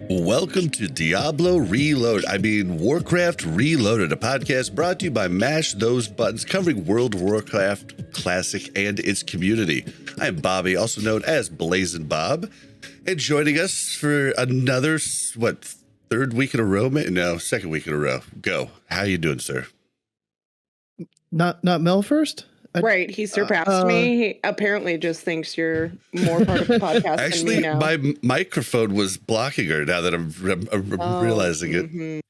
Welcome to Diablo Warcraft Reloaded, a podcast brought to you by Mash Those Buttons, covering World of Warcraft Classic and its community. I am Bobby, also known as Blazin' Bob, and joining us for another, third week in a row? No, second week in a row. Go. How you doing, sir? Not Mel first? Right, he surpassed me. He apparently just thinks you're more part of the podcast actually, than me now. My microphone was blocking her now that I'm realizing it.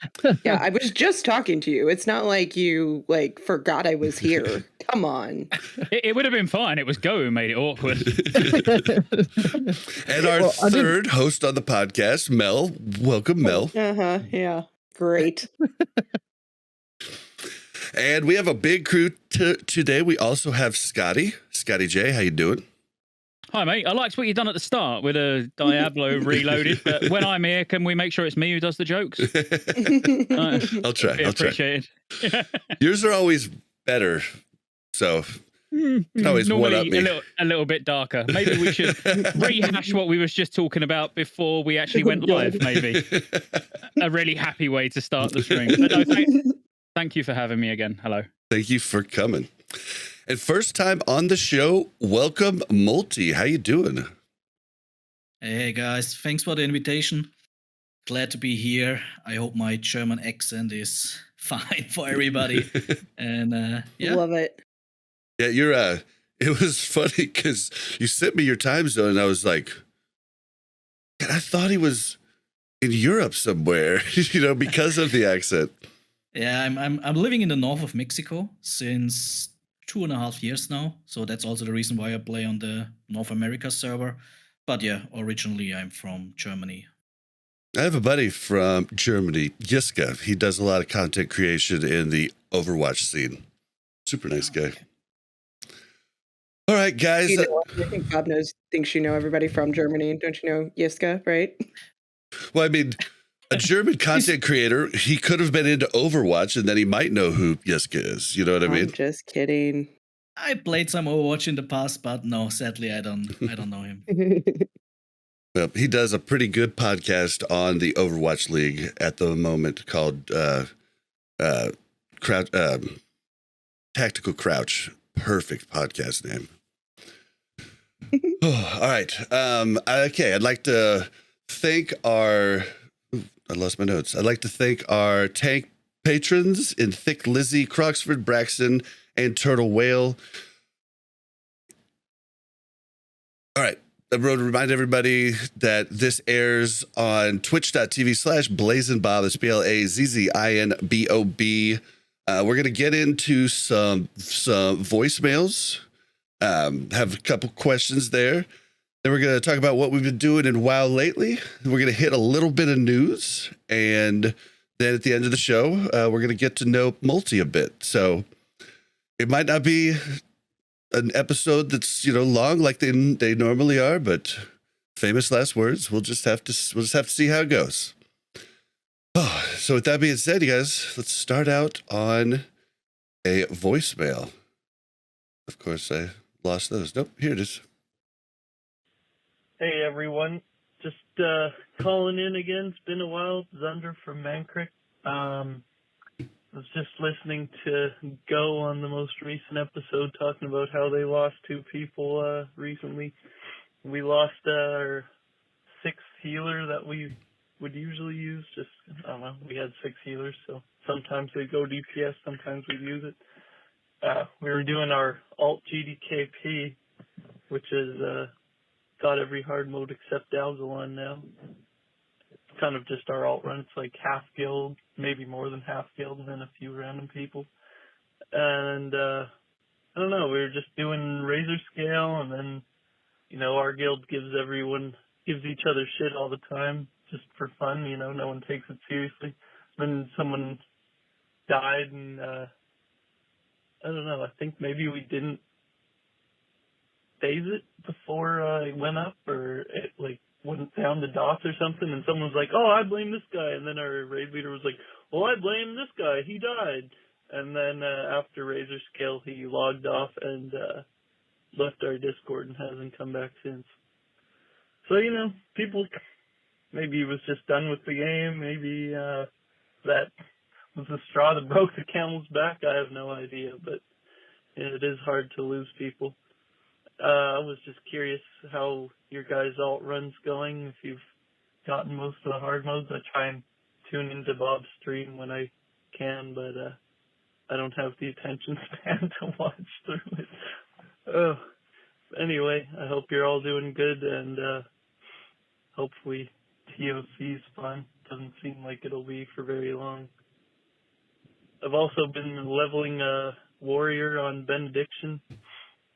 Yeah, I was just talking to you. It's not like you forgot I was here. Come on. It would have been fine. It was Go who made it awkward. And our third host on the podcast, Mel. Welcome, Mel. Yeah. Great. And we have a big crew today. We also have ScotteJaye. How you doing? Hi, mate. I liked what you've done at the start with a Diablo Reloaded. But when I'm here, can we make sure it's me who does the jokes? I'll try. Appreciated. Yours are always better, so you can always one up me. A little bit darker. Maybe we should rehash what we was just talking about before we actually went live. Maybe a really happy way to start the stream. But no, thank you for having me again. Hello. Thank you for coming. And first time on the show, welcome Mulltiy. How you doing? Hey guys, thanks for the invitation. Glad to be here. I hope my German accent is fine for everybody. And yeah. Love it. Yeah, you're it was funny because you sent me your time zone and I was like, God, I thought he was in Europe somewhere, because of the accent. Yeah, I'm living in the north of Mexico since 2.5 years now. So that's also the reason why I play on the North America server. But yeah, originally I'm from Germany. I have a buddy from Germany, Yiska. He does a lot of content creation in the Overwatch scene. Super nice guy. Okay. All right, guys. I think Bob thinks you know everybody from Germany. Don't you know Yiska, right? Well, I mean, a German content creator, he could have been into Overwatch and then he might know who Yiska is. You know what I mean? I'm just kidding. I played some Overwatch in the past, but no, sadly I don't know him. Well, he does a pretty good podcast on the Overwatch League at the moment called Tactical Crouch. Perfect podcast name. All right. Okay. I'd like to thank I lost my notes. I'd like to thank our tank patrons in Thick Lizzie, Croxford, Braxton, and Turtle Whale. All right. I wrote to remind everybody that this airs on twitch.tv/BlazinBob. That's BLAZZINBOB. We're going to get into some voicemails, have a couple questions there. Then we're going to talk about what we've been doing in WoW lately. We're going to hit a little bit of news. And then at the end of the show, we're going to get to know Mulltiy a bit. So it might not be an episode that's, long like they normally are, but famous last words. We'll just have to see how it goes. Oh, so with that being said, you guys, let's start out on a voicemail. Of course, I lost those. Nope, here it is. Hey, everyone. Just calling in again. It's been a while. Zunder from Mankrick. I was just listening to Go on the most recent episode talking about how they lost 2 people recently. We lost our 6th healer that we would usually use. Just, I don't know, we had 6 healers, so sometimes they'd go DPS, sometimes we'd use it. We were doing our alt GDKP, which is got every hard mode except Algalon now. It's kind of just our alt run. It's like half guild, maybe more than half guild, and then a few random people. And I don't know, we were just doing Razor Scale, and then, our guild gives each other shit all the time, just for fun, no one takes it seriously. Then someone died, and I don't know, I think maybe we didn't phase it before it went up, or it went down the DOS or something, and someone was like, oh, I blame this guy, and then our raid leader was like, well, I blame this guy, he died. And then after Razor Scale, he logged off and left our Discord and hasn't come back since. So, people maybe he was just done with the game. Maybe that was the straw that broke the camel's back. I have no idea, but it is hard to lose people. I was just curious how your guys' alt run's going, if you've gotten most of the hard modes. I try and tune into Bob's stream when I can, but I don't have the attention span to watch through it. Anyway, I hope you're all doing good, and hopefully TOC's fun. Doesn't seem like it'll be for very long. I've also been leveling a warrior on Benediction,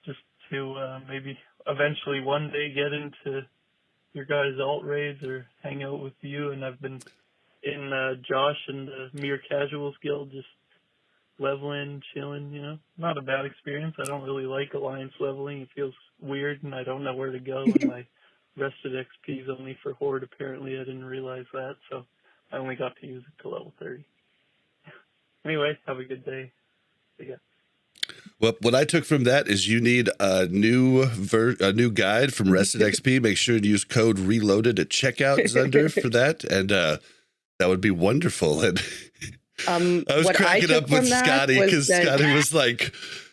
just to maybe eventually one day get into your guys' alt raids or hang out with you. And I've been in Josh and the Mere Casuals Guild, just leveling, chilling, you know. Not a bad experience. I don't really like alliance leveling. It feels weird and I don't know where to go, and my rested XP is only for Horde apparently. I didn't realize that, so I only got to use it to level 30. Anyway, have a good day. See ya. Well, what I took from that is you need a new guide from Rested XP. Make sure to use code RELOADED at checkout, Zunder, for that, and that would be wonderful. And I was cracking up with Scotty because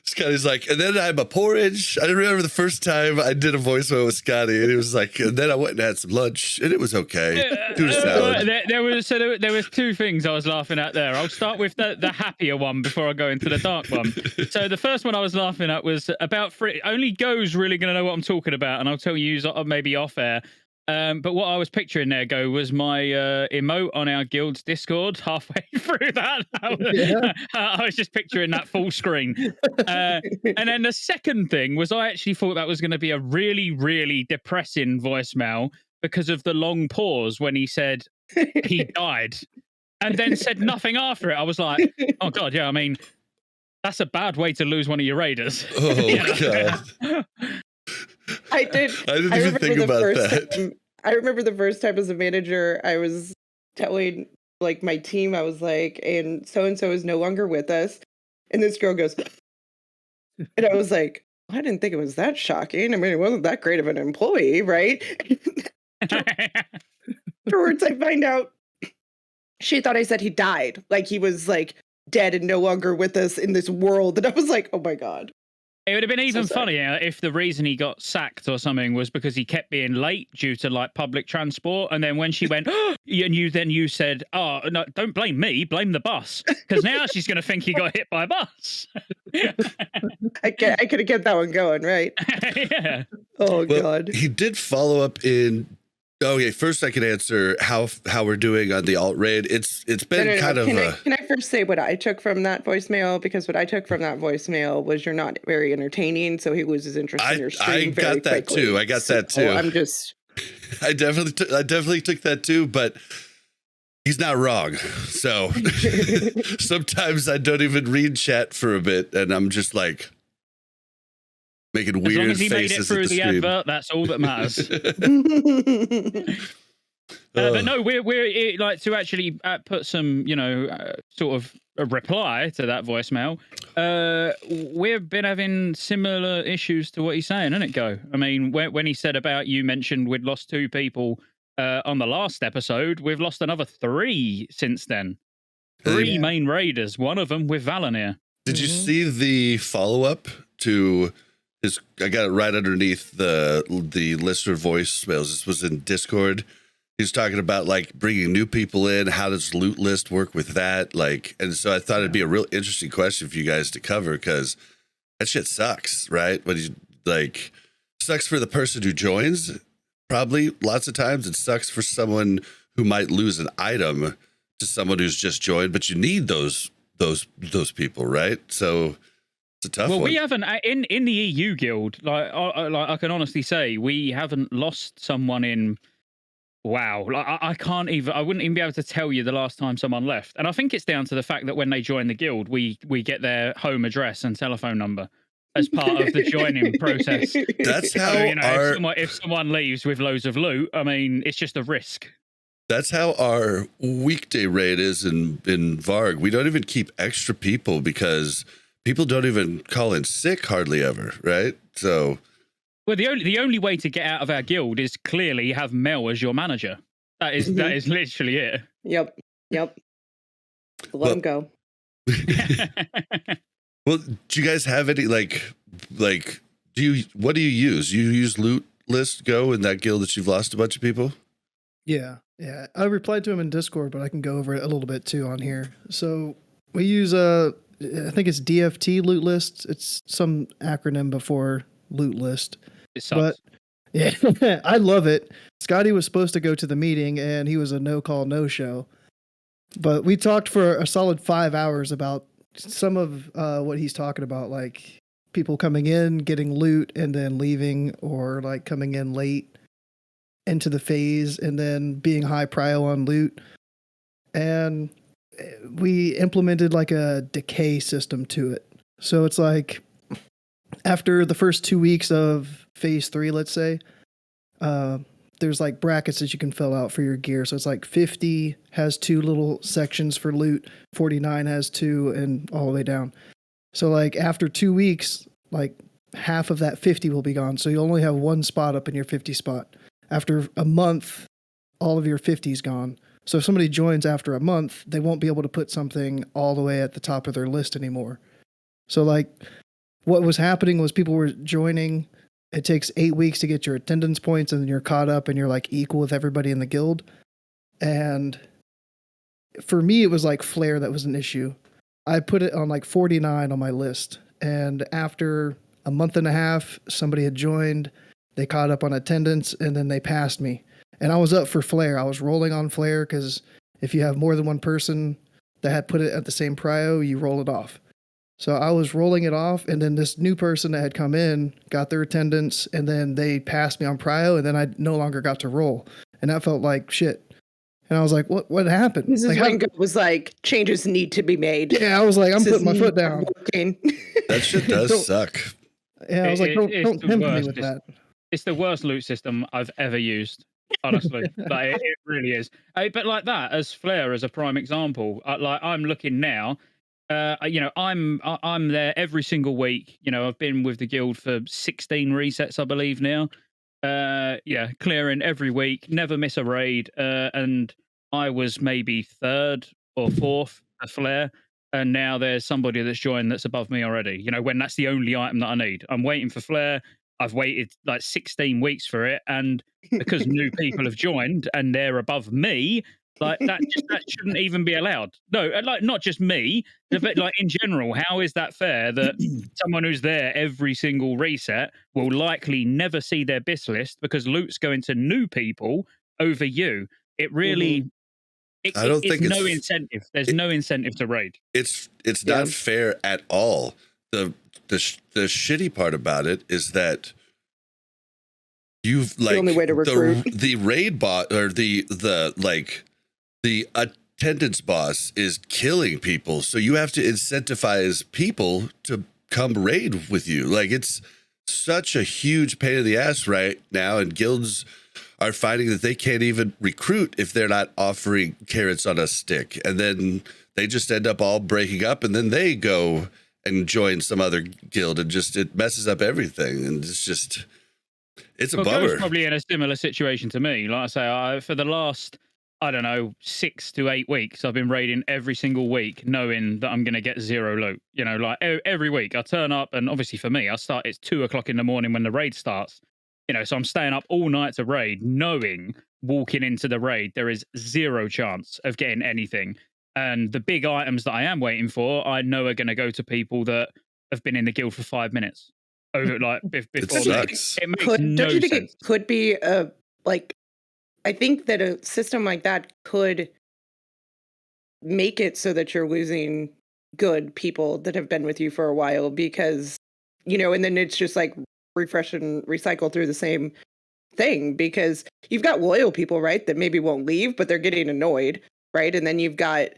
Scotty's like, and then I'm a porridge. I remember the first time I did a voicemail with Scotty, and he was like, and then I went and had some lunch, and it was okay. There was two things I was laughing at there. I'll start with the happier one before I go into the dark one. So the first one I was laughing at was about only Go's really going to know what I'm talking about, and I'll tell you maybe off air. But what I was picturing there, Go, was my emote on our guild's Discord halfway through that. I was just picturing that full screen. And then the second thing was I actually thought that was going to be a really, really depressing voicemail because of the long pause when he said he died and then said nothing after it. I was like, oh, God, yeah, I mean, that's a bad way to lose one of your raiders. Oh, God. I didn't even think about that. I remember the first time as a manager, I was telling like my team, I was like, and so is no longer with us. And this girl goes, and I was like, I didn't think it was that shocking. I mean, it wasn't that great of an employee, right? Afterwards, I find out she thought I said he died. Like he was like dead and no longer with us in this world. And I was like, oh my God. It would have been even funnier if the reason he got sacked or something was because he kept being late due to like public transport. And then when she went, and you said, oh, no, don't blame me, blame the bus. Because now she's going to think he got hit by a bus. I could have kept that one going, right? Yeah. Oh, God. He did follow up in... Okay, first I can answer how we're doing on the alt raid. It's been kind of. Can I first say what I took from that voicemail? Because what I took from that voicemail was you're not very entertaining, so he loses interest in your stream very quickly. I got that too. I'm just. I definitely took that too, but he's not wrong. So sometimes I don't even read chat for a bit, and I'm just like. Making weird faces. As long as he made it through the advert, that's all that matters. But no, we're like to actually put some, sort of a reply to that voicemail. We've been having similar issues to what he's saying, isn't it, Go? I mean, when he said about you mentioned we'd lost 2 people on the last episode, we've lost another 3 since then. 3 main raiders, one of them with Valanir. Did you see the follow-up to... I got it right underneath the listener voicemails. This was in Discord. He was talking about like bringing new people in. How does loot list work with that? Like, and so I thought it'd be a real interesting question for you guys to cover because that shit sucks, right? But sucks for the person who joins. Probably lots of times it sucks for someone who might lose an item to someone who's just joined. But you need those people, right? So. Well, we haven't in the EU guild. Like I can honestly say, we haven't lost someone in. Wow, like I can't even. I wouldn't even be able to tell you the last time someone left. And I think it's down to the fact that when they join the guild, we get their home address and telephone number as part of the joining process. That's how if someone leaves with loads of loot, I mean, it's just a risk. That's how our weekday raid is in Varg. We don't even keep extra people because. People don't even call in sick hardly ever, right? So, well, the only way to get out of our guild is clearly have Mel as your manager. That is literally it. Yep. Let them go. Well, do you guys have any like what do you use? You use Loot List Go in that guild that you've lost a bunch of people? Yeah. I replied to him in Discord, but I can go over it a little bit too on here. So we use I think it's DFT Loot List. It's some acronym before Loot List. It sucks. But yeah, I love it. Scotty was supposed to go to the meeting and he was a no call, no show. But we talked for a solid 5 hours about some of what he's talking about, like people coming in, getting loot, and then leaving, or like coming in late into the phase and then being high prio on loot. And we implemented like a decay system to it. So it's like after the first 2 weeks of phase 3, let's say, there's like brackets that you can fill out for your gear. So it's like 50 has 2 little sections for loot, 49 has 2, and all the way down. So like after 2 weeks, like half of that 50 will be gone. So you only have 1 spot up in your 50 spot. After a month, all of your 50 is gone. So if somebody joins after a month, they won't be able to put something all the way at the top of their list anymore. So like what was happening was people were joining. It takes 8 weeks to get your attendance points, and then you're caught up and you're like equal with everybody in the guild. And for me, it was like Flare that was an issue. I put it on like 49 on my list. And after a month and a half, somebody had joined, they caught up on attendance, and then they passed me. And I was up for Flare. I was rolling on Flare because if you have more than one person that had put it at the same prio, you roll it off. So I was rolling it off, and then this new person that had come in got their attendance, and then they passed me on prio, and then I no longer got to roll. And that felt like shit. And I was like, what happened? This is like, when Go was like, changes need to be made. Yeah, I was like, I'm This putting my is foot not down. working. That shit does suck. Yeah, I was like, It's don't the tempt me worst. with that. It's the worst loot system I've ever used. Honestly, like it really is. But like that, as Flare as a prime example, like I'm looking now. I'm there every single week. I've been with the guild for 16 resets, I believe now. Clearing every week, never miss a raid. And I was maybe 3rd or 4th a Flare, and now there's somebody that's joined that's above me already. When that's the only item that I need. I'm waiting for Flare. I've waited like 16 weeks for it, and because new people have joined and they're above me, like that shouldn't even be allowed. No, like not just me, but like in general, how is that fair that someone who's there every single reset will likely never see their BIS list because loot's going to new people over you? It really, I don't think it's no incentive. There's no incentive to raid. It's not fair at all. The shitty part about it is that you've like the only way to recruit. the raid bot or the attendance boss is killing people, so you have to incentivize people to come raid with you. Like it's such a huge pain in the ass right now, and guilds are finding that they can't even recruit if they're not offering carrots on a stick, and then they just end up all breaking up, and then they go and join some other guild, and just it messes up everything, and it's a bummer. Go's probably in a similar situation to me. Like I say, for the last, I don't know, 6 to 8 weeks, I've been raiding every single week, knowing that I'm going to get 0 loot. Like every week I turn up, and obviously for me, it's 2:00 in the morning when the raid starts. So I'm staying up all night to raid, knowing walking into the raid there is 0 chance of getting anything. And the big items that I am waiting for, I know are going to go to people that have been in the guild for 5 minutes. Over like before sucks. it makes Don't no you think sense. it could be I think that a system like that could make it so that you're losing good people that have been with you for a while, because and then it's just like refresh and recycle through the same thing, because you've got loyal people, right, that maybe won't leave, but they're getting annoyed, right? And then you've got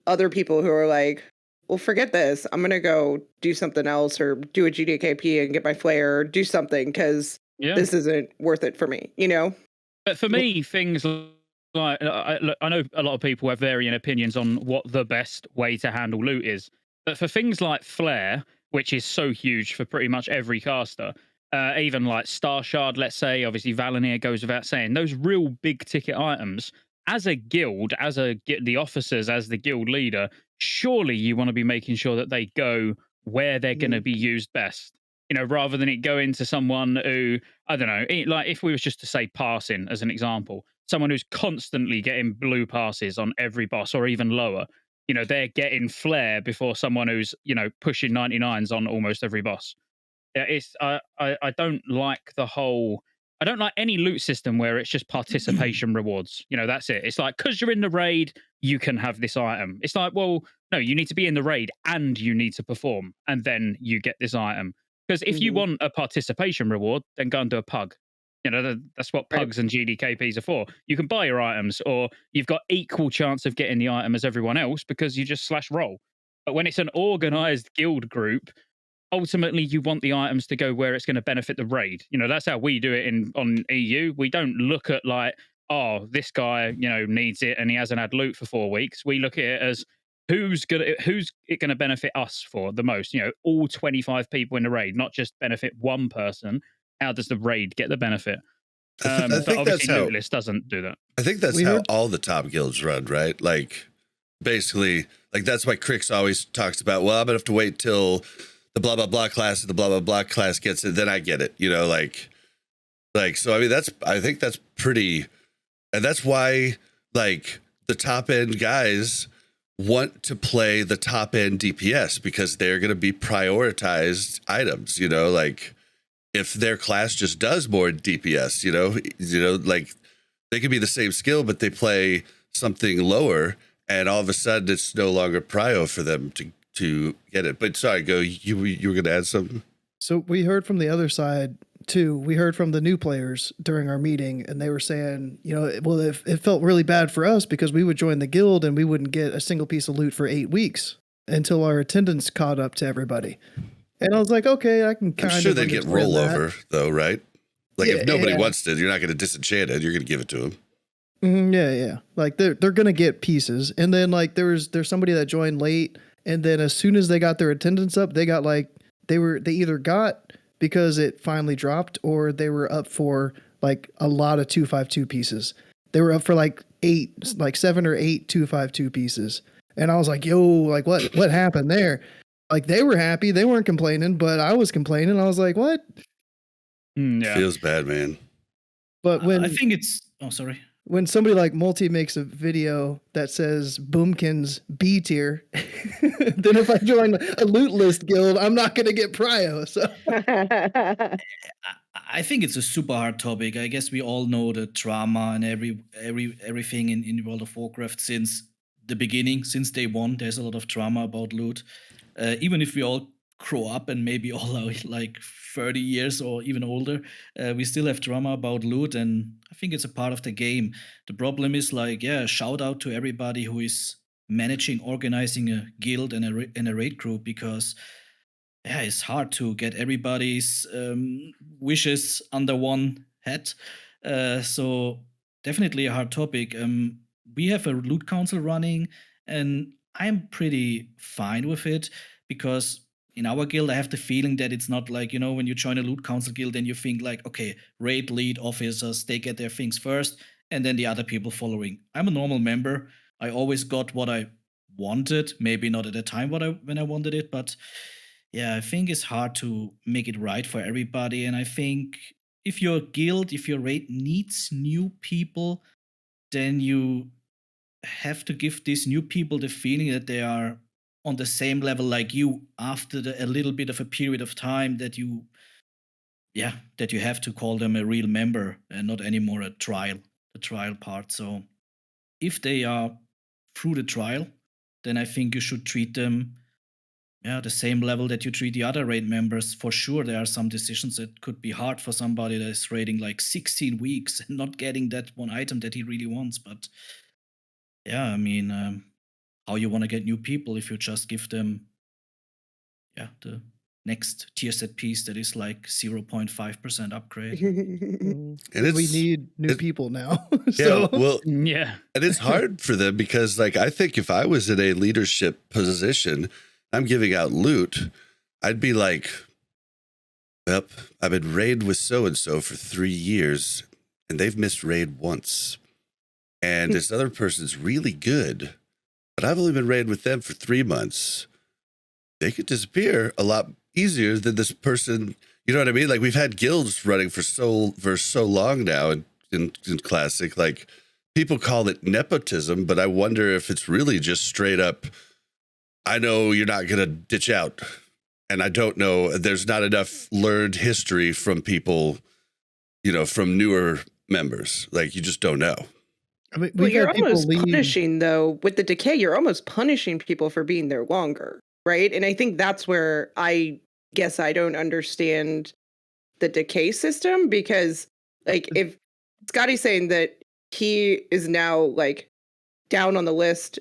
other people who are like, well, forget this, I'm gonna go do something else, or do a GDKP and get my Flare, or do something because this isn't worth it for me, But for me, things like I know a lot of people have varying opinions on what the best way to handle loot is, but for things like Flare, which is so huge for pretty much every caster, even like Star Shard, let's say, obviously Valinir goes without saying, those real big ticket items, as a guild, the officers, as the guild leader, surely you want to be making sure that they go where they're going to be used best. You know, rather than it going to someone who, I don't know, like if we was just to say passing as an example, someone who's constantly getting blue passes on every boss or even lower, you know, they're getting flare before someone who's, you know, pushing 99s on almost every boss. Yeah, it's I don't like the whole. I don't like any loot system where it's just participation rewards. You know, that's it. It's like, because you're in the raid, you can have this item. It's like, well, no, you need to be in the raid and you need to perform, and then you get this item. Because if you want a participation reward, then go and do a pug. You know, that's what pugs and GDKPs are for. You can buy your items, or you've got equal chance of getting the item as everyone else because you just slash roll. But when it's an organized guild group, ultimately you want the items to go where it's going to benefit the raid. You know, that's how we do it on EU. We don't look at like, oh, this guy, you know, needs it and he hasn't had loot for 4 weeks. We look at it as who's it going to benefit us for the most? You know, all 25 people in the raid, not just benefit one person. How does the raid get the benefit? I but think that's obviously how Loot List doesn't do that. I think that's how all the top guilds run, right? Like, basically, like that's why Crix always talks about, well, I'm gonna have to wait till the blah blah blah class, the blah blah blah class gets it, then I get it. You know, like so. I mean, I think that's pretty, and that's why like the top end guys want to play the top end DPS because they're going to be prioritized items. You know, like if their class just does more DPS, you know, like they could be the same skill, but they play something lower, and all of a sudden it's no longer prio for them to get it. But sorry, Go, you were going to add something? So we heard from the other side too. We heard from the new players during our meeting, and they were saying, you know, well, it felt really bad for us because we would join the guild and we wouldn't get a single piece of loot for 8 weeks until our attendance caught up to everybody. And I was like, okay, I can kind of. I'm sure they get rollover though, right? Like if nobody wants it, you're not going to disenchant it. You're going to give it to them. Yeah. Like they're going to get pieces, and then like there's somebody that joined late. And then as soon as they got their attendance up, they got like, they either got because it finally dropped, or they were up for like a lot of 252 pieces. They were up for like 7 or 8 252 pieces. And I was like, yo, like what happened there? Like they were happy. They weren't complaining, but I was complaining. I was like, what? Yeah. Feels bad, man. But when I think it's, oh, sorry. When somebody like Mulltiy makes a video that says Boomkin's B tier, then if I join a loot list guild, I'm not going to get prio. So I think it's a super hard topic. I guess we all know the drama and everything in World of Warcraft since the beginning, since day one. There's a lot of drama about loot. Even if we all grow up and maybe all are like 30 years or even older, we still have drama about loot, and I think it's a part of the game. The problem is like, shout out to everybody who is managing, organizing a guild and a raid group, because it's hard to get everybody's wishes under one hat. So definitely a hard topic. We have a loot council running, and I'm pretty fine with it, because in our guild, I have the feeling that it's not like, you know, when you join a loot council guild and you think like, okay, raid lead officers, they get their things first, and then the other people following. I'm a normal member. I always got what I wanted, maybe not at the time when I wanted it, but yeah, I think it's hard to make it right for everybody. And I think if your guild, if your raid needs new people, then you have to give these new people the feeling that they are on the same level like you after a little bit of a period of time, that you have to call them a real member and not anymore the trial part. So if they are through the trial, then I think you should treat them the same level that you treat the other raid members. For sure, there are some decisions that could be hard for somebody that is raiding like 16 weeks and not getting that one item that he really wants. But yeah, I mean, how you want to get new people if you just give them the next tier set piece that is like 0.5% upgrade. And we need new people now. So, and it's hard for them because, like, I think if I was in a leadership position, I'm giving out loot, I'd be like, Yep, I've been raid with so-and-so for 3 years, and they've missed raid once. And this other person's really good, but I've only been raiding with them for 3 months. They could disappear a lot easier than this person. You know what I mean? Like, we've had guilds running for so long now in Classic. Like, people call it nepotism, but I wonder if it's really just straight up, I know you're not going to ditch out. And I don't know, there's not enough learned history from people, from newer members. Like, you just don't know. I mean, Well, we've you're had people almost leave. punishing, though, with the decay, you're almost punishing people for being there longer, right? And I think that's where I guess I don't understand the decay system, because, like, if Scotty's saying that he is now, like, down on the list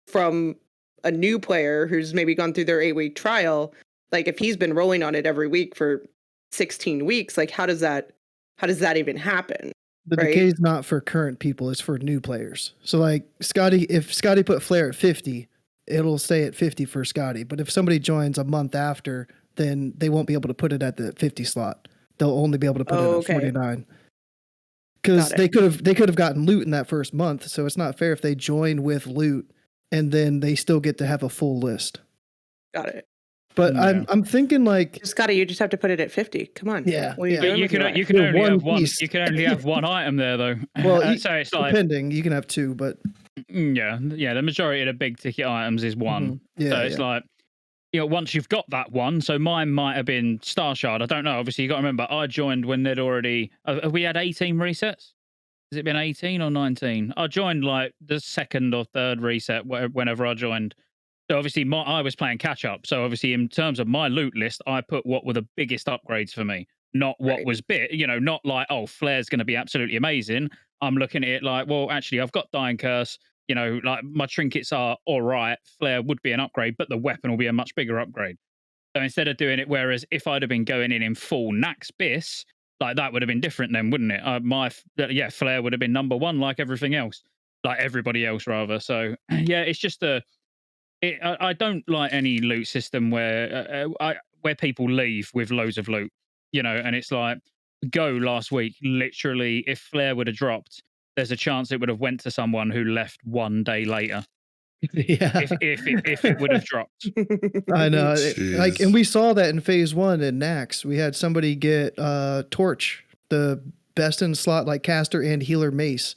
from a new player who's maybe gone through their 8-week trial, like, if he's been rolling on it every week for 16 weeks, like, how does that even happen? The right? decay is not for current people; it's for new players. So, like if Scotty put Flare at 50, it'll stay at 50 for Scotty. But if somebody joins a month after, then they won't be able to put it at the 50 slot. They'll only be able to put it at 49. Because they could have gotten loot in that first month. So it's not fair if they join with loot and then they still get to have a full list. Got it. But Yeah. I'm thinking like Scotty, you just have to put it at 50. Come on. Yeah, What are you yeah. doing You with can your you life? can You're only one have one. piece. You can only have one item there, though. well, So it's like depending, you can have two, but yeah. The majority of the big ticket items is one. Mhm. Yeah, So it's like, once you've got that one, so mine might have been Star Shard. I don't know. Obviously, you got to remember, I joined when they'd already. Have we had 18 resets? Has it been 18 or 19? I joined like the second or third reset whenever I joined. So obviously, I was playing catch up. So obviously, in terms of my loot list, I put what were the biggest upgrades for me, not what was bit. Not like, oh, Flare's going to be absolutely amazing. I'm looking at it like, well, actually, I've got Dying Curse. Like my trinkets are all right. Flare would be an upgrade, but the weapon will be a much bigger upgrade. So instead of doing it, whereas if I'd have been going in full Nax Biss, like that would have been different then, wouldn't it? Flare would have been number one, like everything else, like everybody else rather. So yeah, it's just I don't like any loot system where people leave with loads of loot, and it's like Go last week. Literally, if Flare would have dropped, there's a chance it would have went to someone who left 1 day later. yeah. If it would have dropped. I know. Jeez. And we saw that in phase 1 in Nax. We had somebody get Torch, the best in slot, like caster and healer mace.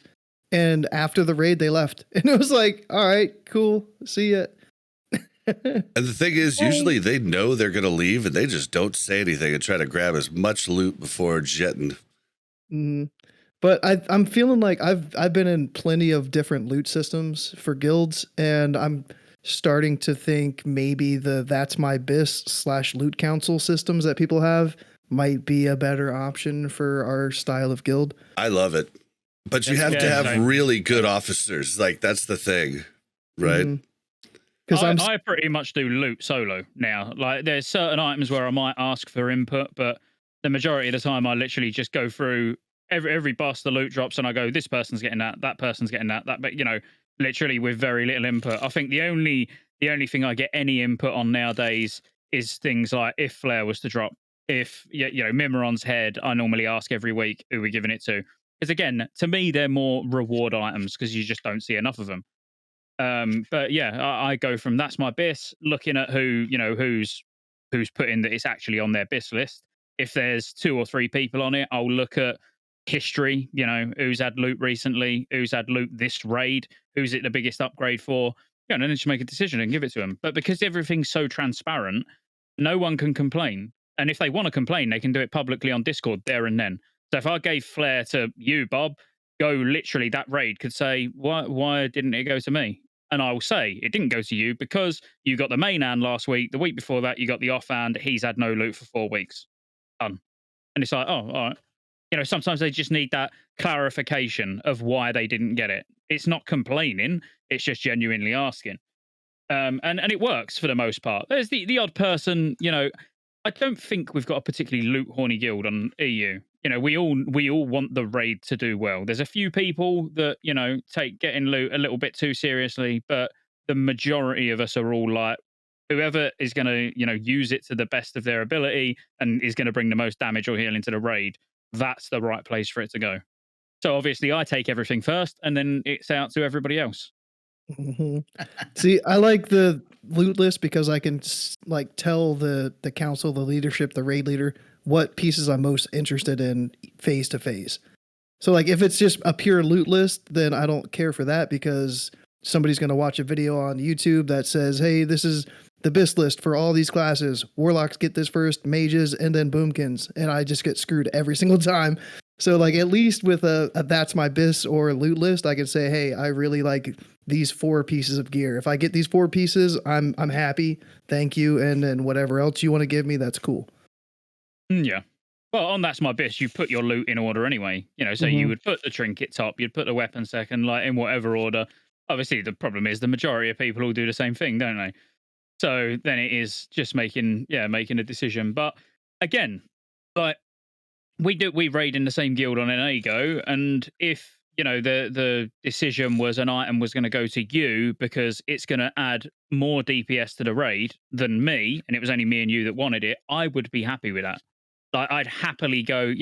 And after the raid, they left. And it was like, all right, cool. See ya. And the thing is, usually they know they're going to leave and they just don't say anything and try to grab as much loot before jetting. Mhm. But I'm feeling like I've been in plenty of different loot systems for guilds, and I'm starting to think maybe the That's My Biss / loot council systems that people have might be a better option for our style of guild. I love it. But you have to have really good officers. Like, that's the thing, right? Because I pretty much do loot solo now. Like, there's certain items where I might ask for input, but the majority of the time I literally just go through every boss, the loot drops, and I go, this person's getting that person's getting that, but literally with very little input. I think the only thing I get any input on nowadays is things like if Flare was to drop, if Mimiron's head, I normally ask every week who we're giving it to. Because again, to me, they're more reward items because you just don't see enough of them. But yeah, I go from That's My Biss, looking at who's put in that it's actually on their Biss list. If there's 2 or 3 people on it, I'll look at history, who's had loot recently, who's had loot this raid, who's it the biggest upgrade for, and then just make a decision and give it to them. But because everything's so transparent, no one can complain. And if they want to complain, they can do it publicly on Discord there and then. So if I gave Flare to you, Bob, Go literally that raid could say, why didn't it go to me? And I will say, it didn't go to you because you got the main hand last week. The week before that, you got the off hand. He's had no loot for 4 weeks. Done. And it's like, oh, all right. Sometimes they just need that clarification of why they didn't get it. It's not complaining. It's just genuinely asking. And it works for the most part. There's the odd person, I don't think we've got a particularly loot horny guild on EU. We all want the raid to do well. There's a few people that, take getting loot a little bit too seriously, but the majority of us are all like, Whoever is going to, use it to the best of their ability and is going to bring the most damage or heal into the raid, that's the right place for it to go. So obviously I take everything first and then it's out to everybody else. See, I like the loot list because I can like tell the council, the leadership, the raid leader what pieces I'm most interested in phase to phase. So like if it's just a pure loot list, then I don't care for that because somebody's going to watch a video on YouTube that says, hey, this is the BIS list for all these classes. Warlocks get this first, mages, and then boomkins. And I just get screwed every single time. So like at least with a that's my BIS or loot list, I can say, hey, I really like these 4 pieces of gear. If I get these 4 pieces, I'm happy. Thank you. And then whatever else you want to give me, that's cool. Yeah. Well, on That's My BIS, you put your loot in order anyway. So you would put the trinket top, you'd put the weapon second, like in whatever order. Obviously, the problem is the majority of people all do the same thing, don't they? So then it is just making a decision. But again, like we raid in the same guild on NAGO, and if the decision was an item was going to go to you because it's going to add more DPS to the raid than me, and it was only me and you that wanted it, I would be happy with that. Like I'd happily go,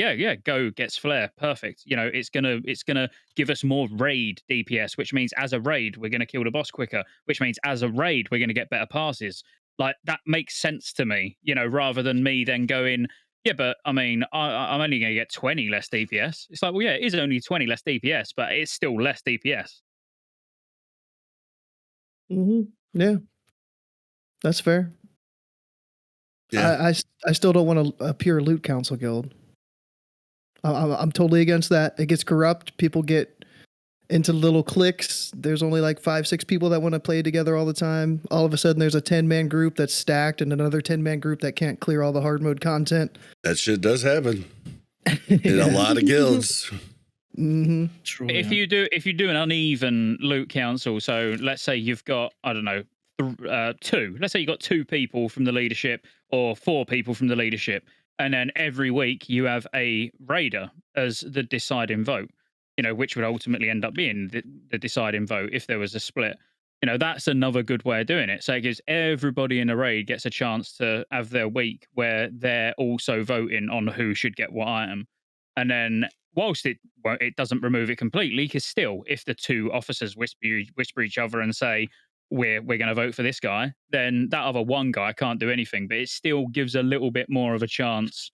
go gets flare, perfect. It's gonna give us more raid DPS, which means as a raid we're gonna kill the boss quicker, which means as a raid we're gonna get better passes. Like that makes sense to me, rather than me then going, yeah, but I mean, I'm only gonna get 20 less DPS. It's like, well, yeah, it is only 20 less DPS, but it's still less DPS. Yeah, that's fair. Yeah. I still don't want a pure loot council guild. I'm totally against that. It gets corrupt. People get into little cliques. There's only like 5-6 people that want to play together all the time. All of a sudden, there's a 10-man group that's stacked and another 10-man group that can't clear all the hard mode content. That shit does happen in a lot of guilds. True. If you do an uneven loot council, so let's say you've got, I don't know, 2. Let's say you got 2 people from the leadership or 4 people from the leadership, and then every week you have a raider as the deciding vote. Which would ultimately end up being the deciding vote if there was a split. That's another good way of doing it. So it gives everybody in a raid gets a chance to have their week where they're also voting on who should get what item. And then whilst it doesn't remove it completely, because still, if the 2 officers whisper each other and say, we're going to vote for this guy, then that other one guy can't do anything, but it still gives a little bit more of a chance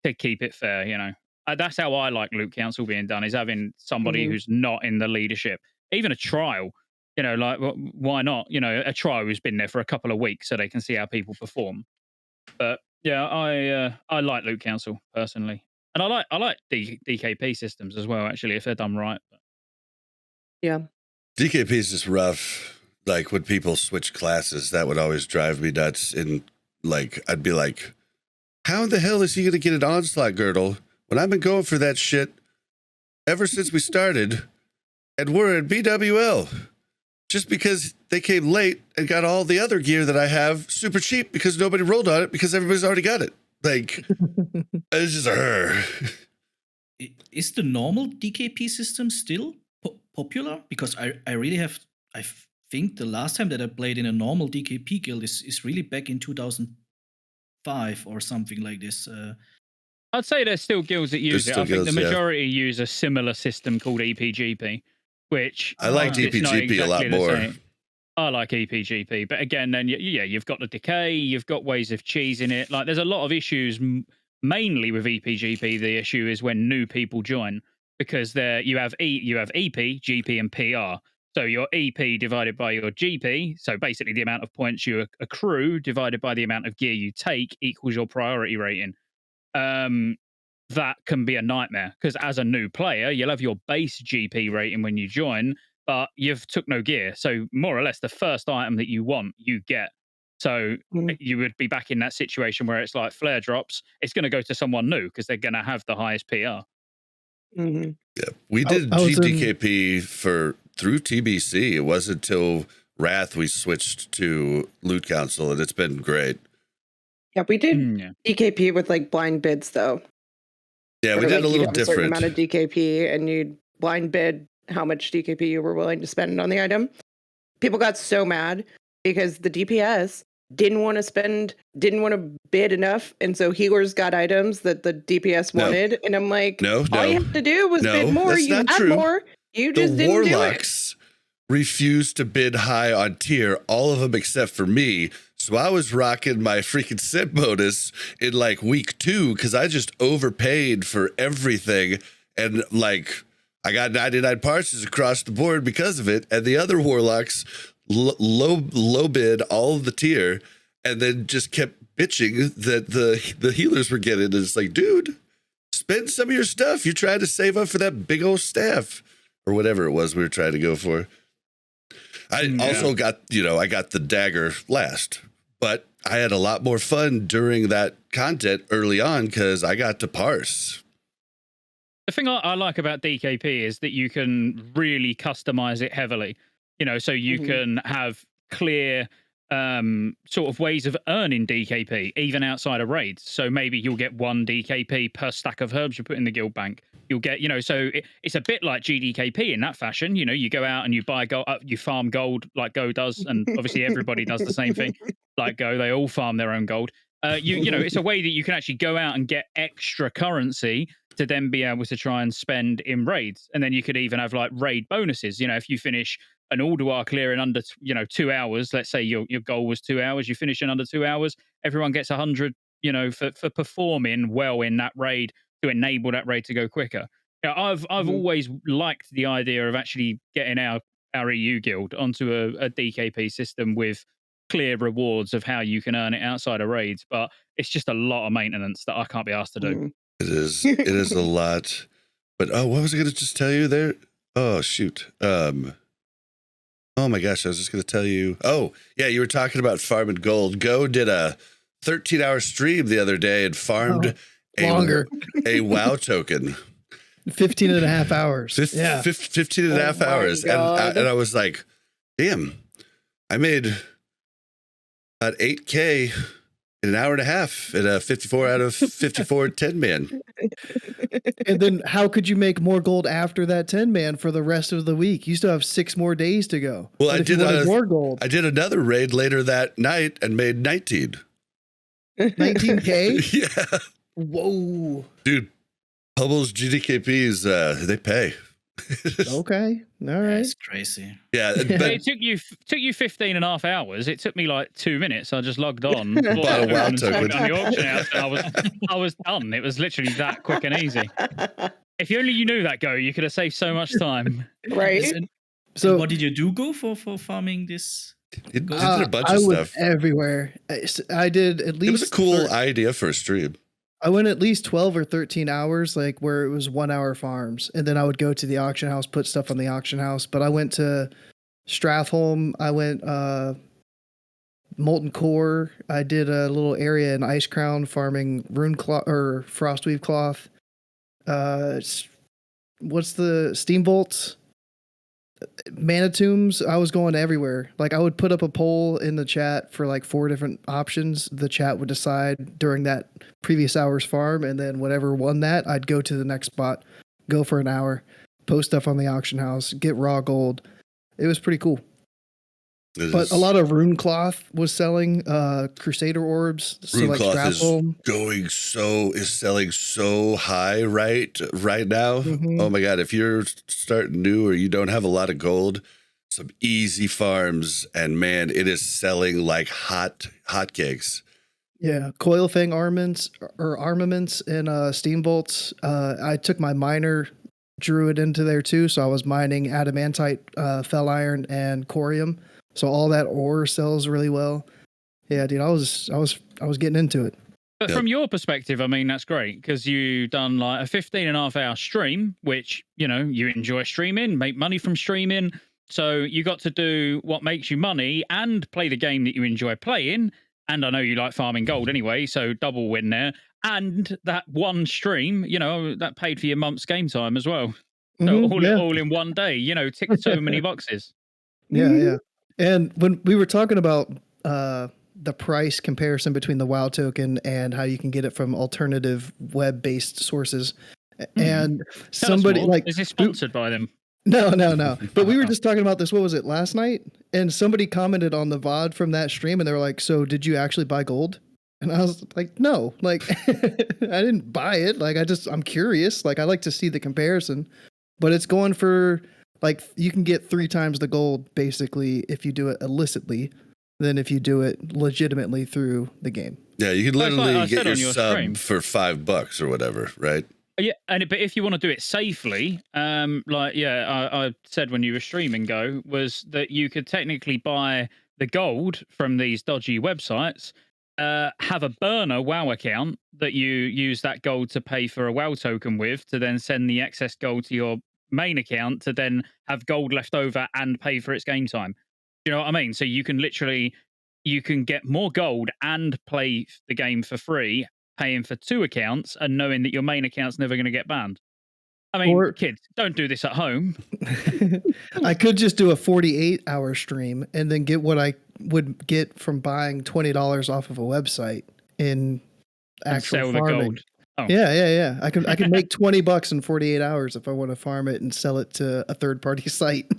to keep it fair, That's how I like loot council being done, is having somebody who's not in the leadership. Even a trial, like why not? A trial who's been there for a couple of weeks so they can see how people perform. But yeah, I like loot council personally, and I like DKP systems as well. Actually, if they're done right. Yeah, DKP is just rough. Like when people switch classes, that would always drive me nuts. And like I'd be like, how in the hell is he going to get an onslaught girdle when I've been going for that shit ever since we started, and we're at BWL just because they came late and got all the other gear that I have super cheap because nobody rolled on it because everybody's already got it. Like, it's just Is the normal DKP system still popular? Because I really have, I think the last time that I played in a normal DKP guild is really back in 2005 or something like this. I'd say there's still guilds that use it. I think the majority use a similar system called EPGP, which I like EPGP a lot more. I like EPGP, but again, then you've got the decay, you've got ways of cheesing it. Like there's a lot of issues, mainly with EPGP. The issue is when new people join, because you have EP, GP, and PR. So your EP divided by your GP, so basically the amount of points you accrue divided by the amount of gear you take equals your priority rating. That can be a nightmare because as a new player, you'll have your base GP rating when you join, but you've took no gear. So more or less the first item that you want, you get. So you would be back in that situation where it's like flare drops. It's going to go to someone new because they're going to have the highest PR. Yeah, we did GDKP through TBC. It wasn't until Wrath we switched to Loot Council, and it's been great. Yeah, we did DKP with like blind bids though. Yeah, we did a little different. A certain amount of DKP, and you'd blind bid how much DKP you were willing to spend on the item. People got so mad because the DPS didn't want to bid enough, and so healers got items that the DPS wanted, and I'm like, No, all you have to do was bid more. that's You not got true. more. You just The didn't do it. Warlocks refused to bid high on tier, all of them except for me. So I was rocking my freaking cent bonus in like week 2 because I just overpaid for everything. And like I got 99 parses across the board because of it. And the other Warlocks low bid all of the tier and then just kept bitching that the healers were getting. And it's like, dude, spend some of your stuff. You're trying to save up for that big old staff or whatever it was we were trying to go for. I also got, I got the dagger last, but I had a lot more fun during that content early on because I got to parse. The thing I like about DKP is that you can really customize it heavily, so you can have clear sort of ways of earning DKP, even outside of raids. So maybe you'll get 1 DKP per stack of herbs you put in the guild bank. You'll get, so it's a bit like GDKP in that fashion. You go out and you buy gold, you farm gold like Go does, and obviously everybody does the same thing like Go. They all farm their own gold. It's a way that you can actually go out and get extra currency to then be able to try and spend in raids. And then you could even have like raid bonuses. If you finish an Ulduar clear in under 2 hours, let's say your goal was 2 hours, you finish in under 2 hours, everyone gets 100 for performing well in that raid to enable that raid to go quicker. I've always liked the idea of actually getting our EU guild onto a DKP system with clear rewards of how you can earn it outside of raids, but it's just a lot of maintenance that I can't be asked to do. It is a lot. But what was I going to just tell you there? Oh shoot. Oh my gosh, I was just going to tell you. Oh, yeah, you were talking about farming gold. Go did a 13-hour stream the other day and farmed a WoW token. 15 and a half hours. 15 and a half hours. And I was like, damn, I made about 8K in an hour and a half in a 54 out of 54 10-man. And then how could you make more gold after that 10-man for the rest of the week? You still have 6 more days to go. Well, I did more gold. I did another raid later that night and made 19. 19K? Yeah. Whoa. Dude, Hubble's GDKPs, they pay. Okay. All right. That's crazy. Yeah. But But it took you 15 and a half hours. It took me like 2 minutes. I just logged on, Bought a WoW on token. the auction house, and I was done. It was literally that quick and easy. If only you knew that, Go, you could have saved so much time. Right? So what did you do, Go, for farming this? it did a bunch I of was stuff. everywhere. I did at least. It was a cool idea for a stream. I went at least 12 or 13 hours, like where it was 1 hour farms. And then I would go to the auction house, put stuff on the auction house. But I went to Strathholm. I went Molten Core. I did a little area in Ice Crown farming rune cloth or frostweave cloth. What's the steam bolts? Mana tombs. I was going everywhere. Like I would put up a poll in the chat for like 4 different options. The chat would decide during that previous hour's farm, and then whatever won that, I'd go to the next spot, go for an hour, post stuff on the auction house, get raw gold. It was pretty cool. But a lot of rune cloth was selling, Crusader orbs. Rune like cloth Strathholm. is selling so high right now. Mhm. Oh my god! If you're starting new or you don't have a lot of gold, some easy farms, and man, it is selling like hotcakes. Yeah, coil fang armaments and steam bolts. I took my miner druid into there too, so I was mining adamantite, fell iron, and corium. So all that ore sells really well. Yeah, dude, I was getting into it. But from your perspective, I mean, that's great because you done like a 15 and a half hour stream, which, you enjoy streaming, make money from streaming. So you got to do what makes you money and play the game that you enjoy playing. And I know you like farming gold anyway, so double win there. And that one stream, that paid for your month's game time as well. So all in one day, ticked so many boxes. Yeah. And when we were talking about the price comparison between the WoW token and how you can get it from alternative web-based sources, and somebody like is this sponsored by them? No. But we were just talking about this. What was it last night? and somebody commented on the VOD from that stream and they were like, so did you actually buy gold? And I was like, no, like I didn't buy it. Like I'm curious. Like I like to see the comparison, but it's going for like, you can get 3 times the gold basically if you do it illicitly than if you do it legitimately through the game. Yeah, you can Well, it's literally like I get said your on your sub stream. for $5 or whatever, right? Yeah, but if you want to do it safely, I said when you were streaming, Go, was that you could technically buy the gold from these dodgy websites, have a burner WoW account that you use that gold to pay for a WoW token with, to then send the excess gold to your main account to then have gold left over and pay for its game time. You know what I mean? So you can literally, you can get more gold and play the game for free, paying for 2 accounts and knowing that your main account's never going to get banned. I mean, kids, don't do this at home. I could just do a 48-hour stream and then get what I would get from buying $20 off of a website in actual sell farming. the gold. Oh. Yeah. I can make $20 in 48 hours if I want to farm it and sell it to a third-party site.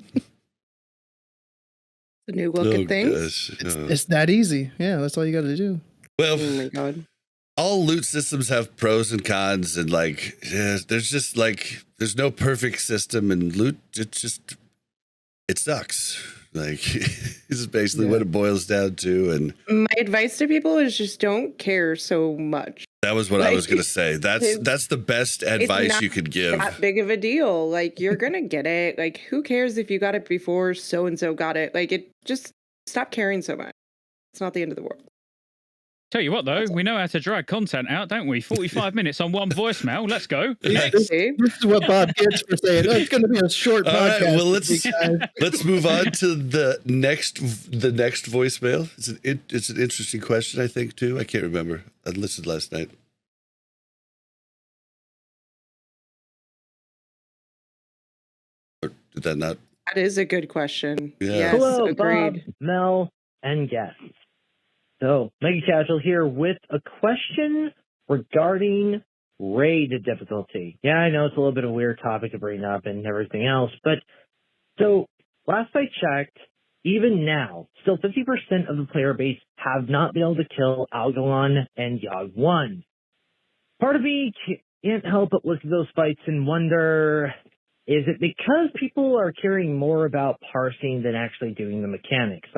The new look at things. It's that easy. Yeah, that's all you got to do. Well, Oh my god. all loot systems have pros and cons, and like, there's just like, there's no perfect system, and loot, it sucks. Like, this is basically what it boils down to. And My advice to people is just don't care so much. that was what I was gonna say. That's the best advice you could give. Not big of a deal. Like, you're gonna get it. Like, who cares if you got it before so and so got it? Like, it just stop caring so much. It's not the end of the world. Tell you what, though, we know how to drag content out, don't we? 45 minutes on one voicemail. Let's go. This is what Bob gets for saying, oh, it's going to be a short All podcast. right, well, let's move on to the next voicemail. It's an interesting question, I think, too. I can't remember. I listened last night. Or did that not? That is a good question. Yeah. Yes, Hello, agreed. Bob, Mel, and guests. So, Mega Casual here with a question regarding raid difficulty. Yeah, I know it's a little bit of a weird topic to bring up and everything else, but so last I checked, even now, still 50% of the player base have not been able to kill Algalon and Yogg 1. Part of me can't help but look at those fights and wonder, is it because people are caring more about parsing than actually doing the mechanics?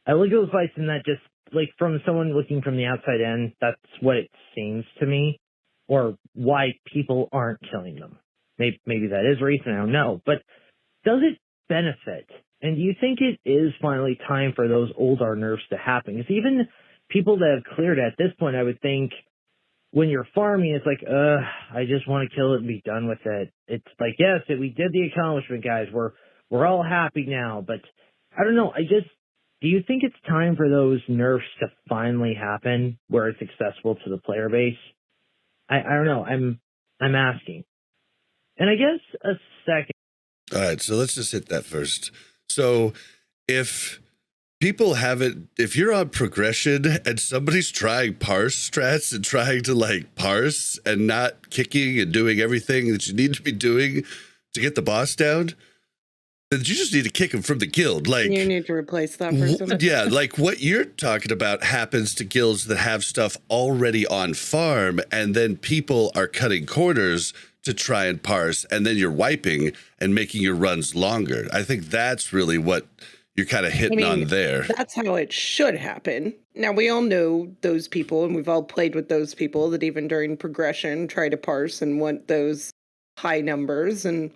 I look at those fights and that just, like, from someone looking from the outside in, that's what it seems to me, or why people aren't killing them. Maybe that is a reason, I don't know. But does it benefit? And do you think it is finally time for those Ulduar nerfs to happen? Because even people that have cleared it at this point, I would think, when you're farming, it's like, I just want to kill it and be done with it. It's like, yes, we did the accomplishment, guys. We're all happy now. But I don't know. Do you think it's time for those nerfs to finally happen where it's accessible to the player base? I don't know. I'm asking. And I guess a second. All right, so let's just hit that first. So if people haven't, if you're on progression and somebody's trying parse strats and trying to like parse and not kicking and doing everything that you need to be doing to get the boss down, then you just need to kick him from the guild. Like, You need to replace that person. yeah, like what you're talking about happens to guilds that have stuff already on farm, and then people are cutting corners to try and parse, and then you're wiping and making your runs longer. I think that's really what you're kind of hitting on there. That's how it should happen. Now, we all know those people, and we've all played with those people that even during progression try to parse and want those high numbers, and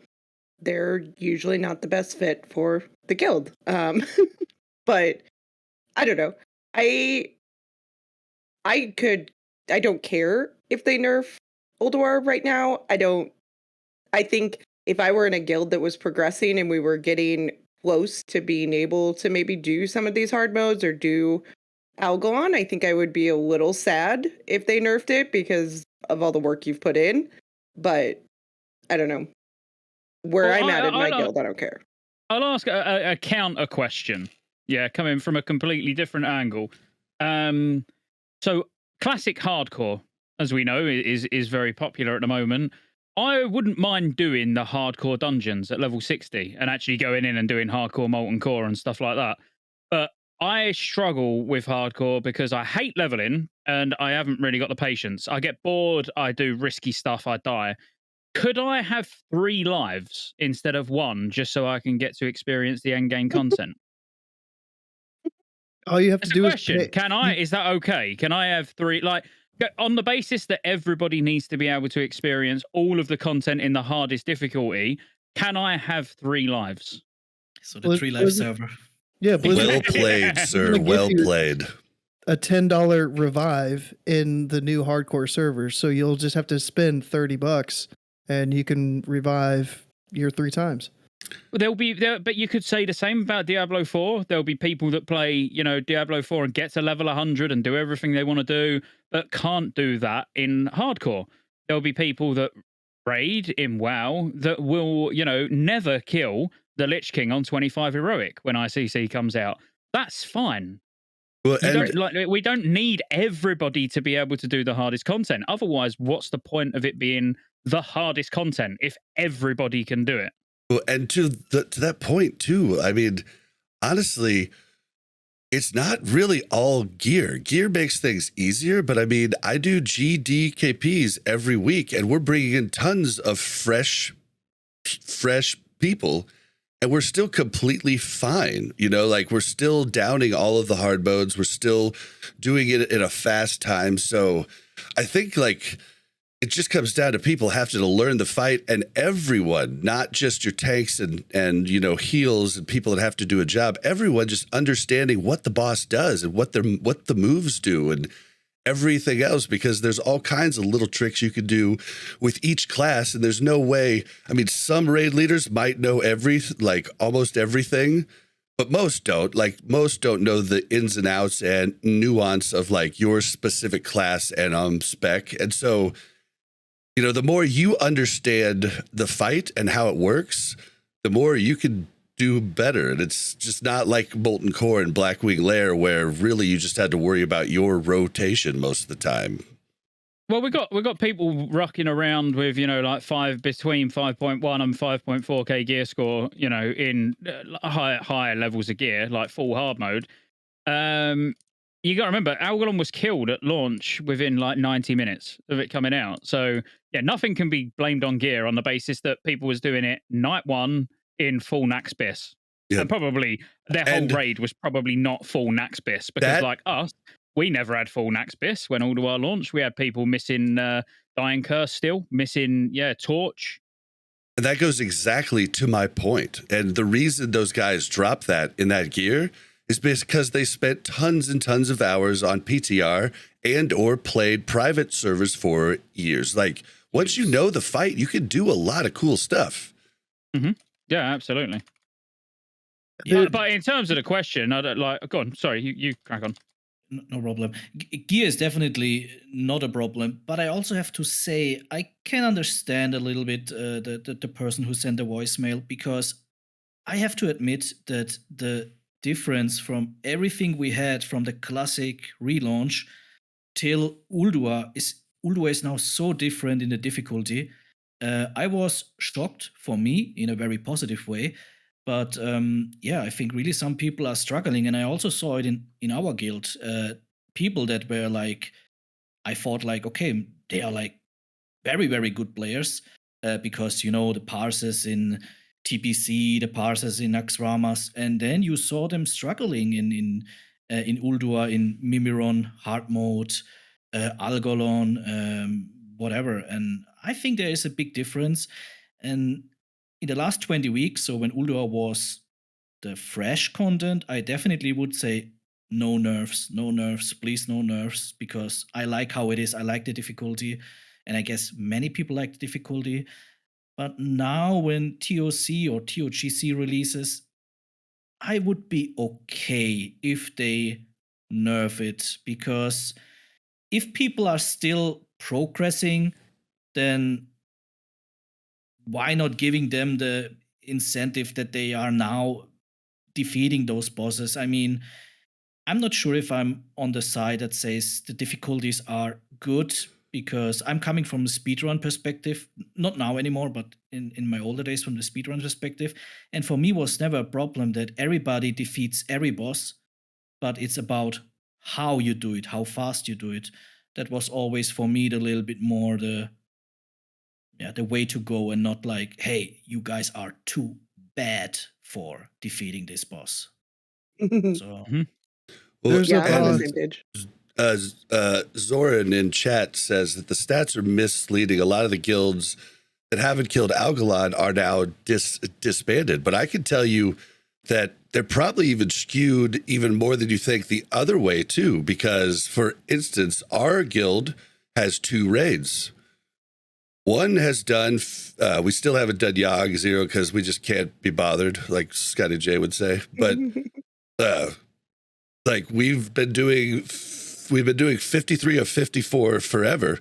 they're usually not the best fit for the guild. But I don't know. I don't care if they nerf Ulduar right now. I think if I were in a guild that was progressing and we were getting close to being able to maybe do some of these hard modes or do Algalon, I think I would be a little sad if they nerfed it because of all the work you've put in. But I don't know. Where I'm at in my guild, I don't care. I'll ask a counter question. Yeah, coming from a completely different angle. So classic hardcore, as we know, is very popular at the moment. I wouldn't mind doing the hardcore dungeons at level 60 and actually going in and doing hardcore molten core and stuff like that. But I struggle with hardcore because I hate leveling and I haven't really got the patience. I get bored, I do risky stuff, I die. Could I have 3 lives instead of 1 just so I can get to experience the end game content? All you have That's to a do question. is Can I? Is that okay? Can I have 3? Like, on the basis that everybody needs to be able to experience all of the content in the hardest difficulty, can I have 3 lives? So the 3 life server. Yeah, Blizzard Well played, sir. gonna give Well you- played. a $10 revive in the new hardcore servers. So you'll just have to spend $30 and you can revive your 3 times. Well, but you could say the same about Diablo 4. There'll be people that play, you know, Diablo 4 and get to level 100 and do everything they want to do, but can't do that in hardcore. There'll be people that raid in WoW that will, you know, never kill the Lich King on 25 heroic when ICC comes out. That's fine. Well, We don't need everybody to be able to do the hardest content. Otherwise, what's the point of it being the hardest content if everybody can do it? Well, and to that point too, I mean, honestly, it's not really all gear. Gear makes things easier, but I mean, I do GDKPs every week, and we're bringing in tons of fresh people, and we're still completely fine. You know, like we're still downing all of the hard modes. We're still doing it in a fast time. So I think like it just comes down to people having to learn the fight, and everyone, not just your tanks and you know, heals and people that have to do a job, everyone just understanding what the boss does and what the moves do and everything else, because there's all kinds of little tricks you could do with each class, and there's no way. I mean, some raid leaders might know almost everything, but most don't. Like most don't know the ins and outs and nuance of like your specific class and spec. And so, you know, the more you understand the fight and how it works, the more you can do better. And it's just not like Molten Core and Blackwing Lair where really you just had to worry about your rotation most of the time. Well, we got people rocking around with, you know, like between 5.1 and 5.4k gear score, you know, in higher levels of gear, like full hard mode. You got to remember, Algalon was killed at launch within like 90 minutes of it coming out. So yeah, nothing can be blamed on gear on the basis that people was doing it night 1 in full Naxbis. Yeah. And probably their whole raid was probably not full Naxbis, because like us, we never had full Naxbis when Ulduar launched. We had people missing Dying Curse still, missing, Torch. And that goes exactly to my point. And the reason those guys dropped that in that gear is because they spent tons and tons of hours on PTR and or played private servers for years. Like, once you know the fight, you can do a lot of cool stuff. Mm-hmm. Yeah, absolutely. Dude. But in terms of the question, I don't like. Go on. Sorry, you crack on. No problem. Gear is definitely not a problem, but I also have to say I can understand a little bit the person who sent the voicemail, because I have to admit that the difference from everything we had from the classic relaunch till Ulduar is now so different in the difficulty. I was shocked, for me, in a very positive way. But I think really some people are struggling. And I also saw it in our guild. People that were like, I thought like, okay, they are like very, very good players. Because, you know, the parsers in TPC, the parsers in Naxxramas. And then you saw them struggling in Ulduar, in Mimiron, hard mode, Algolon, whatever. And I think there is a big difference. And in the last 20 weeks, so when Ulduar was the fresh content, I definitely would say no nerfs, please no nerfs, because I like how it is. I like the difficulty, and I guess many people like the difficulty. But now when TOC or TOGC releases, I would be okay if they nerf it, because if people are still progressing, then why not giving them the incentive that they are now defeating those bosses? I mean, I'm not sure if I'm on the side that says the difficulties are good because I'm coming from the speedrun perspective, not now anymore, but in my older days from the speedrun perspective. And for me, was never a problem that everybody defeats every boss, but it's about how you do it, how fast you do it. That was always for me the little bit more the way to go, and not like, hey, you guys are too bad for defeating this boss. So There's yeah, a I'm on the pause. same page. Zoran in chat says that the stats are misleading. A lot of the guilds that haven't killed Algalon are now disbanded. But I can tell you that they're probably even skewed even more than you think the other way too. Because, for instance, our guild has 2 raids. One has done. We still haven't done Yogg 0 because we just can't be bothered, like ScotteJaye would say. But like we've been doing 53 of 54 forever,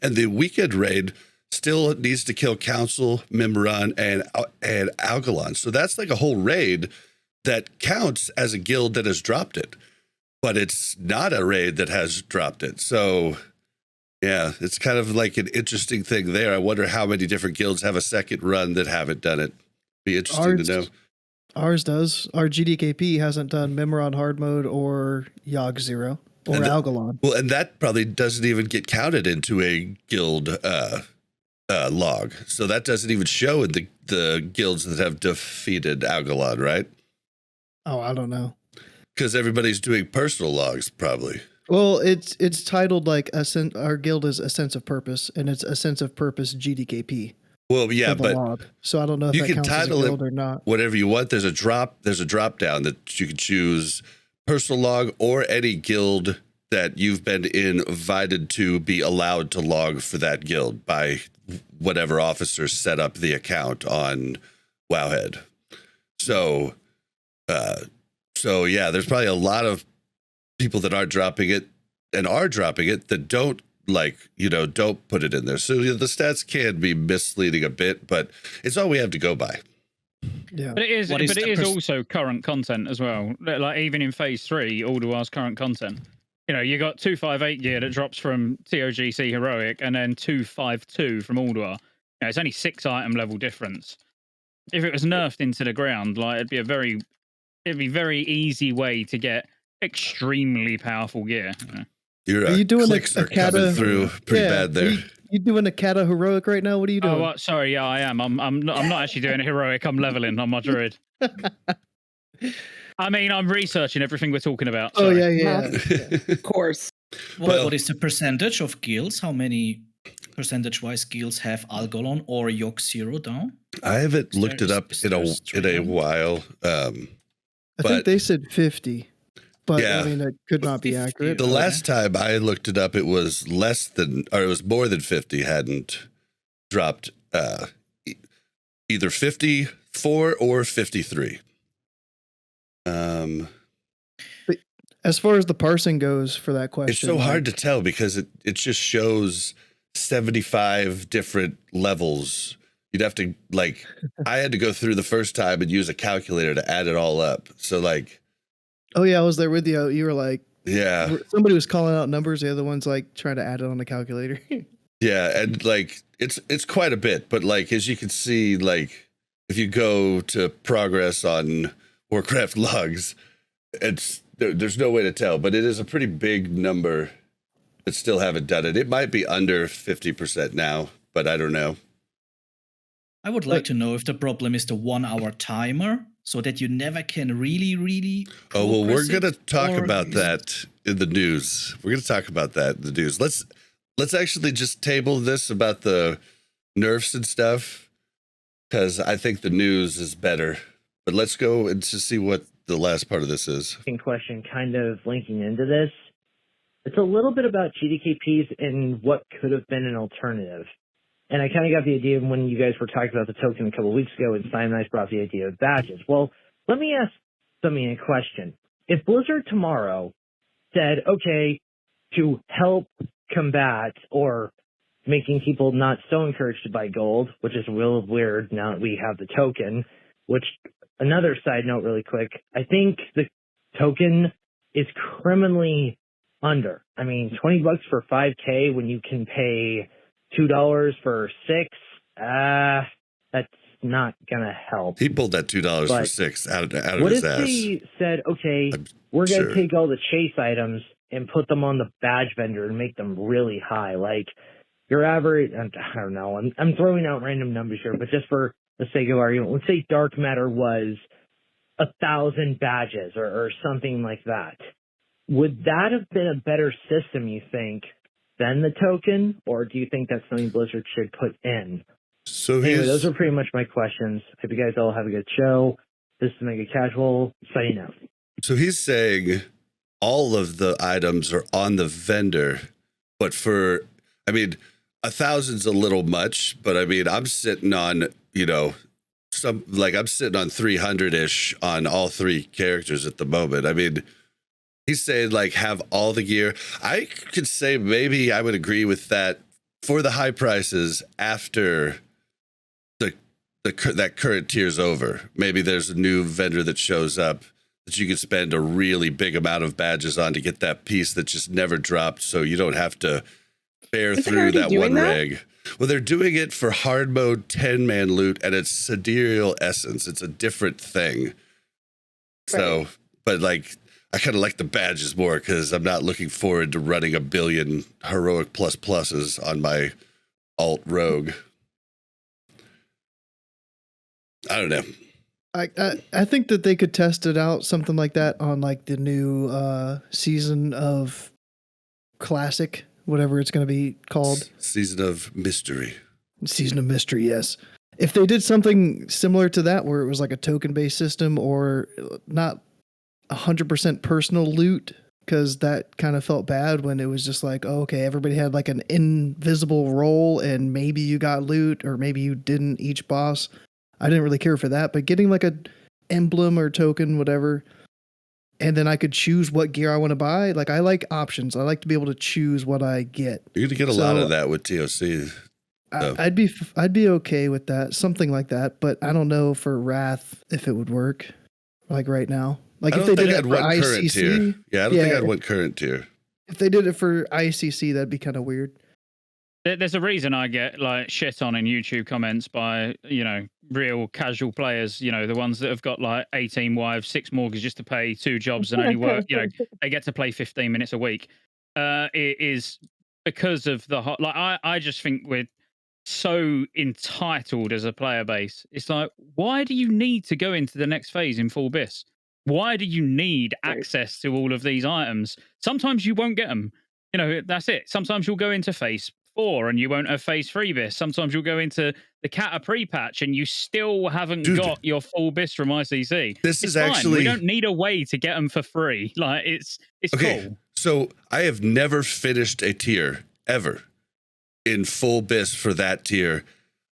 and the weekend raid still needs to kill Council, Mimran, and Algalon. So that's like a whole raid that counts as a guild that has dropped it, but it's not a raid that has dropped it. So yeah, it's kind of like an interesting thing there. I wonder how many different guilds have a second run that haven't done it. Be interesting to know. Ours does. Our GDKP hasn't done Mimron hard mode or Yogg 0 or Algalon. Well, and that probably doesn't even get counted into a guild log. So that doesn't even show in the guilds that have defeated Algalon, right? Oh, I don't know. Because everybody's doing personal logs, probably. Well, it's titled like our guild is a sense of purpose, and it's a sense of purpose GDKP. Well, yeah, for the but log. So I don't know if you that can counts as a title guild it or not. whatever you want. There's a drop down that you can choose personal log or any guild that you've been invited to be allowed to log for that guild by whatever officer set up the account on Wowhead. So yeah, there's probably a lot of people that are dropping it and are dropping it that don't don't put it in there. So the stats can be misleading a bit, but it's all we have to go by. Yeah. But it is also current content as well. Like even in phase 3, Ulduar's current content. You got 258 gear that drops from TOGC Heroic and then 252 from Ulduar. It's only 6 item level difference. If it was nerfed into the ground, like it'd be very easy way to get extremely powerful gear. Your Are you doing clicks a are coming kata through pretty bad there. You doing a kata heroic right now? What are you doing? Oh, sorry, yeah, I am. I'm not actually doing a heroic. I'm leveling on my druid. I mean, I'm researching everything we're talking about. Oh Sorry. yeah. Of course. What is the percentage of guilds? How many percentage-wise guilds have Algalon or Yogg 0 down? I haven't looked it up in a while. I think they said 50. But yeah, I mean, that could not be accurate. The last time I looked it up, it was it was more than 50 hadn't dropped either 54 or 53. But as far as the parsing goes for that question, it's so hard to tell because it just shows 75 different levels. You'd have to I had to go through the first time and use a calculator to add it all up. So oh yeah, I was there with you. You were like, yeah, somebody was calling out numbers. The other one's like trying to add it on the calculator. Yeah, and it's quite a bit, but as you can see, if you go to progress on Warcraft logs, there's no way to tell, but it is a pretty big number that still haven't done it. It might be under 50% now, but I don't know. I would like to know if the problem is the 1 hour timer, so that you never can really. Oh well, we're gonna talk about that in the news. We're gonna talk about that in the news. Let's actually just table this about the nerfs and stuff, because I think the news is better. But let's go and just see what the last part of this is. Question kind of linking into this. It's a little bit about GDKPs and what could have been an alternative. And I kind of got the idea when you guys were talking about the token a couple of weeks ago, and Simon and I brought the idea of badges. Well, let me ask something in question. If Blizzard tomorrow said, okay, to help combat or making people not so encouraged to buy gold, which is real weird now that we have the token, which another side note really quick, I think the token is criminally under. I mean, $20 for 5K when you can pay $2 for 6. That's not gonna help. He pulled that $2 for But 6 out of what his if ass. they said, okay, I'm we're gonna sure. take all the chase items and put them on the badge vendor and make them really high, like your average? I don't know. I'm throwing out random numbers here, but just for the sake of argument, let's say dark matter was 1,000 badges or something like that. Would that have been a better system, you think, than the token, or do you think that's something Blizzard should put in? So Anyway, those are pretty much my questions. Hope you guys all have a good show. This is Mega Casual, signing out. So he's saying all of the items are on the vendor, but I mean, 1,000's a little much, but I mean, I'm sitting on, I'm sitting on 300-ish on all 3 characters at the moment. I mean, he's saying like have all the gear. I could say maybe I would agree with that for the high prices after that current tier's over. Maybe there's a new vendor that shows up that you could spend a really big amount of badges on to get that piece that just never dropped, so you don't have to bear through that one rig. Well, they're doing it for hard mode 10-man loot, and it's sidereal essence. It's a different thing. Right. So, but like, I kind of like the badges more because I'm not looking forward to running 1 billion heroic pluses on my alt rogue. I don't know. I think that they could test it out, something like that, on like the new season of Classic, whatever it's going to be called. Season of Mystery. Season of Mystery, yes. If they did something similar to that, where it was like a token-based system or not 100% personal loot, because that kind of felt bad when it was just like, oh, okay, everybody had like an invisible role and maybe you got loot or maybe you didn't each boss. I didn't really care for that, but getting like a emblem or token, whatever, and then I could choose what gear I want to buy. Like, I like options. I like to be able to choose what I get. You're gonna get a lot of that with TOC. I'd be okay with that, something like that. But I don't know for Wrath if it would work, like right now. Like if they did it for ICC, I don't think I'd want current tier. If they did it for ICC, that'd be kind of weird. There's a reason I get like shit on in YouTube comments by, real casual players, the ones that have got like 18 wives, 6 mortgages to pay, 2 jobs and only work, they get to play 15 minutes a week. It is because of the hot, like, I just think we're so entitled as a player base. It's like, why do you need to go into the next phase in full BIS? Why do you need access to all of these items? Sometimes you won't get them. That's it. Sometimes you'll go into phase 4 and you won't have phase 3 BIS. Sometimes you'll go into the Kata pre-patch and you still haven't got your full BIS from ICC. It's fine. Actually, we don't need a way to get them for free. Like, it's okay, cool. So I have never finished a tier ever in full BIS for that tier.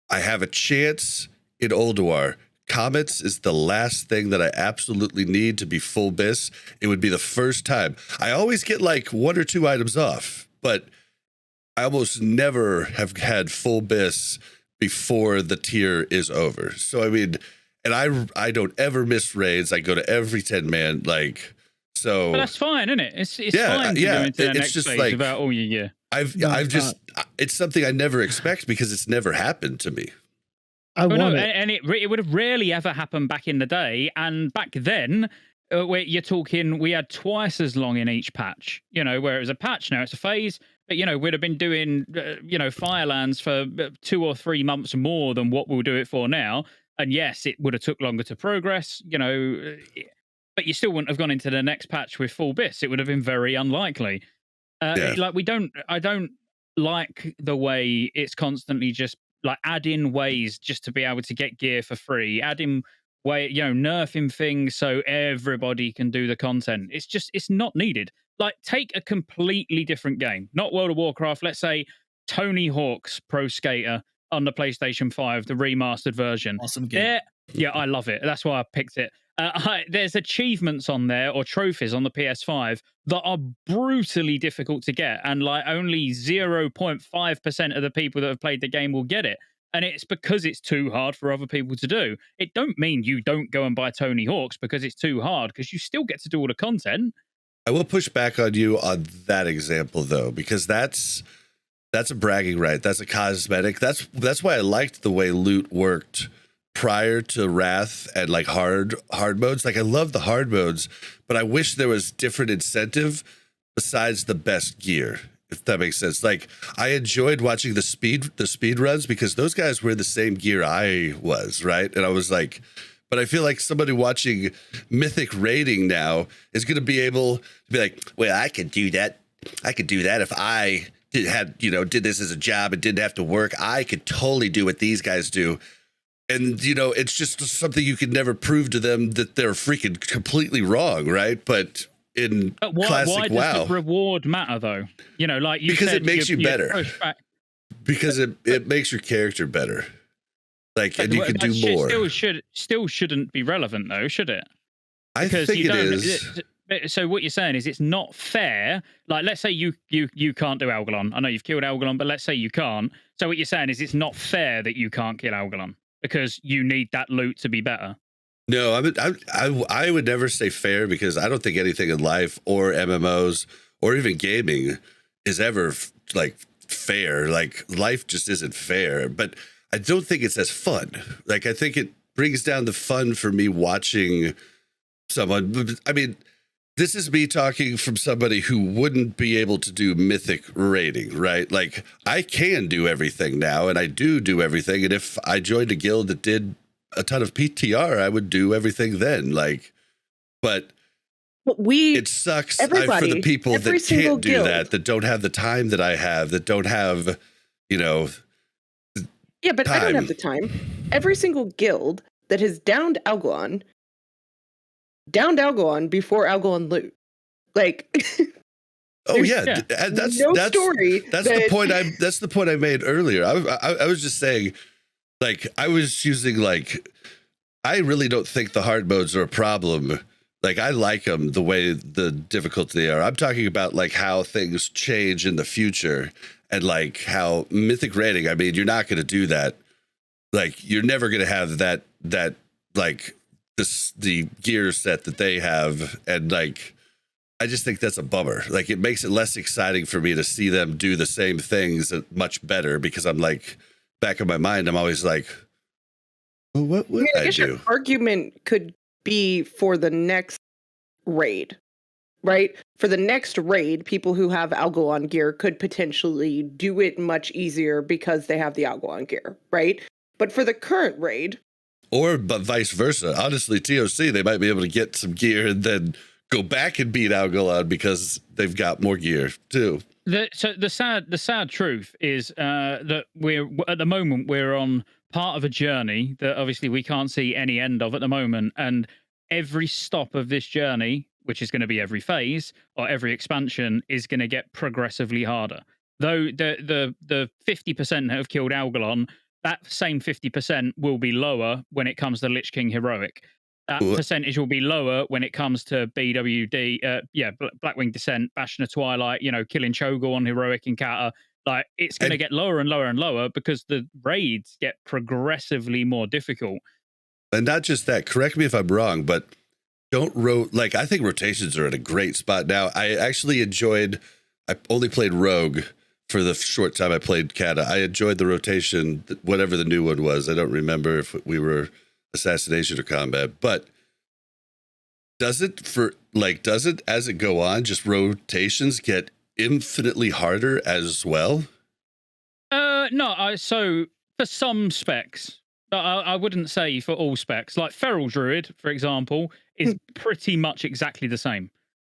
I have a chance in Ulduar. Comets is the last thing that I absolutely need to be full BIS. It would be the first time. I always get like 1 or 2 items off, but I almost never have had full BIS before the tier is over. So, I mean, and I don't ever miss raids. I go to every 10-man, like, so. But that's fine, isn't it? It's fine to go into the next phase like, without all your gear. It's something I never expect because it's never happened to me. And it would have rarely ever happened back in the day. And back then, you're talking, we had twice as long in each patch, where it was a patch, now it's a phase. But, we'd have been doing, Firelands for 2 or 3 months more than what we'll do it for now. And yes, it would have took longer to progress, but you still wouldn't have gone into the next patch with full BIS. It would have been very unlikely. I don't like the way it's constantly just like add in ways just to be able to get gear for free, add in nerfing things so everybody can do the content. It's not needed. Like, take a completely different game, not World of Warcraft. Let's say Tony Hawk's Pro Skater on the PlayStation 5, the remastered version. Awesome game. Yeah, I love it. That's why I picked it. There's achievements on there or trophies on the PS5 that are brutally difficult to get, and like only 0.5% of the people that have played the game will get it. And it's because it's too hard for other people to do. It don't mean you don't go and buy Tony Hawk's because it's too hard, because you still get to do all the content. I will push back on you on that example though, because that's a bragging right. That's a cosmetic. That's why I liked the way loot worked prior to Wrath and like hard modes. Like I love the hard modes, but I wish there was different incentive besides the best gear, if that makes sense. Like I enjoyed watching the speed runs because those guys were in the same gear I was, right? And I was like, but I feel like somebody watching Mythic raiding now is going to be able to be like, well, I could do that. I could do that if I did this as a job and didn't have to work. I could totally do what these guys do. And, it's just something you could never prove to them that they're freaking completely wrong, right? But in Classic WoW, does the reward matter though? Like you because said, it makes you better. Because it makes your character better. Like, and you can do more. Still shouldn't be relevant though, should it? Because I think it is. So what you're saying is it's not fair. Like, let's say you can't do Algalon. I know you've killed Algalon, but let's say you can't. So what you're saying is it's not fair that you can't kill Algalon because you need that loot to be better. No, I would never say fair because I don't think anything in life or MMOs or even gaming is ever like fair. Like life just isn't fair, but I don't think it's as fun. Like I think it brings down the fun for me watching someone. I mean, this is me talking from somebody who wouldn't be able to do Mythic raiding, right? Like I can do everything now and I do everything. And if I joined a guild that did a ton of PTR, I would do everything then. Like, but it sucks for the people that can't do that don't have the time that I have, that don't have, Yeah, but time. I don't have the time. Every single guild that has downed Algalon before Algalon loot. Like oh yeah, that's story. That's the point I made earlier. I was just saying, like I was using like I really don't think the hard modes are a problem. Like I like them the way the difficulty they are. I'm talking about like how things change in the future and like how Mythic raiding. I mean, you're not going to do that. Like you're never going to have that like the gear set that they have, and like I just think that's a bummer. Like it makes it less exciting for me to see them do the same things much better because I'm like back in my mind I'm always like, well, what would I do? Your argument could be for the next raid, right? For the next raid, people who have Algalon gear could potentially do it much easier because they have the Algalon gear, right? But for the current raid, but vice versa. Honestly, TOC, they might be able to get some gear and then go back and beat Algalon because they've got more gear too. So the sad truth is that we're at the moment we're on part of a journey that obviously we can't see any end of at the moment, and every stop of this journey, which is going to be every phase or every expansion, is going to get progressively harder. Though the 50% that have killed Algalon, that same 50% will be lower when it comes to Lich King Heroic. That percentage will be lower when it comes to BWD, Blackwing Descent, Bastion of Twilight, killing Cho'Gall on Heroic and Kata. Like, it's going to get lower and lower and lower because the raids get progressively more difficult. And not just that, correct me if I'm wrong, but I think rotations are at a great spot now. I only played Rogue for the short time I played Kata. I enjoyed the rotation, whatever the new one was. I don't remember if we were assassination or combat, but does it as it go on, just rotations get infinitely harder as well? No, so for some specs, I wouldn't say for all specs. Like Feral Druid, for example, is pretty much exactly the same.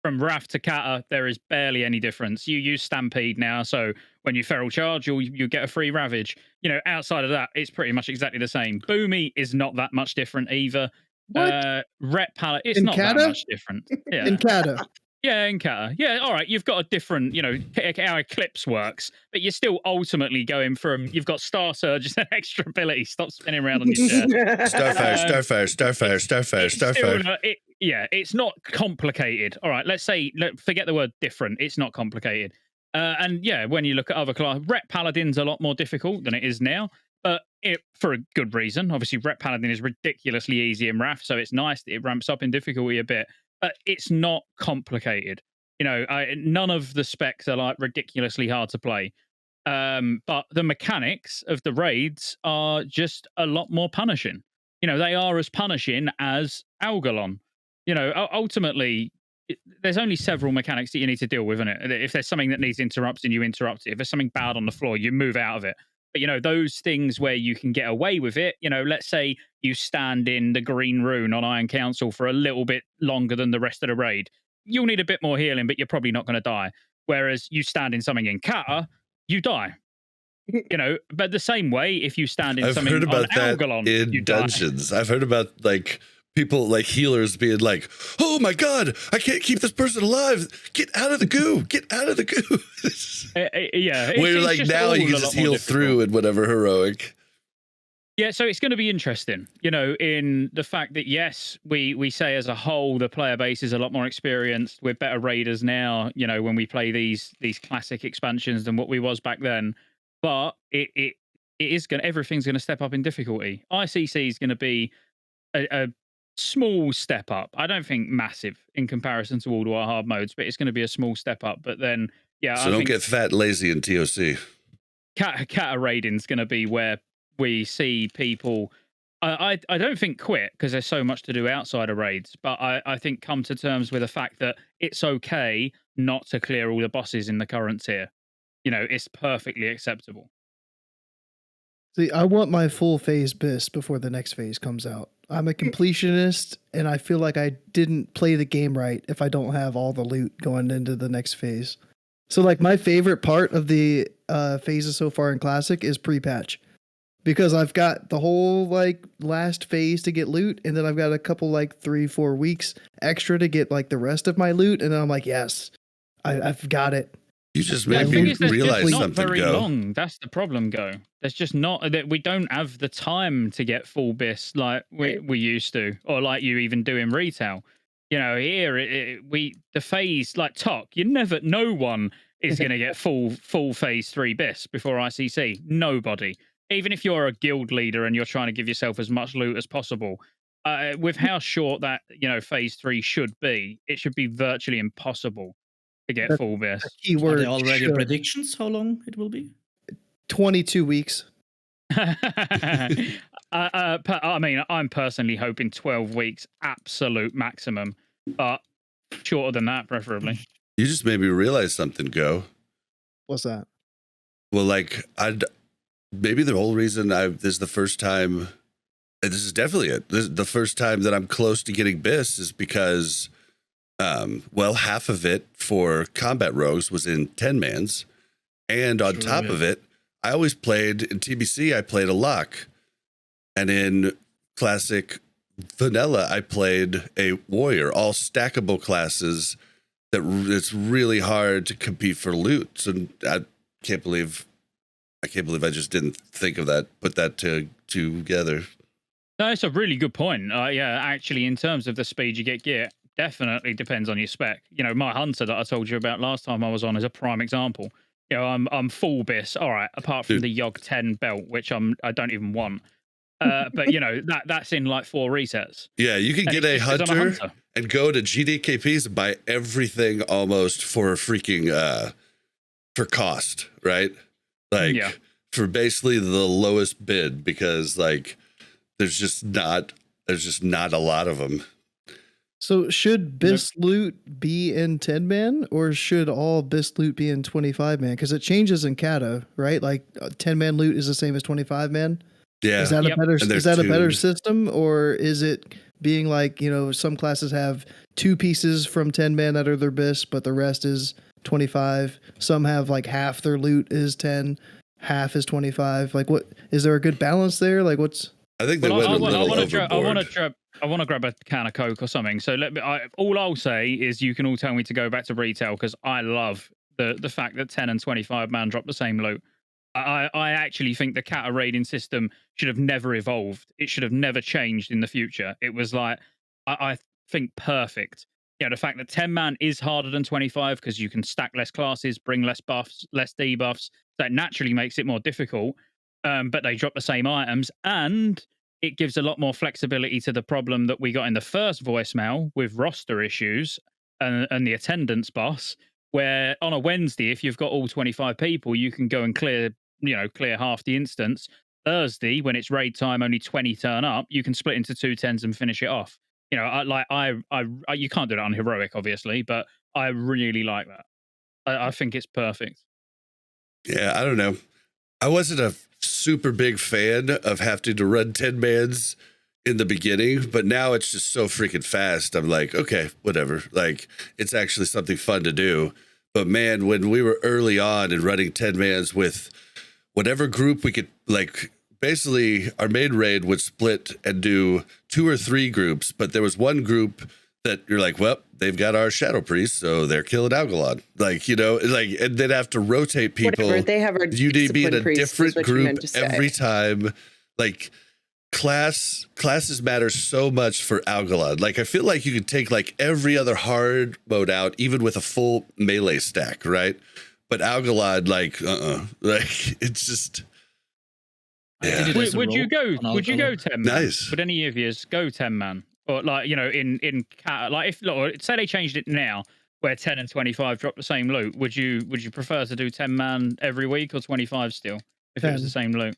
From Wrath to Kata, there is barely any difference. You use Stampede now, so when you Feral Charge, you get a free Ravage. Outside of that, it's pretty much exactly the same. Boomy is not that much different either. Rep Palette, it's not that much different. Yeah. In Kata. Yeah, in Kata. Yeah, all right, you've got a different, how Eclipse works, but you're still ultimately going from, you've got Star Surge as an extra ability. Stop spinning around on your chair. Starfire. It's not complicated. All right, forget the word different. It's not complicated. And when you look at other classes, Rep Paladin's a lot more difficult than it is now, but for a good reason. Obviously, Rep Paladin is ridiculously easy in Wrath, so it's nice that it ramps up in difficulty a bit. But it's not complicated. None of the specs are like ridiculously hard to play. But the mechanics of the raids are just a lot more punishing. They are as punishing as Algalon. Ultimately, there's only several mechanics that you need to deal with, isn't it? If there's something that needs interrupting, you interrupt it. If there's something bad on the floor, you move out of it. But those things where you can get away with it, let's say you stand in the Green Rune on Iron Council for a little bit longer than the rest of the raid. You'll need a bit more healing, but you're probably not going to die. Whereas you stand in something in Kata, you die. But the same way, if you stand in something heard about on that Algalon, in you die. dungeons. I've heard about like people, like healers, being like, "Oh my god, I can't keep this person alive. Get out of the goo. Get out of the goo." Yeah. Where it's like just now all you a can lot just more heal difficult. through and whatever heroic. Yeah, so it's going to be interesting, in the fact that, yes, we say as a whole the player base is a lot more experienced. We're better raiders now, when we play these classic expansions than what we was back then. But it is going. Everything's going to step up in difficulty. ICC is going to be a small step up. I don't think massive in comparison to Ulduar hard modes, but it's going to be a small step up. But then, yeah, So don't get fat and lazy in TOC. Kata raiding's going to be where we see people. I don't think quit because there's so much to do outside of raids, but I think come to terms with the fact that it's okay not to clear all the bosses in the current tier. It's perfectly acceptable. See, I want my full phase BIS before the next phase comes out. I'm a completionist, and I feel like I didn't play the game right if I don't have all the loot going into the next phase. So, like, my favorite part of the phases so far in Classic is pre-patch. Because I've got the whole, like, last phase to get loot, and then I've got a couple, like, 3-4 weeks extra to get, like, the rest of my loot, and then I'm like, yes, I've got it. You just The made thing me is, there's realize just not something, very Go. long. That's the problem, Go. There's just not that we don't have the time to get full BIS like we used to, or like you even do in retail. Here the phase like TOC. No one is going to get full phase 3 BIS before ICC. Nobody. Even if you're a guild leader and you're trying to give yourself as much loot as possible, with how short that phase 3 should be, it should be virtually impossible to get full BIS. Are Keyword there already should. predictions how long it will be? 22 weeks. I mean, I'm personally hoping 12 weeks, absolute maximum, but shorter than that, preferably. You just made me realize something, Go. What's that? Well, like maybe the whole reason this is the first time, and this is definitely it. This is the first time that I'm close to getting BIS is because, half of it for combat rogues was in 10-mans, and on top of it, I always played in TBC. I played a lock, and in Classic Vanilla, I played a warrior. All stackable classes that it's really hard to compete for loot. So I can't believe I just didn't think of that, put that together. No, it's a really good point. Yeah, actually, in terms of the speed you get gear, definitely depends on your spec. My hunter that I told you about last time I was on is a prime example. I'm full BIS, all right, apart from the Yogg 10 belt, which I don't even want. But that's in like 4 resets. Yeah, you can get a hunter and go to GDKPs and buy everything almost for freaking for cost, right? Like for basically the lowest bid, because like there's just not a lot of them. So should BIS loot be in 10-man, or should all BIS loot be in 25-man? Because it changes in Kata, right? Like 10-man loot is the same as 25-man. Yeah. Is that a better system, or is it being like, some classes have 2 pieces from 10-man that are their BIS, but the rest is 25. Some have like half their loot is 10, half is 25. Like, what is there a good balance there? Like, what's? I think they went a little overboard. I want to grab a can of Coke or something. So all I'll say is you can all tell me to go back to retail, because I love the fact that 10 and 25 man drop the same loot. I actually think the Kata raiding system should have never evolved. It should have never changed in the future. It was like, I think perfect. The fact that 10 man is harder than 25 because you can stack less classes, bring less buffs, less debuffs. That naturally makes it more difficult. But they drop the same items, and it gives a lot more flexibility to the problem that we got in the first voicemail with roster issues. and the attendance boss, where on a Wednesday, if you've got all 25 people, you can go and clear half the instance. Thursday, when it's raid time, only 20 turn up, you can split into 2 10s and finish it off. You can't do that on heroic, obviously, but I really like that. I think it's perfect. Yeah, I don't know. I wasn't a super big fan of having to run 10 mans in the beginning, but now it's just so freaking fast. I'm like, okay, whatever. Like, it's actually something fun to do. But man, when we were early on and running 10 mans with whatever group we could, like, basically our main raid would split and do 2 or 3 groups, but there was one group that you're like, well, they've got our Shadow Priest, so they're killing Algalon. Like, and then have to rotate people. Whatever, they have our you need to be in a different group every say. time. Like, classes matter so much for Algalon. Like, I feel like you could take like every other hard mode out, even with a full melee stack, right? But Algalon, like, like, it's just. Yeah. Would you go 10 man? Nice. Would any of you go 10 man? Or like, in like, if say they changed it now where 10 and 25 drop the same loot, would you prefer to do 10 man every week or 25 still if 10. It was the same loot?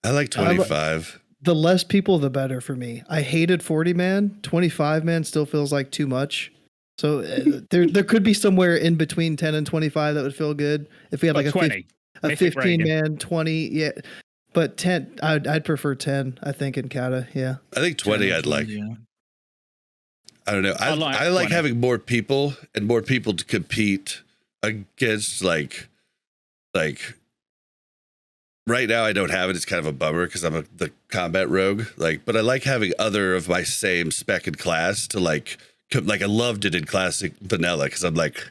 I like 25. The less people, the better for me. I hated 40 man. 25 man still feels like too much. So there could be somewhere in between 10 and 25 that would feel good if we had like 20. a 15 man, 20. Yeah. But 10, I'd prefer 10, I think, in Kata. Yeah. I think 20 I'd like. Yeah. I don't know. I like having more people and more people to compete against, like right now I don't have it. It's kind of a bummer because I'm the combat rogue. Like, but I like having other of my same spec and class to like I loved it in classic vanilla because I'm like,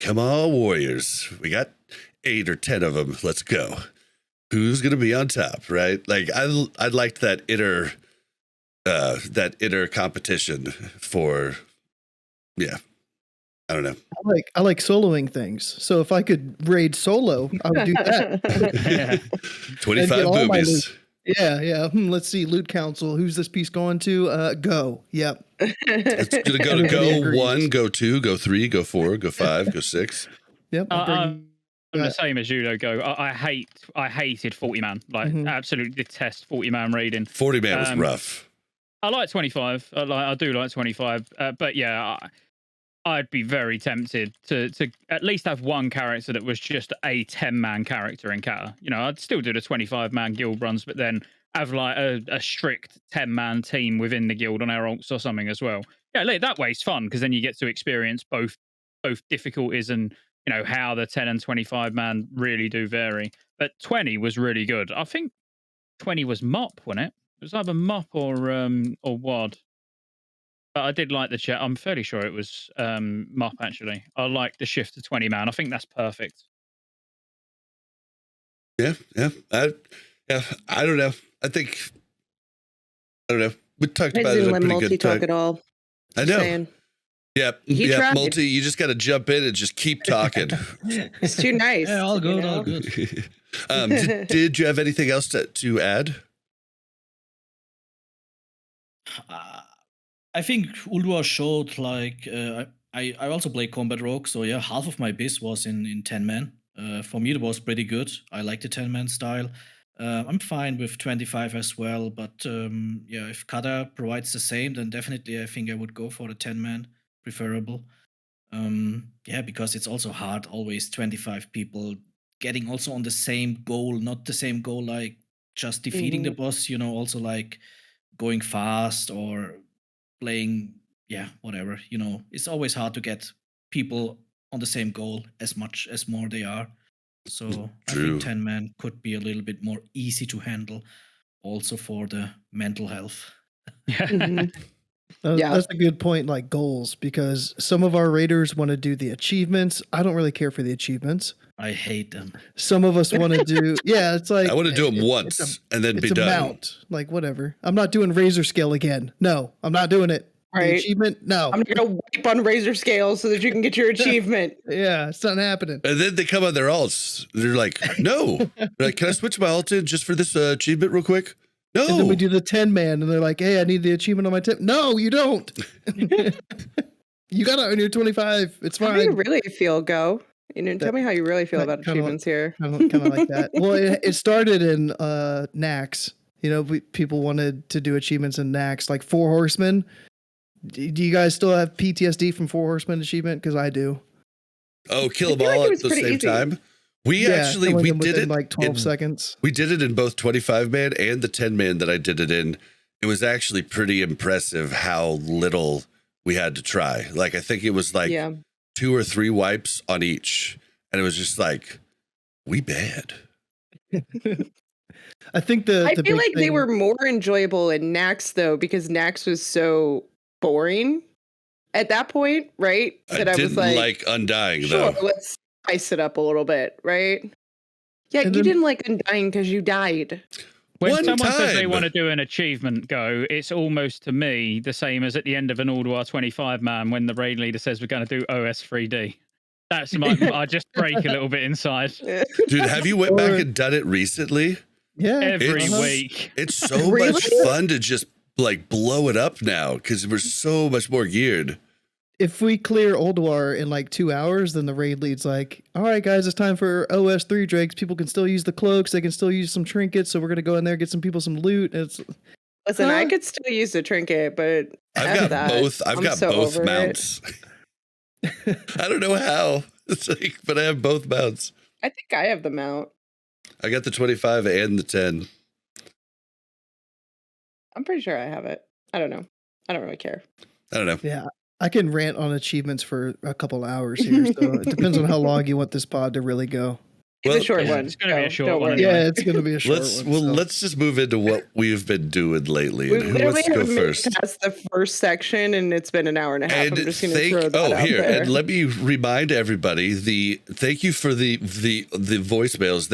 come on, warriors. We got 8 or 10 of them. Let's go. Who's gonna be on top, right? Like I liked that inner competition for, yeah. I don't know. I like soloing things. So if I could raid solo, I would do that. 25 boobies. Yeah. Let's see. Loot council. Who's this piece going to? Go. Yep. It's gonna go to go 1, go 2, go 3, go 4, go 5, go 6. Yep. I'm the same as you, Go. I hated 40 man. Like, absolutely detest 40 man raiding. 40 man was rough. I like 25. I do like 25. But yeah, I'd be very tempted to at least have one character that was just a 10 man character in Kata. I'd still do the 25 man guild runs, but then have like a strict 10 man team within the guild on our alts or something as well. Yeah, that way it's fun because then you get to experience both difficulties and how the 10 and 25 man really do vary. But 20 was really good. I think 20 was mop, wasn't it? It was either mop or WOD. But I did like the chat. I'm fairly sure it was mop, actually. I like the shift to 20 man. I think that's perfect. Yeah. I don't know. I don't know. We talked about it. Let Mulltiy talk at all. I know. Saying. Yeah, Mulltiy, you just got to jump in and just keep talking. It's too nice. Yeah, all good, all good. Did you have anything else to add? I think Ulduar showed like I also play combat rogue, so yeah, half of my biz was in 10 man. For me, it was pretty good. I like the 10 man style. I'm fine with 25 as well, but yeah, if Kata provides the same, then definitely I think I would go for the 10 man. Preferable. Yeah, because it's also hard, always 25 people getting also on the same goal, not the same goal like just defeating the boss, also like going fast or playing, whatever, it's always hard to get people on the same goal as much as more they are. So I think 10 man could be a little bit more easy to handle also for the mental health. That's a good point, like goals, because some of our raiders want to do the achievements. I don't really care for the achievements. I hate them. Some of us want to do, it's like. I want to do them once and then be done. Mount, like whatever. I'm not doing Razor Scale again. No, I'm not doing it. Right. The achievement, no. I'm going to wipe on Razor Scale so that you can get your achievement. Yeah, it's not happening. And then they come on their alts. They're like, no. They're like, can I switch my alt in just for this achievement real quick? No. And then we do the 10 man and they're like, hey, I need the achievement on my tip. No, you don't. You got to earn your 25. It's How do you fine. really feel, Go? Tell me how you really feel that about kinda- achievements here. Kind of like that. Well, it started in Nax. People wanted to do achievements in Nax, like Four Horsemen. Do you guys still have PTSD from Four Horsemen achievement? Because I do. Oh, kill I them feel like all it at was the pretty same easy. time. We killing them did within it like 12 in- seconds. We did it in both 25-man and the 10-man that I did it in. It was actually pretty impressive how little we had to try. Like, I think it was like Yeah. 2 or 3 wipes on each. And it was just like, we bad. I think the I big feel like they thing- were more enjoyable in Nax though, because Nax was so boring at that point, right? I That didn't like Undying, sure, though. let's spice it up a little bit, right? Yeah, And you then- didn't like Undying because you died. When One someone says they time. want to do an achievement go, it's almost to me the same as at the end of an Ulduar 25-man when the raid leader says we're going to do OS 3D. That's I just break a little bit inside Dude, have you went back Or- and done it recently? Yeah. every It's- week. It's so Really? much fun to just like blow it up now because we're so much more geared. If we clear Ulduar in like 2 hours, then the raid lead's like, all right, guys, it's time for OS 3 drakes. People can still use the cloaks. They can still use some trinkets. So we're going to go in there, get some people some loot. It's Listen, I Huh? could still use a trinket, but I've F got that. both. I've I'm got so both over it. mounts. I don't know how. It's like, but I have both mounts. I think I have the mount. I got the 25 and the 10. I'm pretty sure I have it. I don't know. I don't really care. I don't know. yeah. I can rant on achievements for a couple hours here. So it depends on how long you want this pod to really go. It's Well, a short yeah, one. it's gonna be a so short don't one worry. anyway. Yeah, it's going to be a short Let's one. so. let's just move into what we've been doing lately. We And who literally wants to go haven't made first? it past the first section, and it's been an hour and a half. I'm just going to throw that out here, there. and let me remind everybody thank you for the voicemails.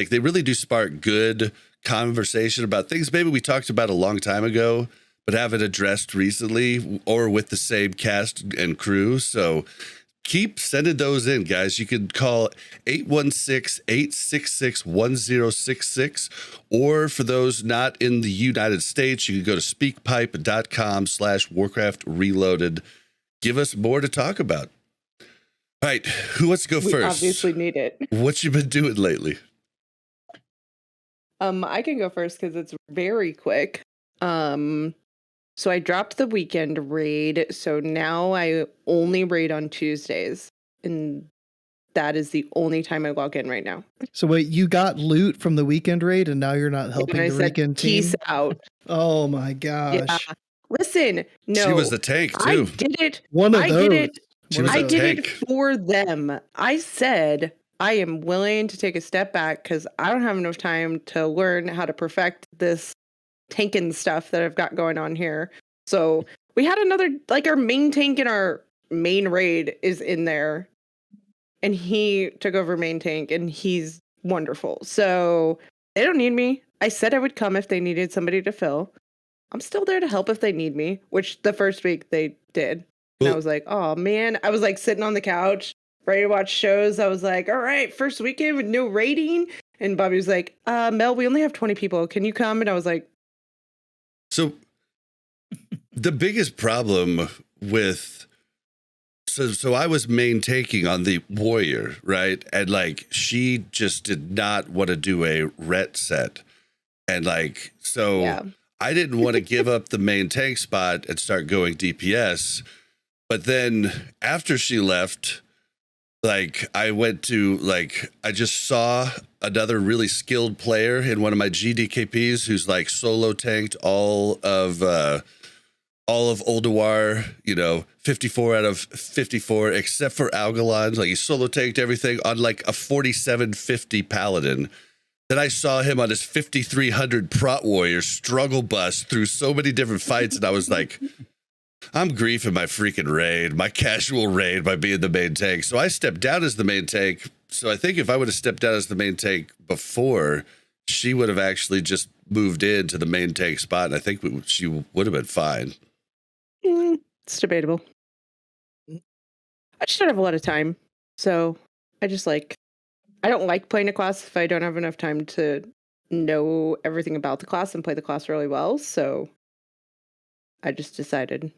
They really do spark good conversation about things maybe we talked about a long time ago but haven't addressed recently or with the same cast and crew. So keep sending those in, guys. You can call 816-866-1066, or for those not in the United States, you can go to speakpipe.com/Warcraft Reloaded. Give us more to talk about. All right, who wants to go We first? obviously need it. What you been doing lately? I can go first because it's very quick. So I dropped the weekend raid, so now I only raid on Tuesdays, and that is the only time I log in right now. So wait, you got loot from the weekend raid and now you're not helping And I the said, weekend team? peace out. Oh my gosh. Yeah. Listen, no, She was the tank I too. did it. One of I those. did it. She was I a did it tank. for them. I said I am willing to take a step back because I don't have enough time to learn how to perfect this tanking stuff that I've got going on here. So we had another, like our main tank in our main raid is in there, and he took over main tank, and he's wonderful. So they don't need me. I said I would come if they needed somebody to fill. I'm still there to help if they need me, which the first week they did. And I Well- was like, oh man, I was like sitting on the couch, ready to watch shows. I was like, all right, first weekend with no rating. And Bobby was like, Mel, we only have 20 people. Can you come? And I was like, So the biggest problem with so I was main taking on the warrior, right? And like she just did not want to do a ret set. And like so yeah. I didn't want to give up the main tank spot and start going DPS. But then after she left, like I went to I just saw another really skilled player in one of my GDKPs who's like solo tanked all of Ulduar, 54 out of 54, except for Algalon. Like he solo tanked everything on like a 4750 paladin. Then I saw him on his 5300 prot warrior struggle bus through so many different fights, and I was like, I'm griefing my freaking raid, my casual raid by being the main tank. So I stepped down as the main tank. So I think if I would have stepped down as the main tank before, she would have actually just moved into the main tank spot, and I think she would have been fine. It's debatable. I just don't have a lot of time. So I just I don't like playing a class if I don't have enough time to know everything about the class and play the class really well. So I just decided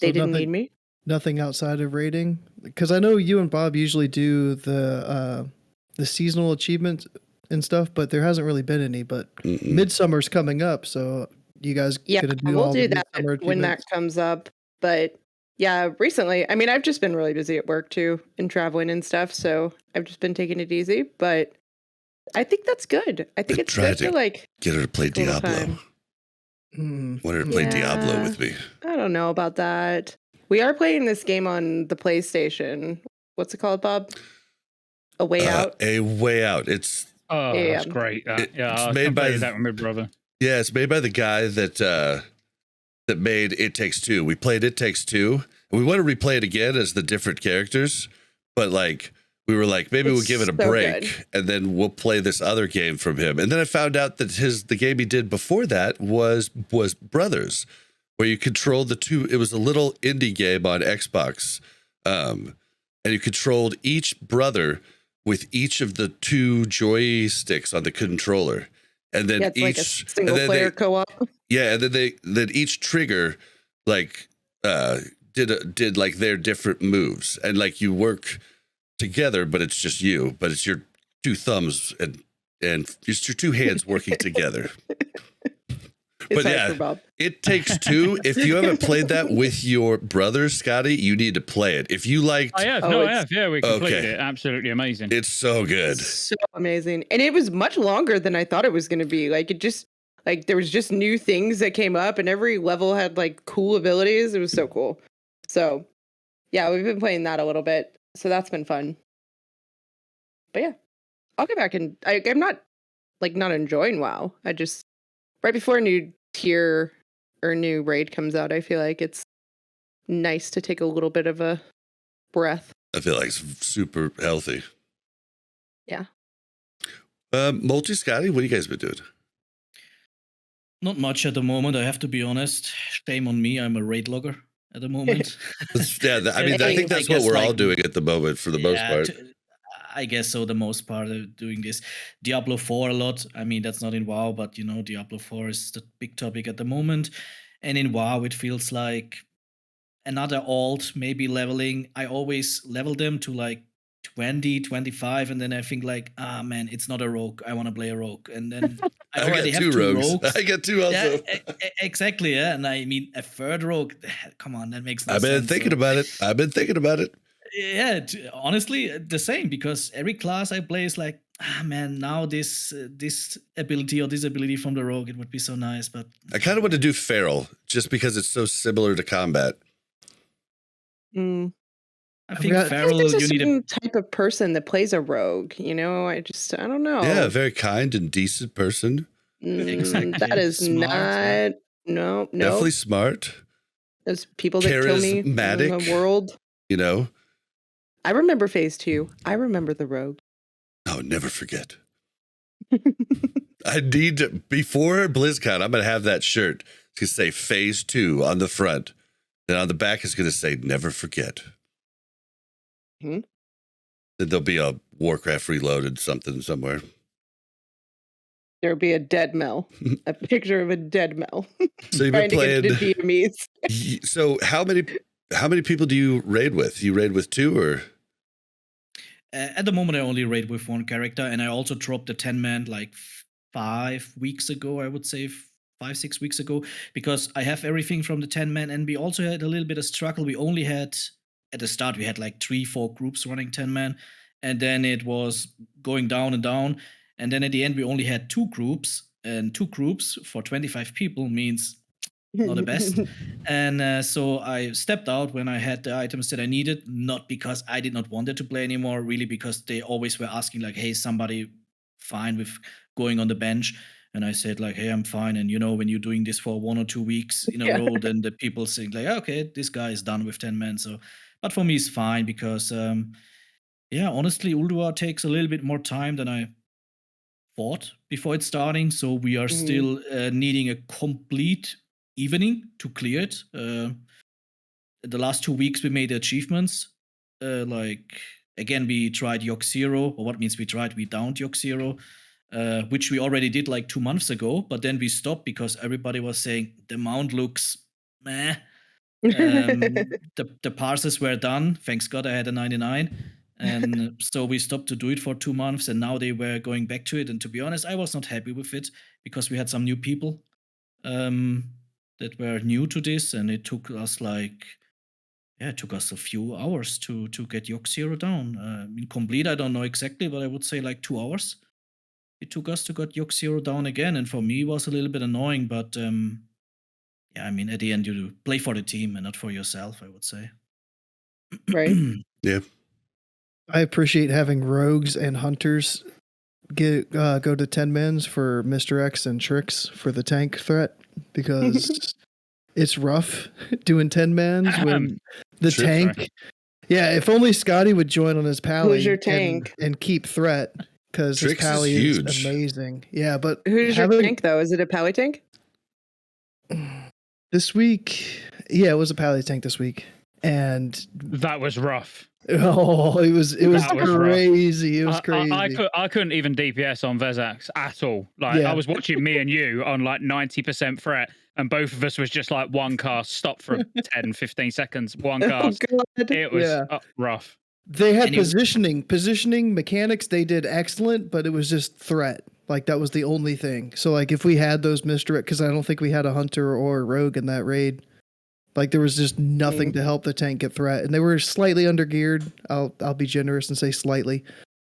they didn't need me. nothing outside of raiding? Because I know you and Bob usually do the seasonal achievements and stuff, but there hasn't really been any. But Midsummer's coming up, so you guys gonna do we'll all do the that Midsummer when that achievements? comes up. But yeah, recently, I mean, I've just been really busy at work too and traveling and stuff, so I've just been taking it easy. But I think that's good. I think I'm it's trying good to to like get her to play take a little Diablo. time. Want her to play Diablo Yeah. with me. I don't know about that. We are playing this game on the PlayStation. What's it called, Bob? A Way Out? A Way Out. It's That's Yeah. great. It's I made by played that with my brother. it's made by the guy that made It Takes Two. We played It Takes Two. And we want to replay it again as the different characters, but like we were like, maybe we'll It's give it a so break good. and then we'll play this other game from him. And then I found out that the game he did before that was Brothers, where you controlled the two. It was a little indie game on Xbox, and you controlled each brother with each of the two joysticks on the controller, and then It's like a each single player co-op. and then each trigger like did like their different moves, and like you work together, but it's just you, but it's your two thumbs and it's your two hands working together. It's But hard yeah, for Bob. It Takes Two. If you haven't played that with your brother, Scotty, you need to play it. If you liked, I have. Oh, No, I it's- have. Yeah, we completed Okay. it. Absolutely amazing. it's so good. So amazing. And it was much longer than I thought it was going to be. Like it just like there was just new things that came up and every level had like cool abilities. It was so cool. So, yeah, we've been playing that a little bit. So that's been fun. But yeah. I'll get back and I'm not not enjoying WoW. I just right before a new tier or new raid comes out, I feel like it's nice to take a little bit of a breath. I feel like it's super healthy. Yeah. Mulltiy, Scotty, what have you guys been doing? Not much at the moment, I have to be honest. Shame on me, I'm a raid logger at the moment. I mean, I think that's what we're all doing at the moment for the most part. I guess so, the most part of doing this. Diablo 4 a lot. I mean, that's not in WoW, but you know, Diablo 4 is the big topic at the moment. And in WoW, it feels like another alt, maybe leveling. I always level them to like 20, 25, and then I think like, man, it's not a rogue. I want to play a rogue. And then I already have two rogues. I got two also. Yeah, exactly, yeah. And I mean, a third rogue, come on, that makes no I've sense. been thinking about it. Yeah, honestly, the same, because every class I play is like, man, now this ability or this ability from the rogue, it would be so nice. But I kind of want to do Feral just because it's so similar to combat. Mm. I think got- Feral, There's a you need a certain type of person that plays a rogue, you know? I don't know. Yeah, a very kind and decent person. Exactly. That is Smart, yeah. no. Definitely smart. There's people that kill me in Charismatic. the world. You know? I remember phase 2. I remember the rogue. Oh, never forget. I need to, before BlizzCon, I'm going to have that shirt. It's going to say phase 2 on the front. Then on the back, it's going to say never forget. Hmm? Then there'll be a Warcraft Reloaded something somewhere. There'll be a dead Mel. A picture of a dead Mel. So you've Trying been to get playing. to DMEs. So how many people do you raid with? You raid with 2 or? at the moment, I only raid with one character, and I also dropped the 10-man like 5 weeks ago, I would say 5-6 weeks ago, because I have everything from the 10-man, and we also had a little bit of struggle. We only had, at the start, we had like 3-4 groups running 10-man, and then it was going down and down, and then at the end, we only had 2 groups, and 2 groups for 25 people means not the best. And so I stepped out when I had the items that I needed, not because I did not want it to play anymore, really because they always were asking like, hey, somebody fine with going on the bench? And I said like, hey, I'm fine. And you know, when you're doing this for 1 or 2 weeks in a Yeah. row, then the people think like, okay, this guy is done with 10 men. So, but for me, it's fine because, yeah, honestly, Ulduar takes a little bit more time than I thought before it's starting. So we are still needing a complete evening to clear it. The last 2 weeks we made achievements. Like again, we tried Yok Zero, or what means we tried? We downed Yok Zero, which we already did like 2 months ago. But then we stopped because everybody was saying the mount looks meh. The parses were done. Thanks God I had a 99. And so we stopped to do it for 2 months, and now they were going back to it. And to be honest, I was not happy with it because we had some new people that were new to this, and it took us a few hours to get Yok Zero down. In complete, I don't know exactly, but I would say like 2 hours. It took us to get Yok Zero down again, and for me, it was a little bit annoying, but yeah, I mean, at the end, you play for the team and not for yourself, I would say. Right. Yeah. I appreciate having rogues and hunters go to 10 mans for Mr. X and tricks for the tank threat, because it's rough doing 10 mans when the Sure, tank. sorry. Yeah, if only Scotty would join on his pally Who's your tank? and keep threat, because his Tricks is pally is huge. amazing. Yeah, but Who's your having- tank though? Is it a pally tank? This week, yeah, it was a pally tank this week, and That was rough. oh, it was That was rough. crazy. It was crazy. I couldn't even DPS on Vezax at all. Like Yeah. I was watching me and you on like 90% threat, and both of us was just like one cast, stop for 10, 15 seconds, one cast. Oh God. It was Yeah. rough. They had Anyway. positioning mechanics. They did excellent, but it was just threat. Like that was the only thing. So like if we had those Mr. because I don't think we had a hunter or a rogue in that raid. Like there was just nothing to help the tank get threat, and they were slightly undergeared. I'll be generous and say slightly.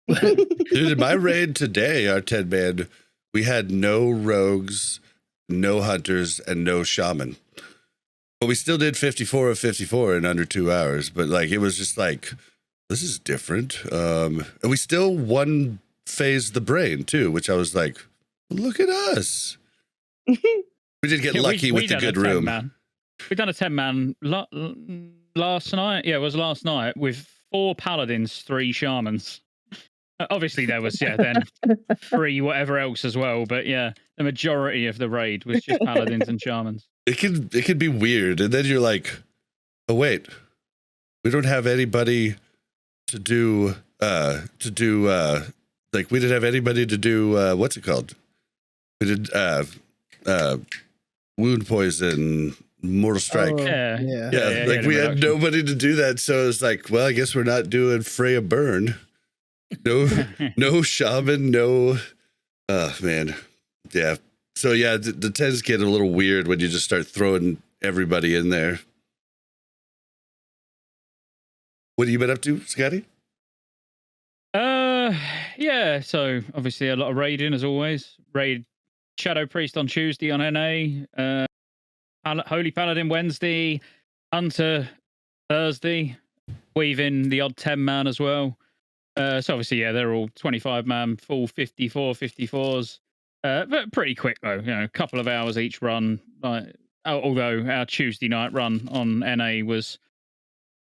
Dude, in my raid today, our 10-man, we had no rogues, no hunters, and no shaman. But we still did 54 of 54 in under 2 hours. But like, it was just like, this is different. And we still one phased the brain too, which I was like, look at us. We did get Yeah, lucky with the done a good room. 10-man. We done a 10-man last night. Yeah, it was last night with 4 paladins, 3 shamans. Obviously, there was then 3 whatever else as well. But yeah, the majority of the raid was just paladins and shamans. It can be weird, and then you're like, oh wait, we don't have anybody to do like we didn't have anybody to do what's it called? We did wound poison, mortal strike. Oh, Yeah. yeah. yeah, like we had nobody to do that, so it's like, well, I guess we're not doing Freya Burn. No shaman, no. Oh man, yeah. So yeah, the tens get a little weird when you just start throwing everybody in there. What have you been up to, Scotty? Yeah. So obviously a lot of raiding as always. Raid Shadow Priest on Tuesday on NA. Holy Paladin Wednesday. Hunter Thursday. Weave in the odd 10-man as well. So obviously, yeah, they're all 25-man, full 54s. But pretty quick though, you know, a couple of hours each run. Although our Tuesday night run on NA was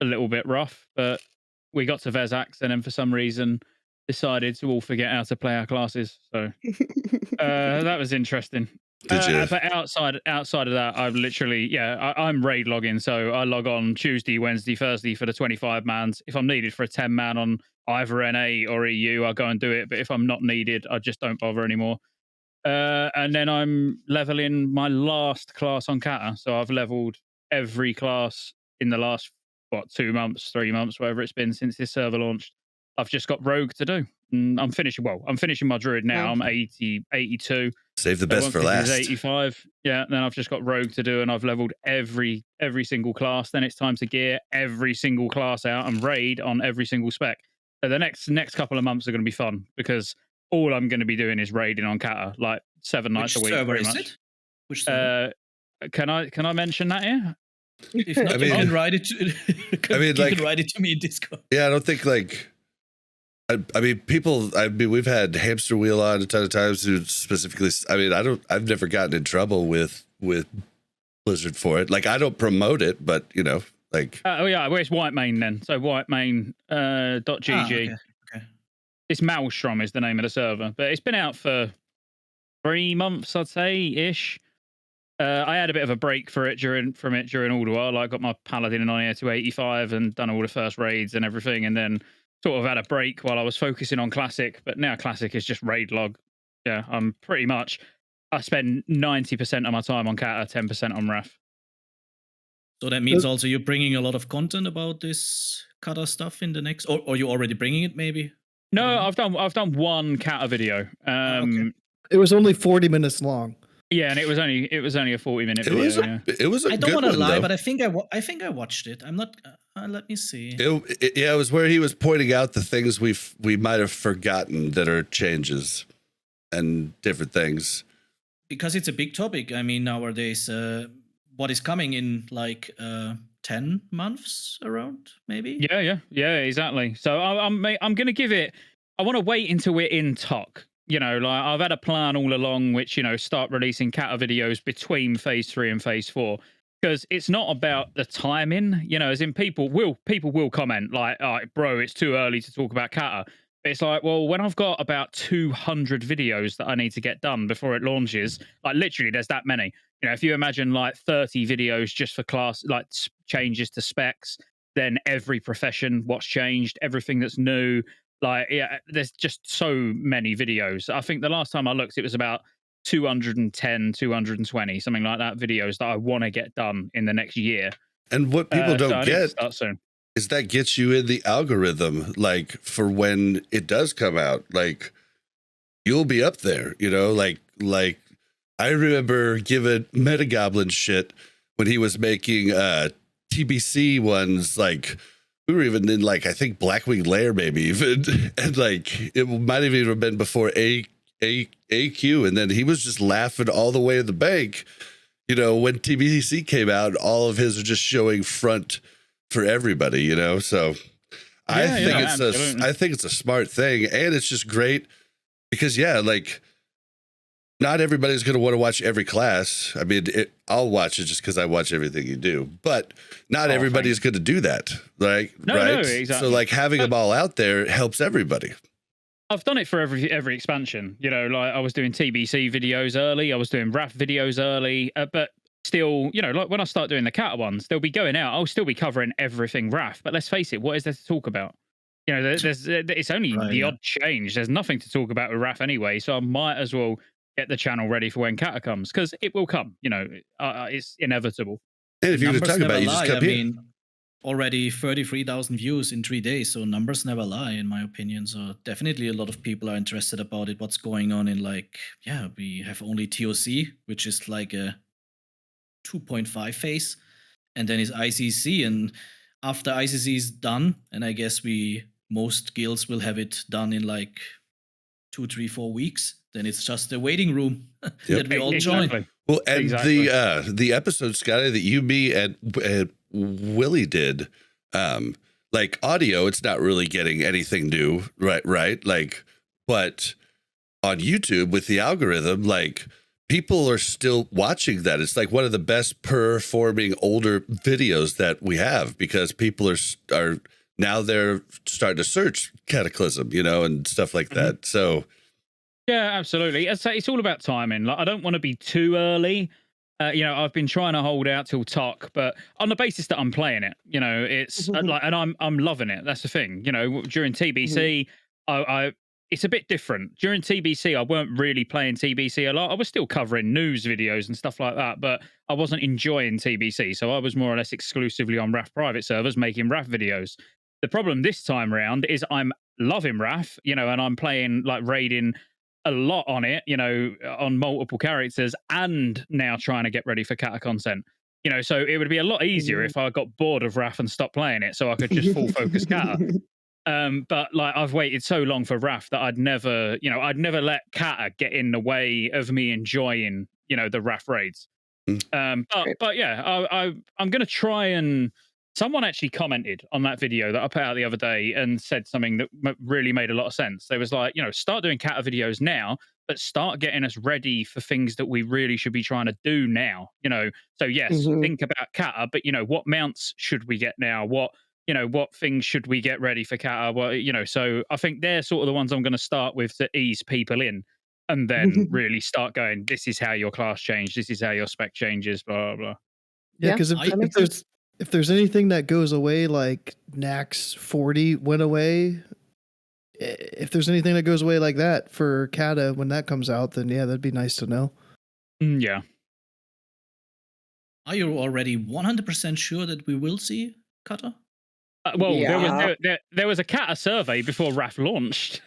a little bit rough, but we got to Vezax and then for some reason decided to all forget how to play our classes. So that was interesting. Did you? But outside of that, I've literally, I'm raid logging. So I log on Tuesday, Wednesday, Thursday for the 25-mans. If I'm needed for a 10-man on either NA or EU, I'll go and do it. But if I'm not needed, I just don't bother anymore. And then I'm leveling my last class on Kata. So I've leveled every class in the last, 2 months, 3 months, whatever it's been since this server launched. I've just got Rogue to do. I'm finishing my Druid now. I'm 82. Save the best for last. 85. Yeah, then I've just got Rogue to do, and I've leveled every single class. Then it's time to gear every single class out and raid on every single spec. So the next couple of months are going to be fun because all I'm going to be doing is raiding on Kata, like 7 nights a week. Which server pretty is much. it? Which server? Can I mention that here? If not, you can write it. You can write it to me in Discord. Yeah, I don't think like. I mean, we've had Hamster Wheel on a ton of times who specifically. I mean, I've never gotten in trouble with Blizzard for it. Like, I don't promote it, but you know, like. Where's White Main then? So whitemain.gg. Okay. It's Maelstrom is the name of the server, but it's been out for 3 months, I'd say, ish. I had a bit of a break during Ulduar. Like, got my Paladin on here to 85 and done all the first raids and everything, and then sort of had a break while I was focusing on Classic. But now Classic is just raid log. Yeah, I'm pretty much. I spend 90% of my time on Kata, 10% on Wrath. So that means also you're bringing a lot of content about this kata stuff in the next, or you're already bringing it maybe? No, I've done one kata video. Okay. It was only 40 minutes long. Yeah, and it was only a 40-minute It video. was it was a I good don't want to one, lie, though. but I think I watched it. I'm not. Let me see. It was where he was pointing out the things we might have forgotten that are changes and different things. Because it's a big topic. I mean, nowadays, what is coming in like 10 months around, maybe? Yeah, exactly. So I'm going to give it. I want to wait until we're in TOC. You know, like I've had a plan all along, which, you know, start releasing kata videos between phase 3 and phase 4. Because it's not about the timing, you know, as in people will comment like, oh, bro, it's too early to talk about kata. It's like, well, when I've got about 200 videos that I need to get done before it launches, like literally there's that many. You know, if you imagine like 30 videos just for class, like changes to specs, then every profession, what's changed, everything that's new, like, yeah, there's just so many videos. I think the last time I looked, it was about 210, 220, something like that, videos that I want to get done in the next year. And what people don't get start soon. is that gets you in the algorithm, like for when it does come out, like you'll be up there, you know, like I remember giving Metagoblin shit when he was making TBC ones, like we were even in like, I think Blackwing Lair maybe even, and like it might have even been before AQ, and then he was just laughing all the way to the bank, you know, when TBC came out, all of his are just showing front for everybody, you know. So I think it's a smart thing, and it's just great because like not everybody's going to want to watch every class. I mean, I'll watch it just because I watch everything you do, but not everybody's going to do that, right? No, exactly. So like having them all out there helps everybody. I've done it for every expansion, you know, like I was doing TBC videos early, I was doing RAF videos early, but still, you know, like when I start doing the kata ones, they'll be going out, I'll still be covering everything RAF, but let's face it, what is there to talk about? You know, it's only the odd change. There's nothing to talk about with RAF anyway, so I might as well get the channel ready for when kata comes, because it will come, you know, it's inevitable. And if you're going to talk about it, you just come here. Already 33,000 views in 3 days, so numbers never lie, in my opinion. So definitely a lot of people are interested about it, what's going on in, like, yeah, we have only TOC, which is like a 2.5 phase, and then is ICC, and after ICC is done, and I guess most guilds will have it done in like 2, 3, 4 weeks, then it's just a waiting room that we all join. Well, and the episode, Scotty, that you, me, and Willie did, like audio, it's not really getting anything new, right? Like, but on YouTube with the algorithm, like people are still watching that. It's like one of the best performing older videos that we have, because people are now they're starting to search Cataclysm, you know, and stuff like that. So yeah, absolutely. It's all about timing. Like, I don't want to be too early. You know, I've been trying to hold out till TOC, but on the basis that I'm playing it, you know, it's like, and I'm loving it. That's the thing. You know, during TBC, it's a bit different. During TBC, I weren't really playing TBC a lot. I was still covering news videos and stuff like that, but I wasn't enjoying TBC. So I was more or less exclusively on RAF private servers making RAF videos. The problem this time around is I'm loving RAF, you know, and I'm playing, like, raiding a lot on it, you know, on multiple characters, and now trying to get ready for kata content, you know. So it would be a lot easier if I got bored of RAF and stopped playing it, so I could just full focus kata. But like, I've waited so long for RAF that I'd never let kata get in the way of me enjoying, you know, the RAF raids. But yeah, I'm gonna try and. Someone actually commented on that video that I put out the other day and said something that really made a lot of sense. They was like, you know, start doing kata videos now, but start getting us ready for things that we really should be trying to do now, you know. So yes, think about kata, but, you know, what mounts should we get now? What things should we get ready for kata? Well, you know, so I think they're sort of the ones I'm going to start with to ease people in, and then really start going, this is how your class changes, this is how your spec changes, blah, blah, blah. Yeah, because if there's anything that goes away, like Nax 40 went away, if there's anything that goes away like that for kata when that comes out, then yeah, that'd be nice to know. Yeah. Are you already 100% sure that we will see Cutter? Well, Yeah. there was a Kata survey before Wrath launched.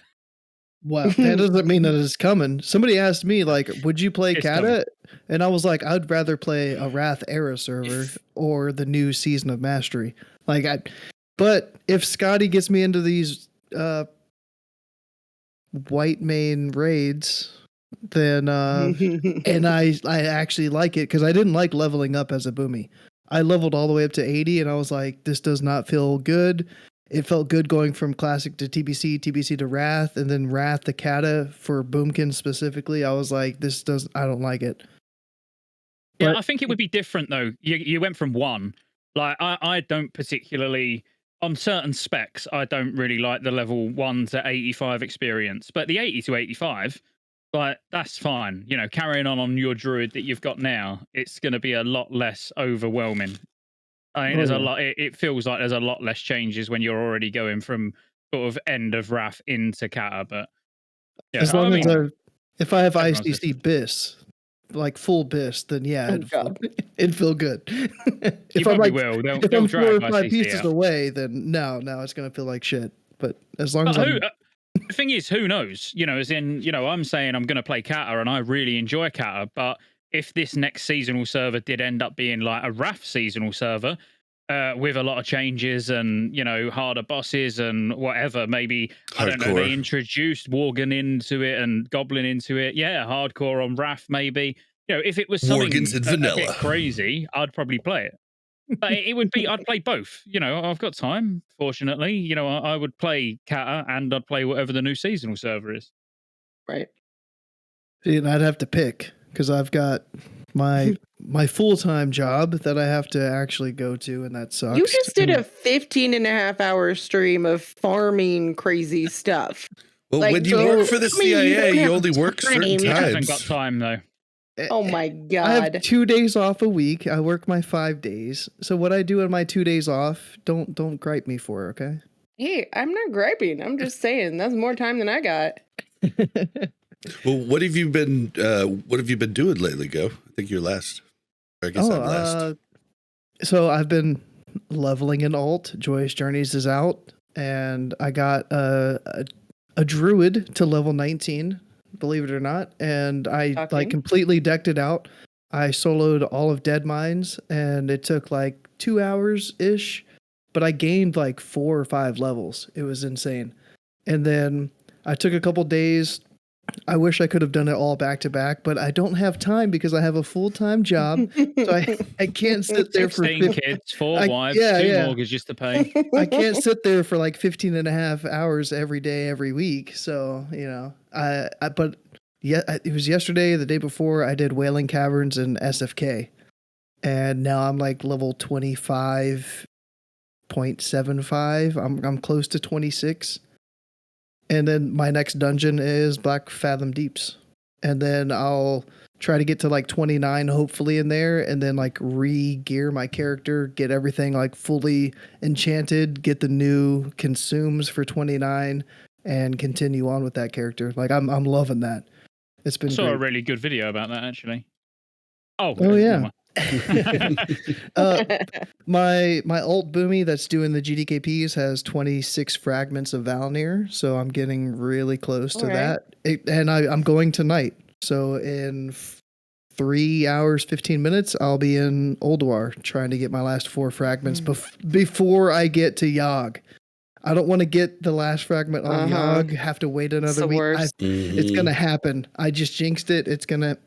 Well, that doesn't mean that it's coming. Somebody asked me, like, would you play It's Kata? And I was like, I'd rather play a Wrath era server or the new Season of Mastery. But if Scotty gets me into these white main raids, then and I actually like it because I didn't like leveling up as a Boomy. I leveled all the way up to 80 and I was like, this does not feel good. It felt good going from Classic to TBC, TBC to Wrath, and then Wrath to Kata for Boomkin specifically. I was like, I don't like it. Yeah, But- I think it would be different though. You went from 1. Like I don't particularly on certain specs. I don't really like the level 1 to 85 experience, but the 80 to 85, like that's fine. You know, carrying on your druid that you've got now, it's going to be a lot less overwhelming. I mean, there's a lot. It feels like there's a lot less changes when you're already going from sort of end of Wrath into Kata. But yeah, as long as if I have everyone's ICC BIS, like full BIS, then yeah, God. it'd feel good. you If I'm probably like, will. if They'll I'm 4 drag or 5 ICC pieces out. away, then no, it's gonna feel like shit. But as long But as the thing is, who knows? You know, as in, you know, I'm saying I'm going to play Kata and I really enjoy Kata, but if this next seasonal server did end up being like a Wrath seasonal server with a lot of changes and, you know, harder bosses and whatever, maybe, I don't know, they Hardcore. introduced Worgen into it and Goblin into it. Yeah, hardcore on Wrath, maybe. You know, if it was something Worgens and a vanilla. bit crazy, I'd probably play it. But it would be, I'd play both. You know, I've got time, fortunately. You know, I would play Kata and I'd play whatever the new seasonal server is. Right. and I'd have to pick because I've got my full-time job that I have to actually go to, and that sucks. You just did And- a 15-and-a-half-hour stream of farming crazy stuff. Well, Like, when you so- work for the I mean, you CIA, don't you have only work certain time. He hasn't got times. time though. Oh my I God. have 2 days off a week. I work my 5 days. So what I do in my 2 days off, don't gripe me for, okay? Hey, I'm not griping. I'm just saying that's more time than I got. Well, what have you been doing lately, Go? I think you're last. Or I guess I'm last. So I've been leveling in alt. Joyous Journeys is out, and I got a druid to level 19, believe it or not, and I Shocking. like completely decked it out. I soloed all of Dead Mines, and it took like 2 hours ish, but I gained like 4 or 5 levels. It was insane. And then I took a couple days. I wish I could have done it all back to back, but I don't have time because I have a full-time job. So I can't sit there for 16 50, kids, 4 I- wives, yeah, 2 yeah. mortgages to pay. I can't sit there for like 15 and a half hours every day, every week. So, you know, but yeah, it was yesterday, the day before I did Wailing Caverns and SFK. And now I'm like level 25.75. I'm close to 26. And then my next dungeon is Black Fathom Deeps. And then I'll try to get to like 29 hopefully in there, and then like re-gear my character, get everything like fully enchanted, get the new consumes for 29, and continue on with that character. Like I'm loving that. It's been I saw a great. really good video about that actually. Oh yeah. never My alt boomy that's doing the GDKPs has 26 fragments of Valnir, so I'm getting really close to Alright. that. And I'm going tonight. So in 3 hours 15 minutes, I'll be in Ulduar trying to get my last 4 fragments before I get to Yogg. I don't want to get the last fragment on Yogg, have to wait another the week. worst. It's gonna happen. I just jinxed it. It's gonna.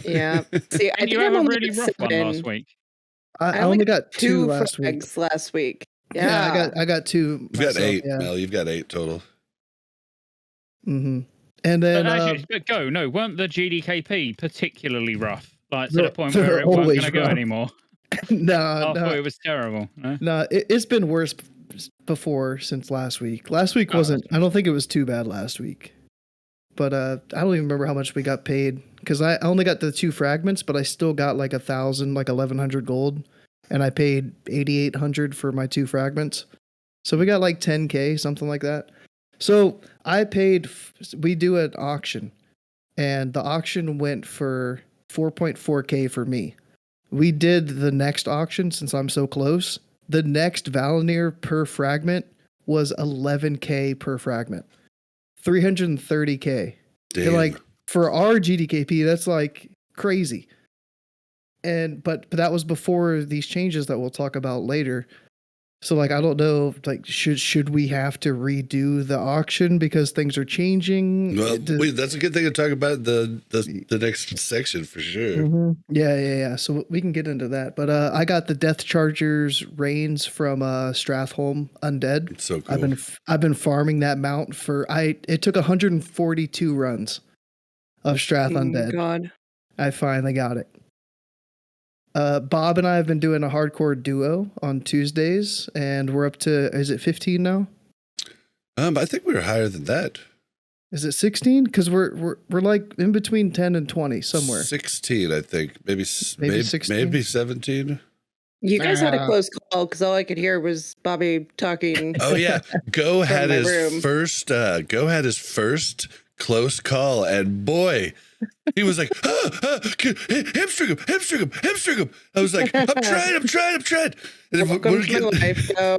Yeah. See, I Didn't think you I'm have a only really at rough one 7. last week? I only got 2 last week. frags last week. Yeah, Yeah. I got 2. You've got myself, 8, Yeah. Mel. You've got 8 total. Mm-hmm. And then But Go, no, weren't the GDKP particularly rough? Like to They're- the point they're where it wasn't always going to go rough. anymore. no, I thought it was terrible. No? it's been worse before since last week. Last week wasn't. I don't think it was too bad last week. But I don't even remember how much we got paid because I only got the 2 fragments, but I still got like 1,000, like 1,100 gold, and I paid 8,800 for my 2 fragments. So we got like 10K, something like that. So I paid. We do an auction, and the auction went for 4.4K for me. we did the next auction since I'm so close. The next Valinir per fragment was 11K per fragment. 330K. Damn. And like for our GDKP, that's like crazy. And but that was before these changes that we'll talk about later. So like I don't know, like should we have to redo the auction because things are changing? Well, that's a good thing to talk about the next section for sure. Mm-hmm. Yeah. So we can get into that. But I got the Death Charger's reins from Strathholm Undead. It's so cool. I've been farming that mount it took 142 runs of Strath Undead. God. I finally got it. Bob and I have been doing a hardcore duo on Tuesdays, and we're up to, is it 15 now? I think we were higher than that. Is it 16? Because we're like in between 10 and 20 somewhere. 16, I think. Maybe 16? Maybe 17. You guys had a close call because all I could hear was Bobby talking. Oh yeah, Go had his room. first. Go had his first close call, and boy, he was like, hamstring him. I was like, I'm trying. And Welcome to my life, Go.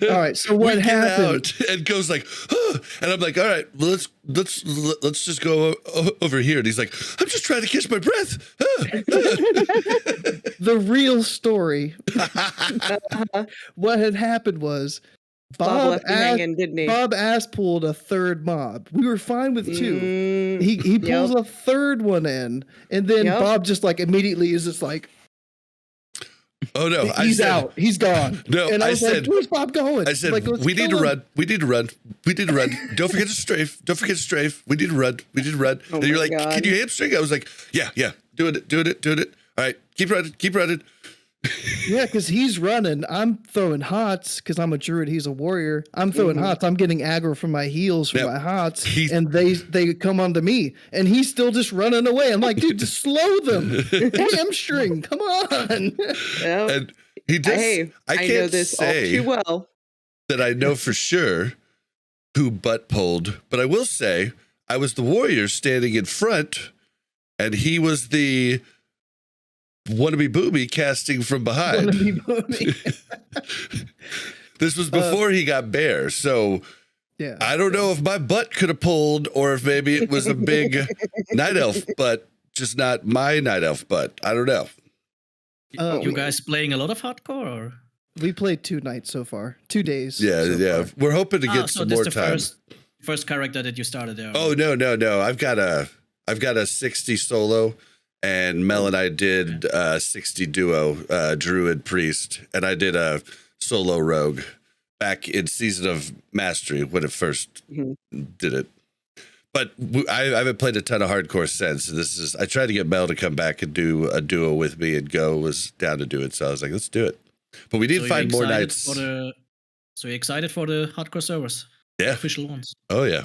All right, so what happened? And Go's like, and I'm like, all right, let's just go over here. And he's like, I'm just trying to catch my breath. The real story. What had happened was Bob left me hanging, didn't he? Bob ass pulled a third mob. We were fine with two. He pulls a third one in, and then Bob just like immediately is just like, oh no, he's out. He's gone. No, and I said, like, where's Bob going? I said, like, we need to run. We need to run. Don't forget to strafe. We need to run. Oh and you're like, God. can you hamstring? I was like, yeah, doing it. All right, keep running. Yeah, because he's running. I'm throwing hots because I'm a druid. He's a warrior. I'm throwing hots. I'm getting aggro from my heals from my hots, and they come onto me, and he's still just running away. I'm like, dude, just slow them. Hamstring, come on. Well, And he just, hey, I I can't know this all say too well. that I know for sure who butt pulled, but I will say I was the warrior standing in front, and he was the wannabe booby casting from behind. This was before he got bear, so Yeah, I don't know if my butt could have pulled or if maybe it was a big night elf butt, just not my night elf butt. I don't know. You guys playing a lot of hardcore, or? we played 2 nights so far, 2 days. Yeah. far. We're hoping to get So some this more the time. first character that you started there. Oh no. I've got a 60 solo, and Mel and I did 60 duo, druid priest, and I did a solo rogue back in Season of Mastery when it first did it. But I haven't played a ton of hardcore since. I tried to get Mel to come back and do a duo with me, and Go was down to do it, so I was like, let's do it. But we need to find more nights. So you're excited for the hardcore servers? Yeah. Official ones. Oh yeah.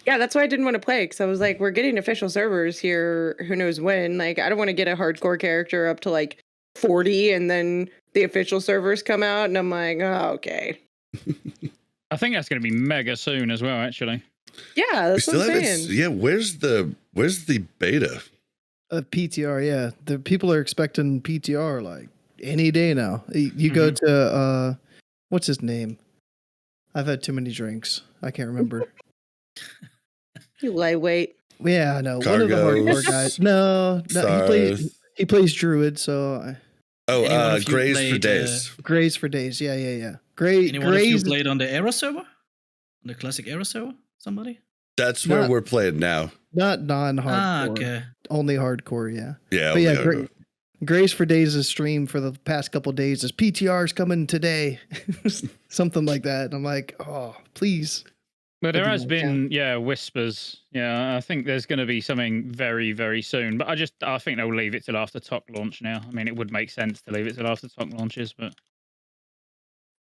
Yeah, that's why I didn't want to play, because I was like, we're getting official servers here. Who knows when? Like, I don't want to get a hardcore character up to like 40, and then the official servers come out, and I'm like, oh, okay. I think that's going to be mega soon as well, actually. Yeah, that's what I'm saying. Yeah, where's the beta? PTR, yeah. The people are expecting PTR like any day now. You go to what's his name? I've had too many drinks. I can't remember. You lightweight. Yeah, I know. One of the hardcore guys. No, he plays druid. So Anyone of you Grays for played, Days. Grays for Days. Yeah. Anyone of you Grays. played on the era server? On the classic era server? Somebody? That's where we're playing now. Not non-hardcore. Ah, okay. Only hardcore. Yeah. Yeah, But yeah, Grace for Days' stream for the past couple of days is PTR's coming today, something like that. And I'm like, oh, please. But there has been, whispers. Yeah, I think there's going to be something very, very soon. But I think they'll leave it till after TOC launch now. I mean, it would make sense to leave it till after TOC launches, but.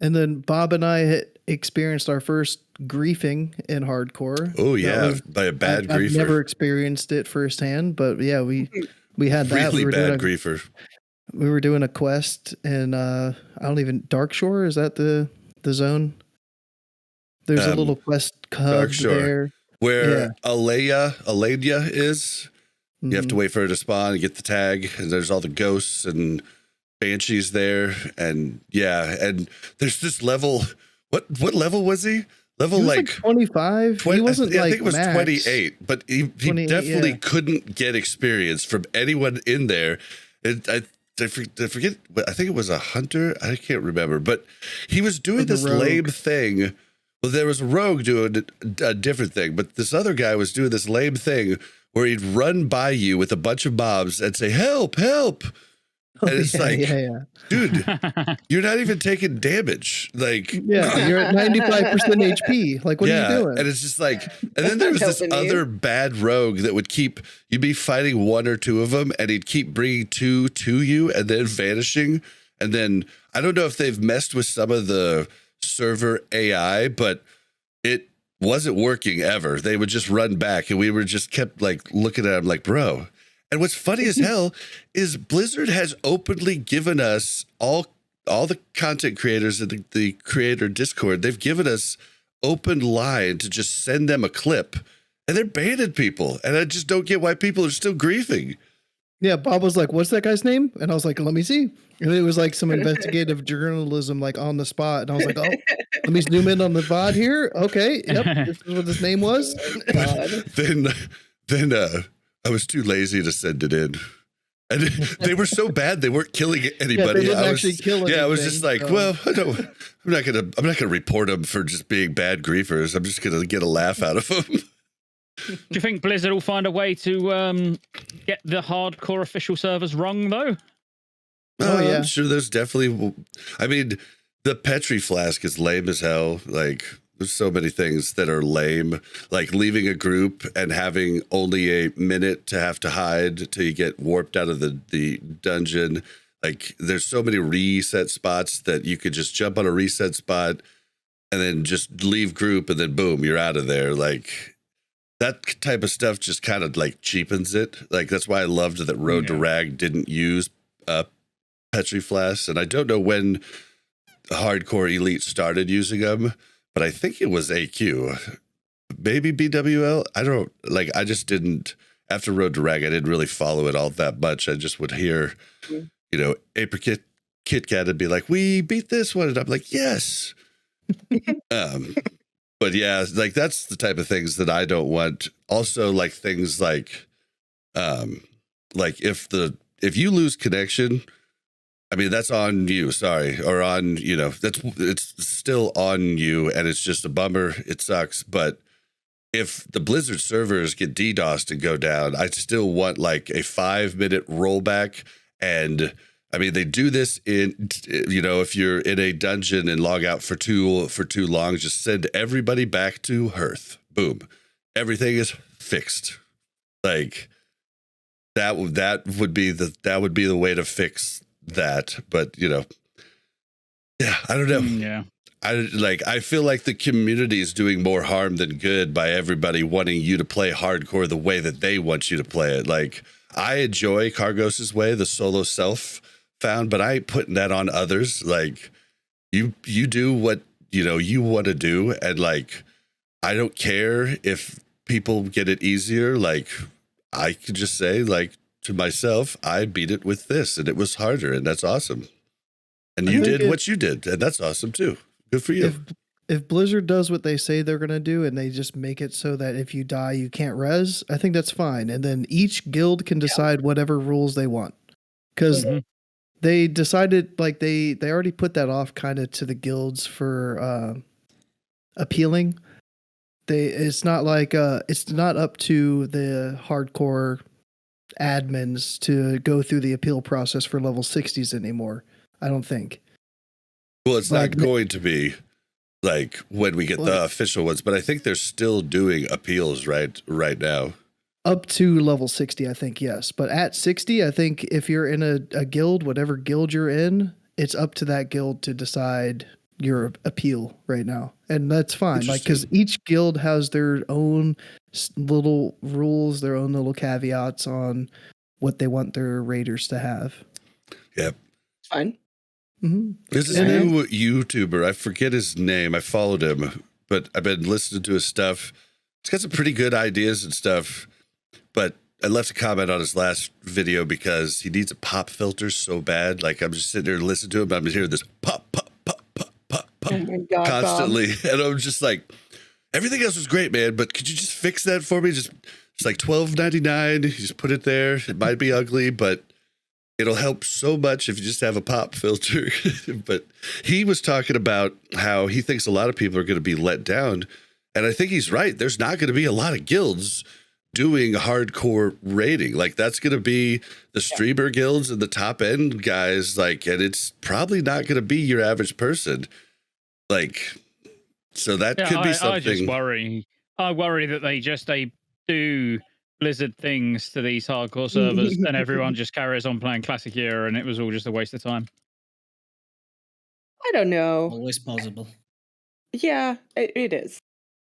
And then Bob and I had experienced our first griefing in hardcore. Oh yeah, by a bad griefer. I've never experienced it firsthand, but yeah, we had that. Really bad griefer. We were doing a quest in Dark Shore, is that the zone? There's a little quest hub there. Where Alea is, You have to wait for her to spawn and get the tag, and there's all the ghosts and banshees there, and and there's this level. What level was he? Level He was like 25. He wasn't I like think it was max. 28, but he 28, definitely yeah. couldn't get experience from anyone in there. I forget. I think it was a hunter. I can't remember, but he was doing this lame thing. Well, there was a rogue doing a different thing, but this other guy was doing this lame thing where he'd run by you with a bunch of mobs and say, "Help, help." And it's dude, you're not even taking damage. Like, you're at 95% HP. Like, what are you doing? And it's just like, and then there was this other bad rogue that would you'd be fighting one or two of them, and he'd keep bringing two to you and then vanishing. And then I don't know if they've messed with some of the server AI, but it wasn't working ever. They would just run back, and we were just kept like looking at him like, bro. And what's funny as hell is Blizzard has openly given us all the content creators in the creator Discord. They've given us open line to just send them a clip, and they're banning people. And I just don't get why people are still griefing. Yeah, Bob was like, "What's that guy's name?" And I was like, "Let me see." And it was like some investigative journalism, like on the spot. And I was like, "Oh, let me zoom in on the VOD here. Okay, yep, this is what his name was." Then I was too lazy to send it in. And they were so bad they weren't killing anybody. Yeah, they didn't actually kill anything. I was just like, well, I'm not gonna report them for just being bad griefers. I'm just gonna get a laugh out of them. Do you think Blizzard will find a way to get the hardcore official servers wrong though? I'm sure there's definitely. I mean, the Petri flask is lame as hell. Like, there's so many things that are lame, like leaving a group and having only a minute to have to hide till you get warped out of the dungeon. Like, there's so many reset spots that you could just jump on a reset spot and then just leave group, and then boom, you're out of there. Like, that type of stuff just kind of like cheapens it. Like, that's why I loved that Road to Rag didn't use Petri flasks, and I don't know when Hardcore Elite started using them. But I think it was AQ, maybe BWL. I just didn't, after Road to Rag, I didn't really follow it all that much. I just would hear, Apricot Kit Kat would be like, "We beat this one." And I'm like, yes. But yeah, like, that's the type of things that I don't want. Also, like, things like if you lose connection, I mean, that's on you, sorry, or on, it's still on you, and it's just a bummer. It sucks. But if the Blizzard servers get DDoSed and go down, I still want like a 5-minute rollback. And I mean, they do this in, if you're in a dungeon and log out for too long, just send everybody back to Hearth. Boom. Everything is fixed. Like, that would be the way to fix that. But I don't know. I feel like the community is doing more harm than good by everybody wanting you to play hardcore the way that they want you to play it. Like, I enjoy Cargos's way, the solo self found, but I ain't putting that on others. Like, you do what you want to do, and like, I don't care if people get it easier. Like, I could just say, like, to myself, I beat it with this, and it was harder, and that's awesome. And you did what you did, and that's awesome too. Good for you. If Blizzard does what they say they're going to do, and they just make it so that if you die, you can't res, I think that's fine. And then each guild can decide whatever rules they want. Because they decided, like, they already put that off kind of to the guilds for appealing. It's not like it's not up to the hardcore admins to go through the appeal process for level 60s anymore, I don't think. Well, it's not going to be like when we get the official ones, but I think they're still doing appeals right now. Up to level 60, I think, yes. But at 60, I think if you're in a guild, whatever guild you're in, it's up to that guild to decide your appeal right now. And that's fine. Like, because each guild has their own little rules, their own little caveats on what they want their raiders to have. Yep. It's fine. Mm-hmm. There's this new YouTuber. I forget his name. I followed him, but I've been listening to his stuff. He's got some pretty good ideas and stuff. But left a comment on his last video because he needs a pop filter so bad. Like I'm just sitting there listening to him, but I'm hearing this pop, pop, pop, pop, pop, pop Oh my God, constantly, and I'm just like, everything else was great, man, but could you just fix that for me? Just it's like $12.99. You just put it there. It might be ugly, but it'll help so much if you just have a pop filter. But he was talking about how he thinks a lot of people are going to be let down. And I think he's right. There's not going to be a lot of guilds doing hardcore raiding. Like that's going to be the streamer guilds and the top end guys. Like, and it's probably not going to be your average person. Like, so that could be something. I just worry. I worry that they do Blizzard things to these hardcore servers and everyone just carries on playing Classic Era and it was all just a waste of time. I don't know. Always possible. Yeah, it is.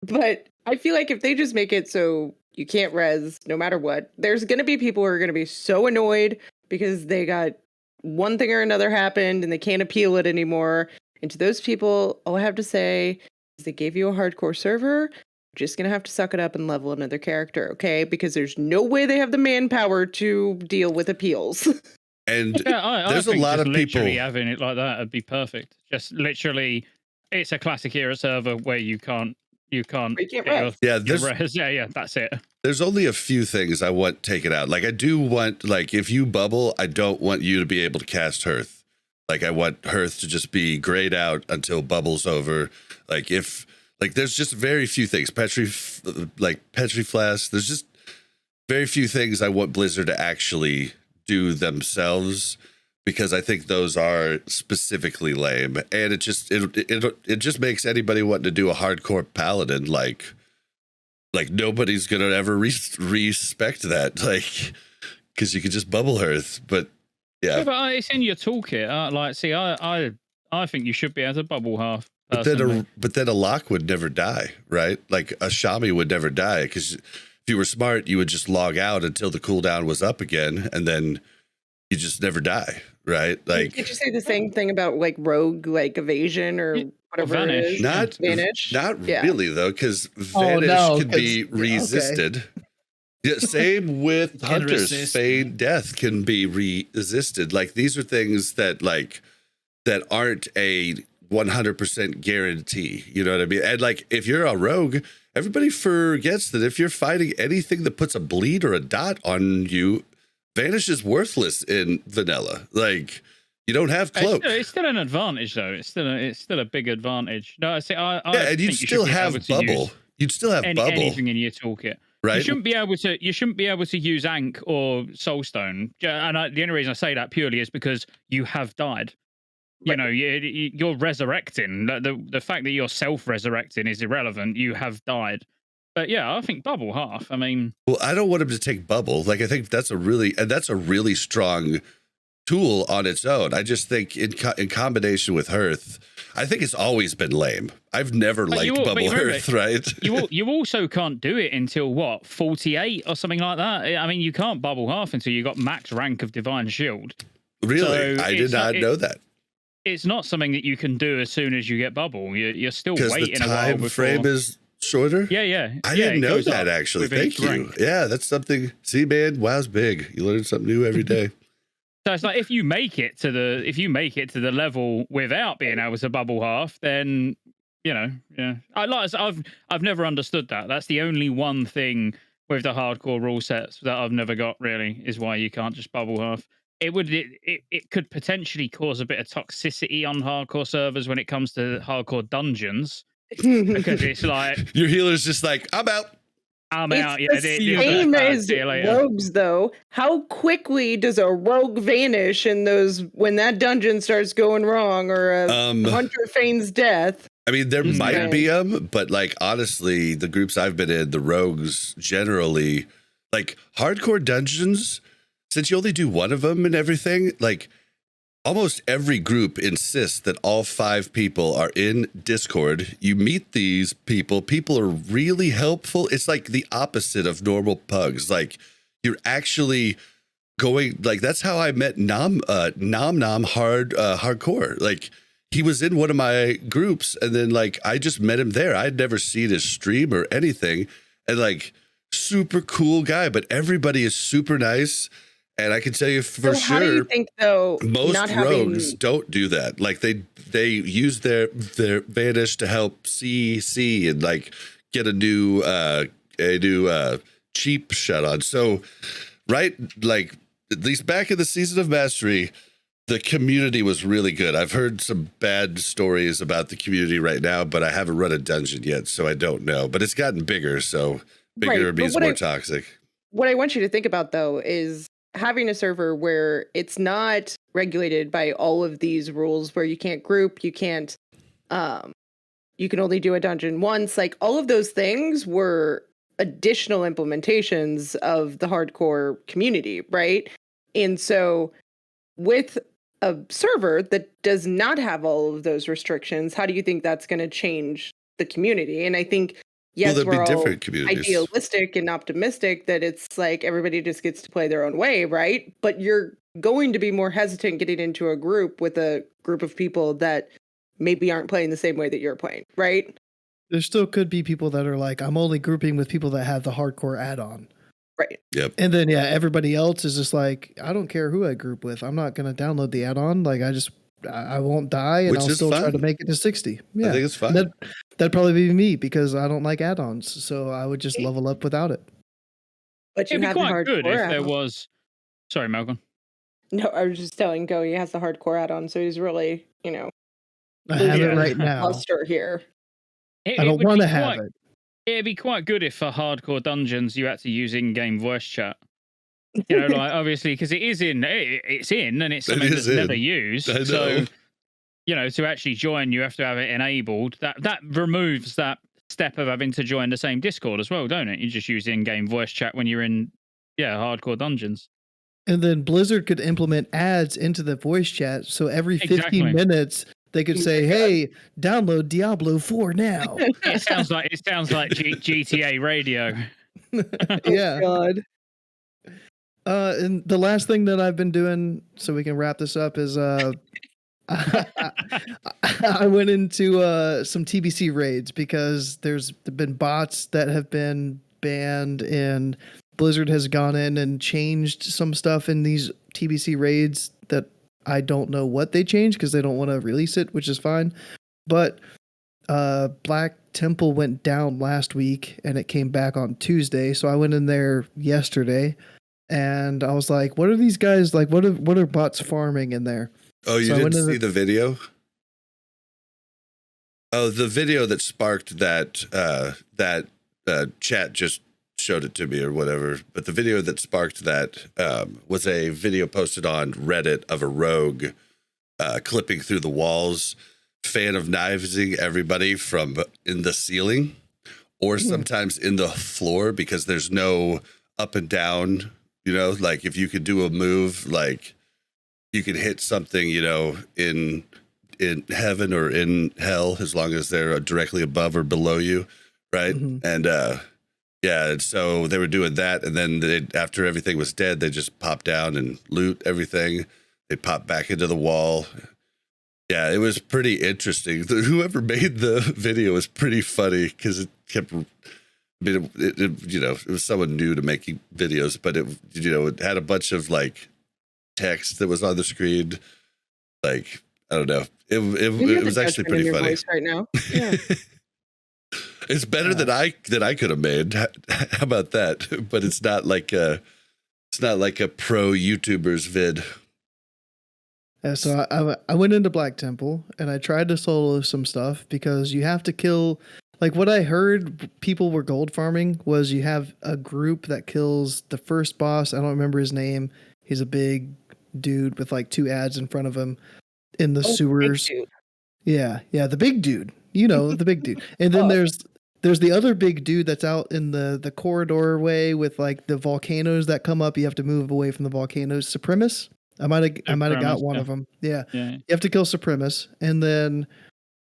But I feel like if they just make it so you can't res no matter what, there's going to be people who are going to be so annoyed because they got one thing or another happened and they can't appeal it anymore. And to those people, all I have to say is they gave you a hardcore server. You're just going to have to suck it up and level another character, okay? Because there's no way they have the manpower to deal with appeals. And yeah, there's I a lot of people literally having it like that would be perfect. Just literally, it's a Classic Era server where you can't get res. Yeah, that's it. there's only a few things I want taken out. Like I do want, like if you bubble, I don't want you to be able to cast Hearth. Like I want Hearth to just be grayed out until bubble's over. Like if, like there's just very few things. Petri Flask. There's just very few things I want Blizzard to actually do themselves, because I think those are specifically lame, and it just makes anybody wanting to do a hardcore paladin like nobody's gonna ever respect that, like because you could just bubble Hearth. But yeah, but it's in your toolkit. See, I think you should be able to bubble half. But then a lock would never die, right? Like a Shami would never die, because if you were smart, you would just log out until the cooldown was up again, and then you just never die, right? Like, did you say the same thing about like rogue, like evasion or whatever Vanish. it is? Not Vanish. Not Yeah. really though, because Vanish can be resisted. Yeah, same with Can Hunters. resist. Feign Death can be resisted. Like these are things that aren't a 100% guarantee. You know what I mean? And like if you're a rogue, everybody forgets that if you're fighting anything that puts a bleed or a dot on you, Vanish is worthless in vanilla. Like you don't have cloak. It's still an advantage though. It's still a big advantage. No, I say I And you'd still have bubble. You'd still have bubble. Anything in your toolkit. Right. You shouldn't be able to use Ankh or Soulstone. And the only reason I say that purely is because you have died. You know, you're resurrecting. The fact that you're self-resurrecting is irrelevant. You have died. But yeah, I think bubble half. I mean, well, I don't want him to take bubble. Like I think that's a really strong tool on its own. I just think in combination with Hearth, I think it's always been lame. I've never liked bubble Hearth, right? You also can't do it until what, 48 or something like that. I mean, you can't bubble half until you got max rank of Divine Shield. Really, So I did not know that. It's not something that you can do as soon as you get bubble. You're still waiting the a while time before. frame is shorter. Yeah. I didn't know that actually. Thank you. Rank. Yeah, that's something. See, man, WoW's big. You learn something new every day. So it's like if you make it to the level without being able to bubble half, then yeah. I've never understood that. That's the only one thing with the hardcore rule sets that I've never got really, is why you can't just bubble half. It could potentially cause a bit of toxicity on hardcore servers when it comes to hardcore dungeons, because it's like your healer's just like, I'm out. It's the same as rogues, though. How quickly does a rogue vanish when that dungeon starts going wrong, or a hunter feigns death? I mean, there might be but like honestly, the groups I've been in, the rogues generally, like hardcore dungeons, since you only do one of them and everything, like almost every group insists that all 5 people are in Discord. You meet these people. People are really helpful. It's like the opposite of normal pugs. Like you're actually going, like that's how I met Nom hardcore. Like he was in one of my groups, and then like I just met him there. I'd never seen his stream or anything. And like super cool guy, but everybody is super nice. And I can tell you for So how do you sure, think though most not rogues having don't do that. Like they use their vanish to help see and like get a new cheap shut on. So right, like at least back in the season of mastery, the community was really good. I've heard some bad stories about the community right now, but I haven't run a dungeon yet, so I don't know. But it's gotten bigger, so bigger Right, but means more toxic. what I want you to think about though is having a server where it's not regulated by all of these rules where you can't group, you can't you can only do a dungeon once, like all of those things were additional implementations of the hardcore community, right? And so with a server that does not have all of those restrictions, how do you think that's going to change the community? And I think, yes, Well, there'll we're be all different communities. idealistic and optimistic that it's like everybody just gets to play their own way, right? But you're going to be more hesitant getting into a group with a group of people that maybe aren't playing the same way that you're playing, right? There still could be people that are like, I'm only grouping with people that have the hardcore add-on. Right. Yep. And then, yeah, everybody else is just like, I don't care who I group with. I'm not going to download the add-on. Like, I won't die, and Which I'll is still try fine. to make it to 60. Yeah. I think it's fine. That'd probably be me because I don't like add-ons. So I would just level up without it. But you It'd be have the quite good hardcore if there add-on. was. Sorry, Malcolm. No, I was just telling Go he has the hardcore add-on, so he's really, I have it Yeah. right now. cluster here. I don't would want be to have quite- it. It'd be quite good if for hardcore dungeons you had to use in-game voice chat. You know, like obviously because it's in and it's something is that's never in. used. I know. So to actually join, you have to have it enabled. That removes that step of having to join the same Discord as well, don't it? You just use in-game voice chat when you're in hardcore dungeons. And then Blizzard could implement ads into the voice chat. So every 15 Exactly. minutes, they could say, hey, download Diablo 4 now. It sounds like GTA radio. Yeah. God. And the last thing that I've been doing, so we can wrap this up, is I went into some TBC raids because there's been bots that have been banned, and Blizzard has gone in and changed some stuff in these TBC raids that I don't know what they changed because they don't want to release it, which is fine. But Black Temple went down last week and it came back on Tuesday. So I went in there yesterday and I was like, what are these guys like? What are bots farming in there? Oh, you So I went didn't to see the video? Oh, the video that sparked that chat just showed it to me or whatever. But the video that sparked that was a video posted on Reddit of a rogue clipping through the walls, fan of knivesing everybody from in the ceiling or sometimes in the floor because there's no up and down, like if you could do a move, like you could hit something, in heaven or in hell, as long as they're directly above or below you. Right. Mhm. And, and so they were doing that. And then after everything was dead, they just popped down and loot everything. They popped back into the wall. Yeah, it was pretty interesting. Whoever made the video was pretty funny because it kept, it was someone new to making videos, but it had a bunch of like text that was on the screen. Like, I don't know. It was actually pretty funny right now. Yeah. It's better than I could have made. How about that? But it's not like a pro YouTuber's vid. Yeah, so I went into Black Temple and I tried to solo some stuff because you have to kill. Like what I heard people were gold farming was you have a group that kills the first boss. I don't remember his name. He's a big dude with like 2 ads in front of him in the sewers. Yeah, the big dude. The big dude. And then there's the other big dude that's out in the corridor way with like the volcanoes that come up. You have to move away from the volcanoes. Supremus. I might have got one of them. Yeah. You have to kill Supremus, and then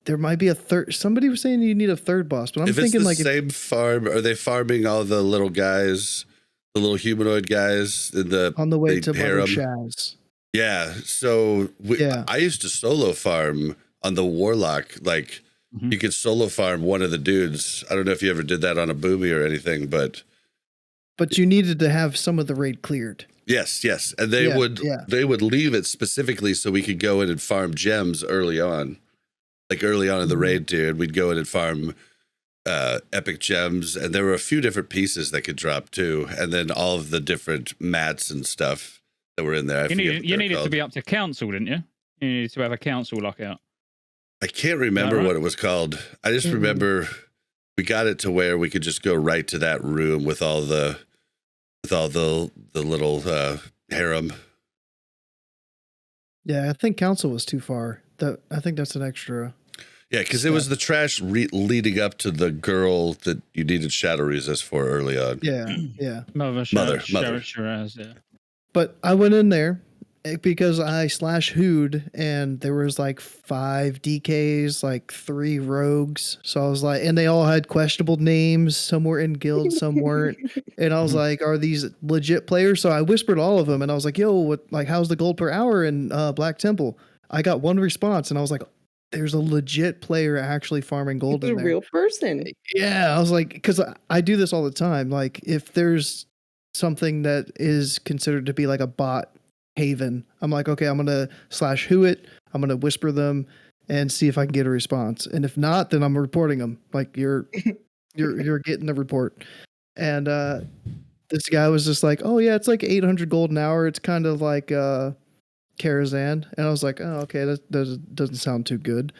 there might be a third. Somebody was saying you need a third boss, but I'm thinking like same farm. Are they farming all the little guys, the little humanoid guys on the way to harem? Shaz? Yeah. So I used to solo farm on the Warlock. Like you could solo farm one of the dudes. I don't know if you ever did that on a Boomy or anything, but but you needed to have some of the raid cleared. Yes, and they would leave it specifically so we could go in and farm gems early on. Like early on in the raid, dude, we'd go in and farm epic gems, and there were a few different pieces that could drop too, and then all of the different mats and stuff that were in there. You needed to be up to council, didn't you? You needed to have a council lockout. I can't remember what it was called. I just remember we got it to where we could just go right to that room with all the little harem. Yeah, I think council was too far. I think that's an extra. Yeah, because it was the trash leading up to the girl that you needed shadow resist for early on. Yeah. Mother. Shiraz, yeah. But I went in there because I /hoo'd and there was like 5 DKs, like 3 rogues. So I was like, and they all had questionable names. Some were in guild, some weren't. And I was like, are these legit players? So I whispered all of them and I was like, yo, how's the gold per hour in Black Temple? I got one response and I was like, there's a legit player actually farming gold in there. A real person. Yeah, I was like, because I do this all the time. Like, if there's something that is considered to be like a bot haven, I'm like, okay, I'm gonna /who it. I'm gonna whisper them and see if I can get a response. And if not, then I'm reporting them. Like, you're getting a report. And this guy was just like, oh yeah, it's like 800 gold an hour. It's kind of like Karazhan. And I was like, oh, okay, that doesn't sound too good.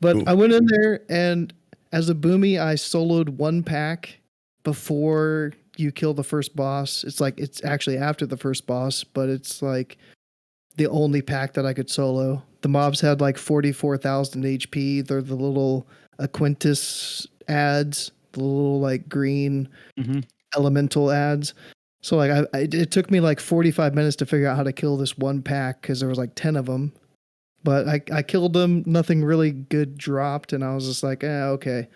But I went in there, and as a boomy, I soloed 1 pack before you kill the first boss. It's like, it's actually after the first boss, but it's like the only pack that I could solo. The mobs had like 44,000 HP. They're the little Aquintus ads, the little like green elemental ads. So like it took me like 45 minutes to figure out how to kill this 1 pack because there was like 10 of them. But I killed them. Nothing really good dropped, and I was just like, okay.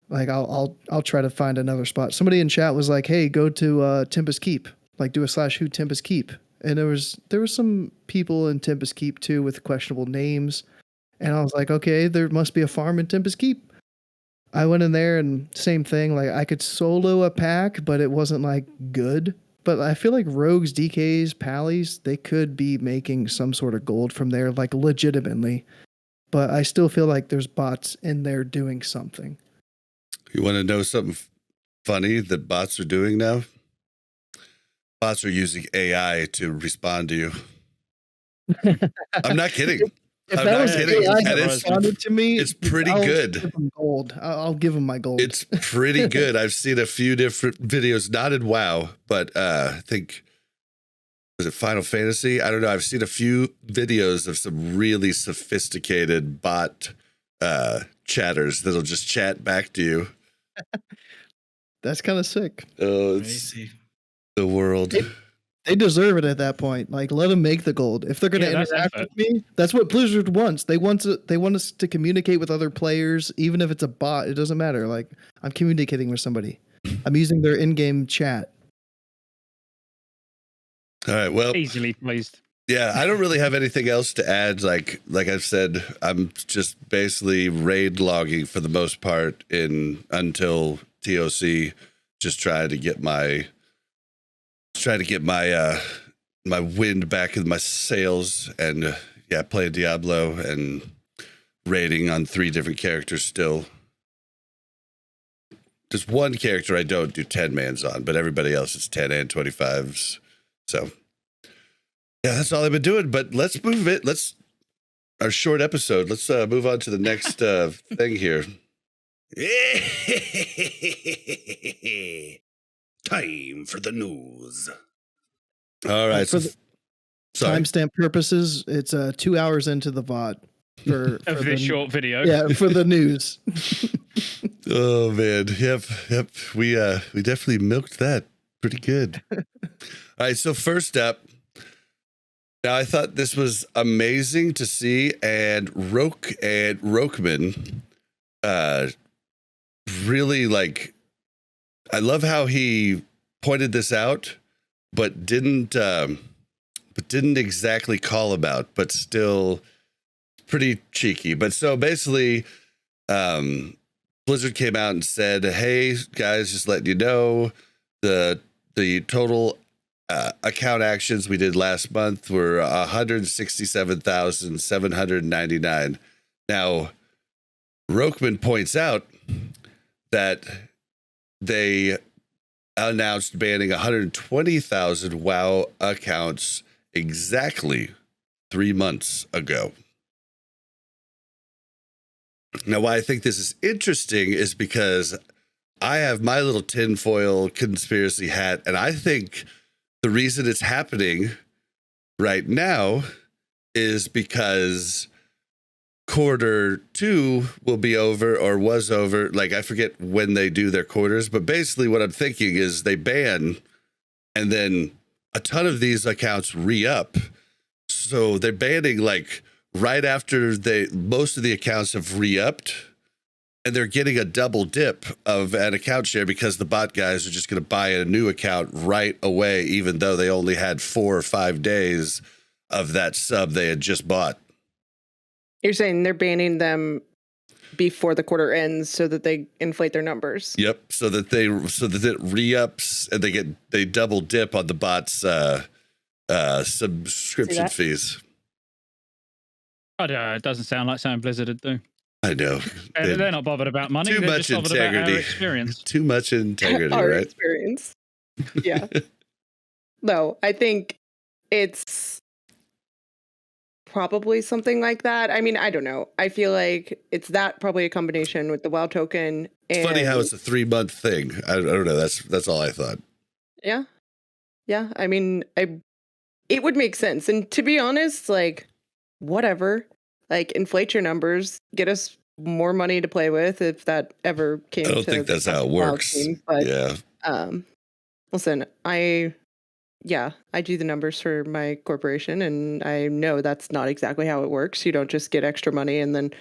Like I'll try to find another spot. Somebody in chat was like, hey, go to Tempest Keep. Like do a /who Tempest Keep. And there was some people in Tempest Keep too with questionable names. And I was like, okay, there must be a farm in Tempest Keep. I went in there and same thing. Like I could solo a pack, but it wasn't like good. But I feel like rogues, DKs, pallies, they could be making some sort of gold from there, like legitimately. But I still feel like there's bots in there doing something. You want to know something funny that bots are doing now? Bots are using AI to respond to you. I'm not kidding. If that was AI that And responded to me, it's pretty I'll good. Give him gold. I'll give him my gold. It's pretty good. I've seen a few different videos, not in WoW, but I think, was it Final Fantasy? I don't know. I've seen a few videos of some really sophisticated bot chatters that'll just chat back to you. That's kind of sick. Oh, it's the world. They deserve it at that point. Like, let them make the gold. If they're going to interact with me, that's what Blizzard wants. They want us to communicate with other players, even if it's a bot. It doesn't matter. Like, I'm communicating with somebody. I'm using their in-game chat. All right. Well, easily pleased. Yeah, I don't really have anything else to add. Like I've said, I'm just basically raid logging for the most part until TOC. Just trying to get my my wind back in my sails, and playing Diablo and raiding on 3 different characters still. Just one character I don't do 10 mans on, but everybody else is 10 and 25s. So yeah, that's all I've been doing. But let's move it. Our short episode. Let's move on to the next thing here. Time for the news. All right. For timestamp purposes, it's 2 hours into the VOD for this short video. Yeah, for the news. Oh man, yep. We definitely milked that pretty good. All right. So first up, now I thought this was amazing to see, and Rokeman, really like. I love how he pointed this out, but didn't exactly call him out, but still pretty cheeky. But so basically, Blizzard came out and said, "Hey guys, just letting you know, the the total account actions we did last month were 167,799. Now, Rokman points out that they announced banning 120,000 WoW accounts exactly 3 months ago. Now, why I think this is interesting is because I have my little tinfoil conspiracy hat, and I think the reason it's happening right now is because Q2 will be over or was over. Like, I forget when they do their quarters, but basically what I'm thinking is they ban and then a ton of these accounts re-up. So they're banning like right after most of the accounts have re-upped, and they're getting a double dip of an account share because the bot guys are just going to buy a new account right away, even though they only had 4 or 5 days of that sub they had just bought. You're saying they're banning them before the quarter ends so that they inflate their numbers. Yep, so that it re-ups and they double dip on the bots' subscription fees. I don't know, it doesn't sound like something Blizzard would do. I know. They're not bothered about money. Too They're much just bothered integrity. about our experience. Too much integrity, Our right? experience. Yeah. No, I think it's probably something like that. I mean, I don't know. I feel like it's that probably a combination with the WoW token. It's funny how it's a 3-month thing. I don't know. That's all I thought. Yeah. Yeah. I mean, it would make sense. And to be honest, like, whatever. Like, inflate your numbers, get us more money to play with if that ever came. I don't think that's how it works. But yeah. Listen, I do the numbers for my corporation, and I know that's not exactly how it works. You don't just get extra money and then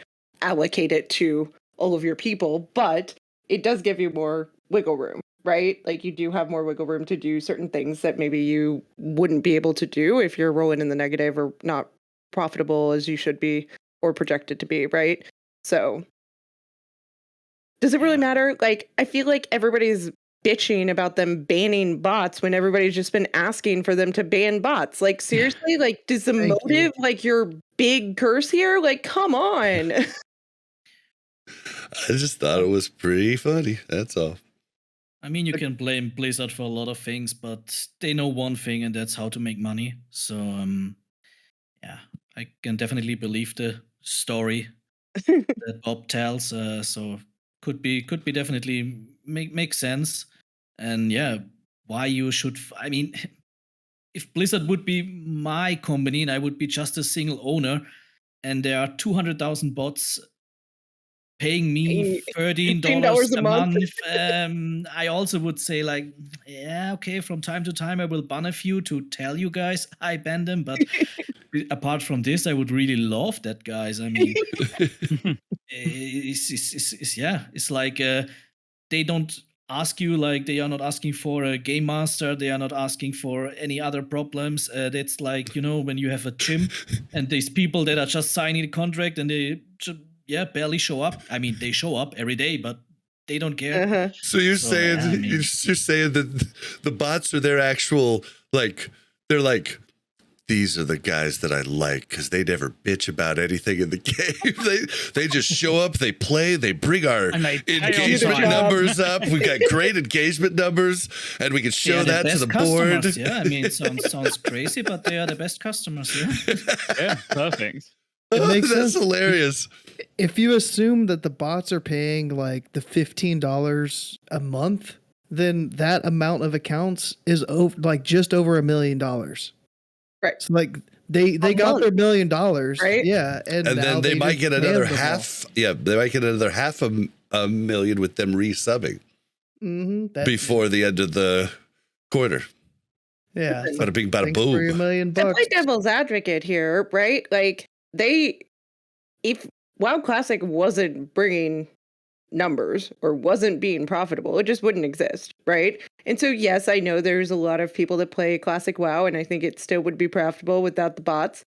allocate it to all of your people, but it does give you more wiggle room, right? Like, you do have more wiggle room to do certain things that maybe you wouldn't be able to do if you're rolling in the negative or not profitable as you should be or projected to be, right? So does it really matter? Like, I feel like everybody's bitching about them banning bots when everybody's just been asking for them to ban bots. Like, seriously, like, does the motive like your big curse here? Like, come on. I just thought it was pretty funny. That's all. I mean, you can blame Blizzard for a lot of things, but they know one thing, and that's how to make money. So, yeah, I can definitely believe the story that Bob tells. So could be definitely make sense. And yeah, why you should? I mean, if Blizzard would be my company and I would be just a single owner, and there are 200,000 bots paying me $13 a month, I also would say, like, yeah, okay, from time to time I will ban a few to tell you guys I banned them, but apart from this, I would really love that, guys. I mean, it's like they don't ask you, like, they are not asking for a game master, they are not asking for any other problems. That's like, you know, when you have a gym and these people that are just signing a contract and they barely show up. I mean, they show up every day, but they don't care. So you're saying you're saying that the bots are their actual, like, they're like, these are the guys that I like because they never bitch about anything in the game. They just show up, they play, they bring our engagement numbers up. We've got great engagement numbers, and we can show that to the board. Yeah, I mean, it sounds crazy, but they are the best customers. Yeah, yeah, perfect. It makes That's sense. hilarious. If you assume that the bots are paying like the $15 a month, then that amount of accounts is just over $1 million. Right. So like they got their $1 million, right? Yeah, and then they might get another half. Yeah, they might get another half a million with them resubbing before the end of the quarter. Yeah, Bada bing, bada thanks for your $1 million. To play devil's advocate here, right? Like, if WoW Classic wasn't bringing numbers or wasn't being profitable, it just wouldn't exist, right? And so, yes, I know there's a lot of people that play Classic WoW, and I think it still would be profitable without the bots.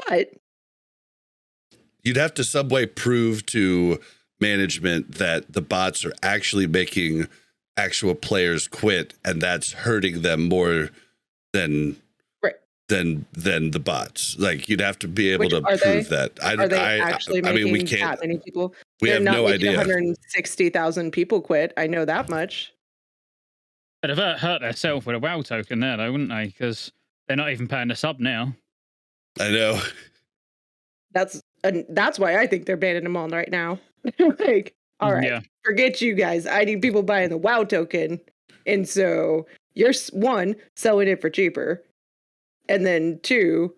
But you'd have to some way prove to management that the bots are actually making actual players quit, and that's hurting them more than Right. than the bots. Like you'd have to be able Which to are prove they? that. Are they actually I making mean, we can't. that many people? We They're have not no making idea. 160,000 people quit. I know that much. They'd have hurt themselves with a WoW token there, though, wouldn't they? Because they're not even paying the sub now. I know. That's why I think they're banning them all right now. Like, all right, Yeah. forget you guys. I need people buying the WoW token, and so you're one selling it for cheaper, and then two,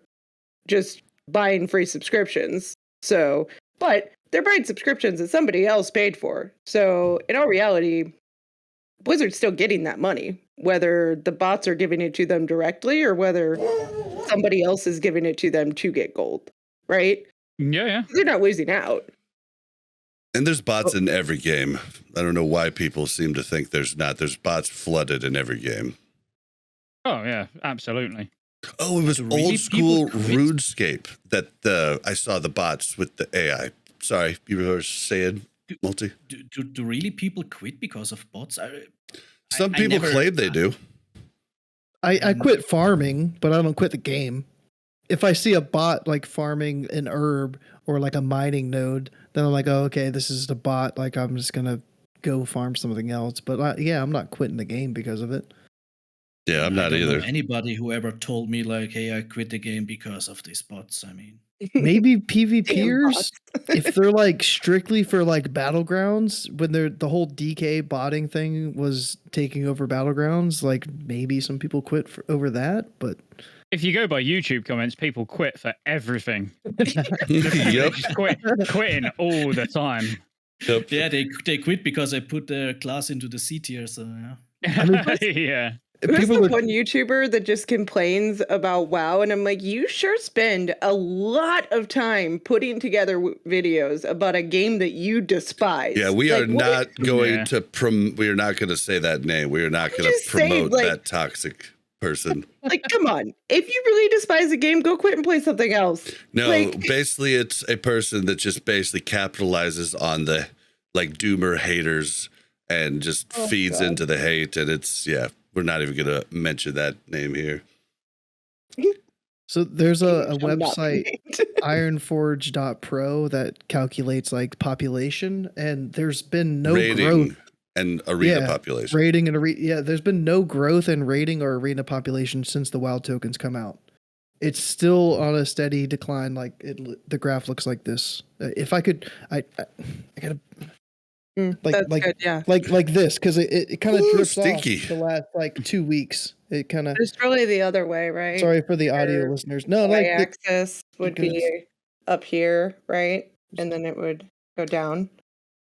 just buying free subscriptions. So, but they're buying subscriptions that somebody else paid for. So, in all reality, Blizzard's still getting that money, whether the bots are giving it to them directly or whether somebody else is giving it to them to get gold, right? Yeah. They're not losing out. And there's bots in every game. I don't know why people seem to think there's not. There's bots flooded in every game. Oh, yeah, absolutely. Oh, it was Really? old school People quit? RuneScape that I saw the bots with the AI. Sorry, you were saying, Mulltiy? Do really people quit because of bots? Some I people never- claim they do. I quit farming, but I don't quit the game. If I see a bot like farming an herb or like a mining node, then I'm like, oh, okay, this is the bot. Like, I'm just going to go farm something else. But yeah, I'm not quitting the game because of it. Yeah, I'm I not don't know either. anybody who ever told me like, "Hey, I quit the game because of these bots." I mean, Maybe Damn PvPers, bots. if they're like strictly for like battlegrounds, when the whole DK botting thing was taking over battlegrounds, like maybe some people quit over that. But If you go by YouTube comments, people quit for everything. They're Yep. just quitting all the time. Yep. yeah, they quit because I put their class into the C tier. So yeah. Yeah. Who's people the would, one YouTuber that just complains about WoW? And I'm like, you sure spend a lot of time putting together videos about a game that you despise. Yeah, we are Like, not going Yeah. to we are not going to say that name. We are not going to just saying, promote like- that toxic person. Like, come on. If you really despise a game, go quit and play something else. No, Like- basically it's a person that just basically capitalizes on the like doomer haters and just Oh, feeds God. into the hate, and it's we're not even going to mention that name here. so there's a Shall not be website, named. ironforge.pro, that calculates like population, and there's been no Rating growth. and arena Yeah, population. Rating and there's been no growth in rating or arena population since the WoW tokens come out. It's still on a steady decline. Like the graph looks like this. If I could, I gotta like- That's like- good, yeah. like this, because it kind of Ooh, drips stinky. off the last like 2 weeks. It kind of. It's really the other way, right? Sorry for the audio Or listeners. No, The like y-axis would because- be up here, right? And then it would go down.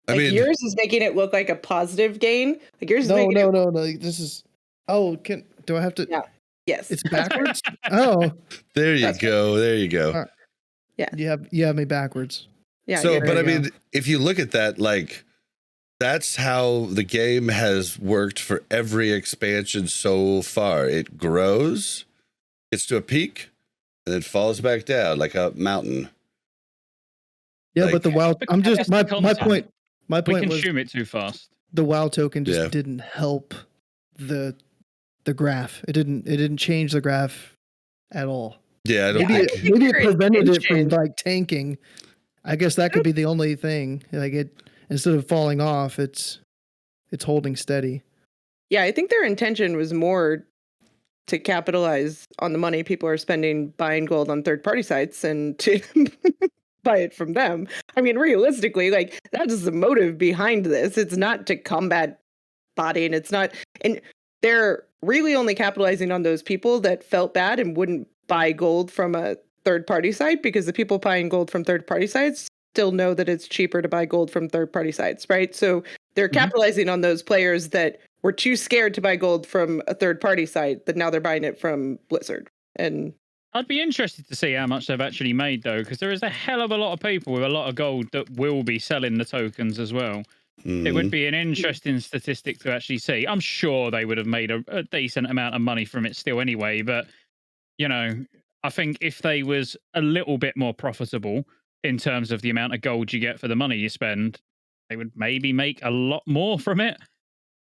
I Like mean, yours is making it look like a positive gain. Like yours is no. making it, This is. Oh, do I have to? Yeah. yes. It's backwards. Oh, there you That's go. There you go. Alright. you have me backwards. Yeah. So, you're but I right. Yeah. mean, if you look at that, like, that's how the game has worked for every expansion so far. It grows, gets to a peak, and then falls back down like a mountain. Yeah, Like- but the WoW. I'm just That's my the my concept. point. My We point was consume it too fast. the WoW token just Yeah. didn't help the graph. It didn't change the graph at all. Yeah, I don't Maybe think. maybe it Your prevented it from intention- like tanking. I guess that could be the only thing. Like it, instead of falling off, it's holding steady. Yeah, I think their intention was more to capitalize on the money people are spending buying gold on third-party sites and to buy it from them. I mean, realistically, like that is the motive behind this. It's not to combat botting. It's not, and they're really only capitalizing on those people that felt bad and wouldn't buy gold from a third-party site, because the people buying gold from third-party sites still know that it's cheaper to buy gold from third-party sites, right? So they're Mhm. capitalizing on those players that were too scared to buy gold from a third-party site that now they're buying it from Blizzard. And I'd be interested to see how much they've actually made, though, because there is a hell of a lot of people with a lot of gold that will be selling the tokens as well. It would be an interesting statistic to actually see. I'm sure they would have made a decent amount of money from it still anyway, but, you know, I think if they was a little bit more profitable in terms of the amount of gold you get for the money you spend, they would maybe make a lot more from it.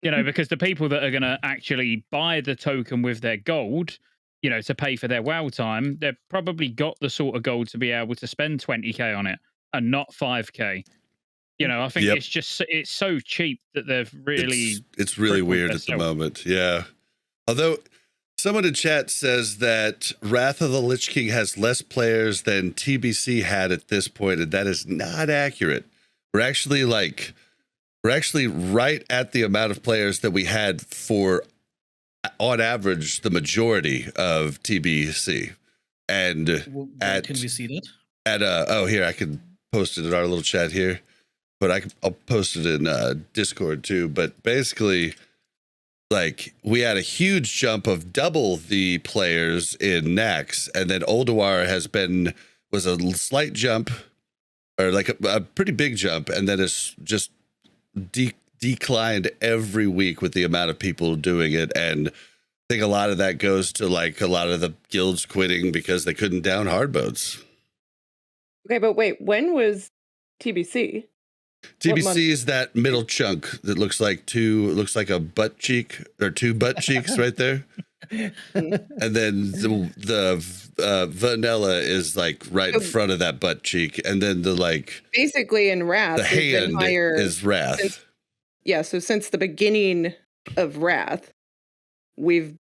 You know, because the people that are going to actually buy the token with their gold, you know, to pay for their WoW time, they've probably got the sort of gold to be able to spend 20k on it and not 5k. You know, I think Yep. it's so cheap that they've really it's really crippled weird at the themselves. moment. Yeah. Although someone in chat says that Wrath of the Lich King has less players than TBC had at this point, and that is not accurate. We're actually right at the amount of players that we had for, on average, the majority of TBC. And Where can we see that? here, I can post it in our little chat here, but I'll post it in Discord too. But basically, like, we had a huge jump of double the players in Nax, and then Ulduar was a slight jump, or like a pretty big jump, and then it's just declined every week with the amount of people doing it. And I think a lot of that goes to like a lot of the guilds quitting because they couldn't down hard modes. Okay, but wait, when was TBC? TBC is that middle chunk that looks like a butt cheek, or two butt cheeks right there. And then the vanilla is like right in front of that butt cheek, and then basically in Wrath, the hand is Wrath. So since the beginning of Wrath, we've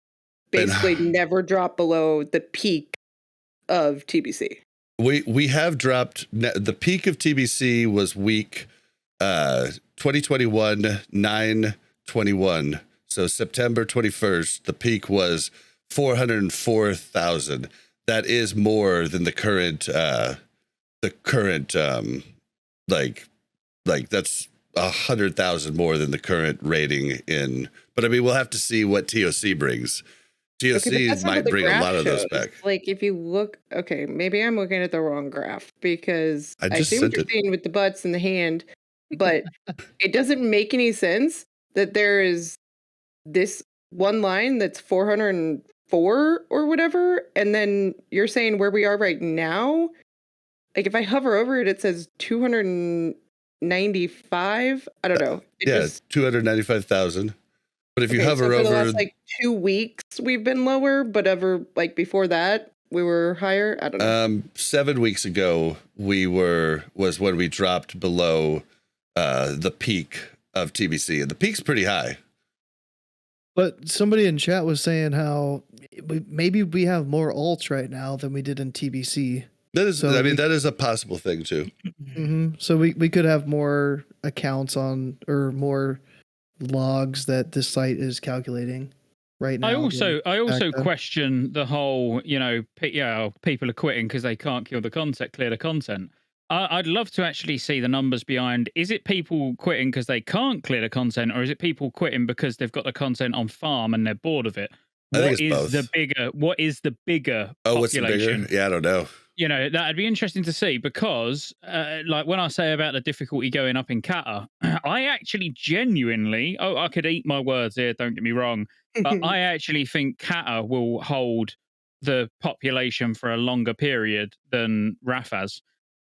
basically never dropped below the peak of TBC. We have dropped. The peak of TBC was week 2021 9/21. So September 21st, the peak was 404,000. That is more than the current that's 100,000 more than the current rating in. But I mean, we'll have to see what TOC brings. TOC might bring a lot of those back. Like, if you look, okay, maybe I'm looking at the wrong graph, because I see what you're saying with the butts and the hand, but it doesn't make any sense that there is this one line that's 404 or whatever, and then you're saying where we are right now. Like, if I hover over it, it says 295. I don't know. 295,000. But if you hover over, for the last 2 weeks, we've been lower. But before that, we were higher. I don't know. 7 weeks ago, was when we dropped below the peak of TBC, and the peak's pretty high. But somebody in chat was saying how maybe we have more alts right now than we did in TBC. That is, that is a possible thing too. Mm-hmm. So we could have more accounts on, or more logs that this site is calculating right now. I also question the whole, people are quitting because they can't clear the content. I'd love to actually see the numbers behind. Is it people quitting because they can't clear the content, or is it people quitting because they've got the content on farm and they're bored of it? What is the bigger population? What's the bigger? Yeah, I don't know. That'd be interesting to see, because like when I say about the difficulty going up in Kata, I actually genuinely, I could eat my words here, don't get me wrong, but I actually think Kata will hold the population for a longer period than Rafaz,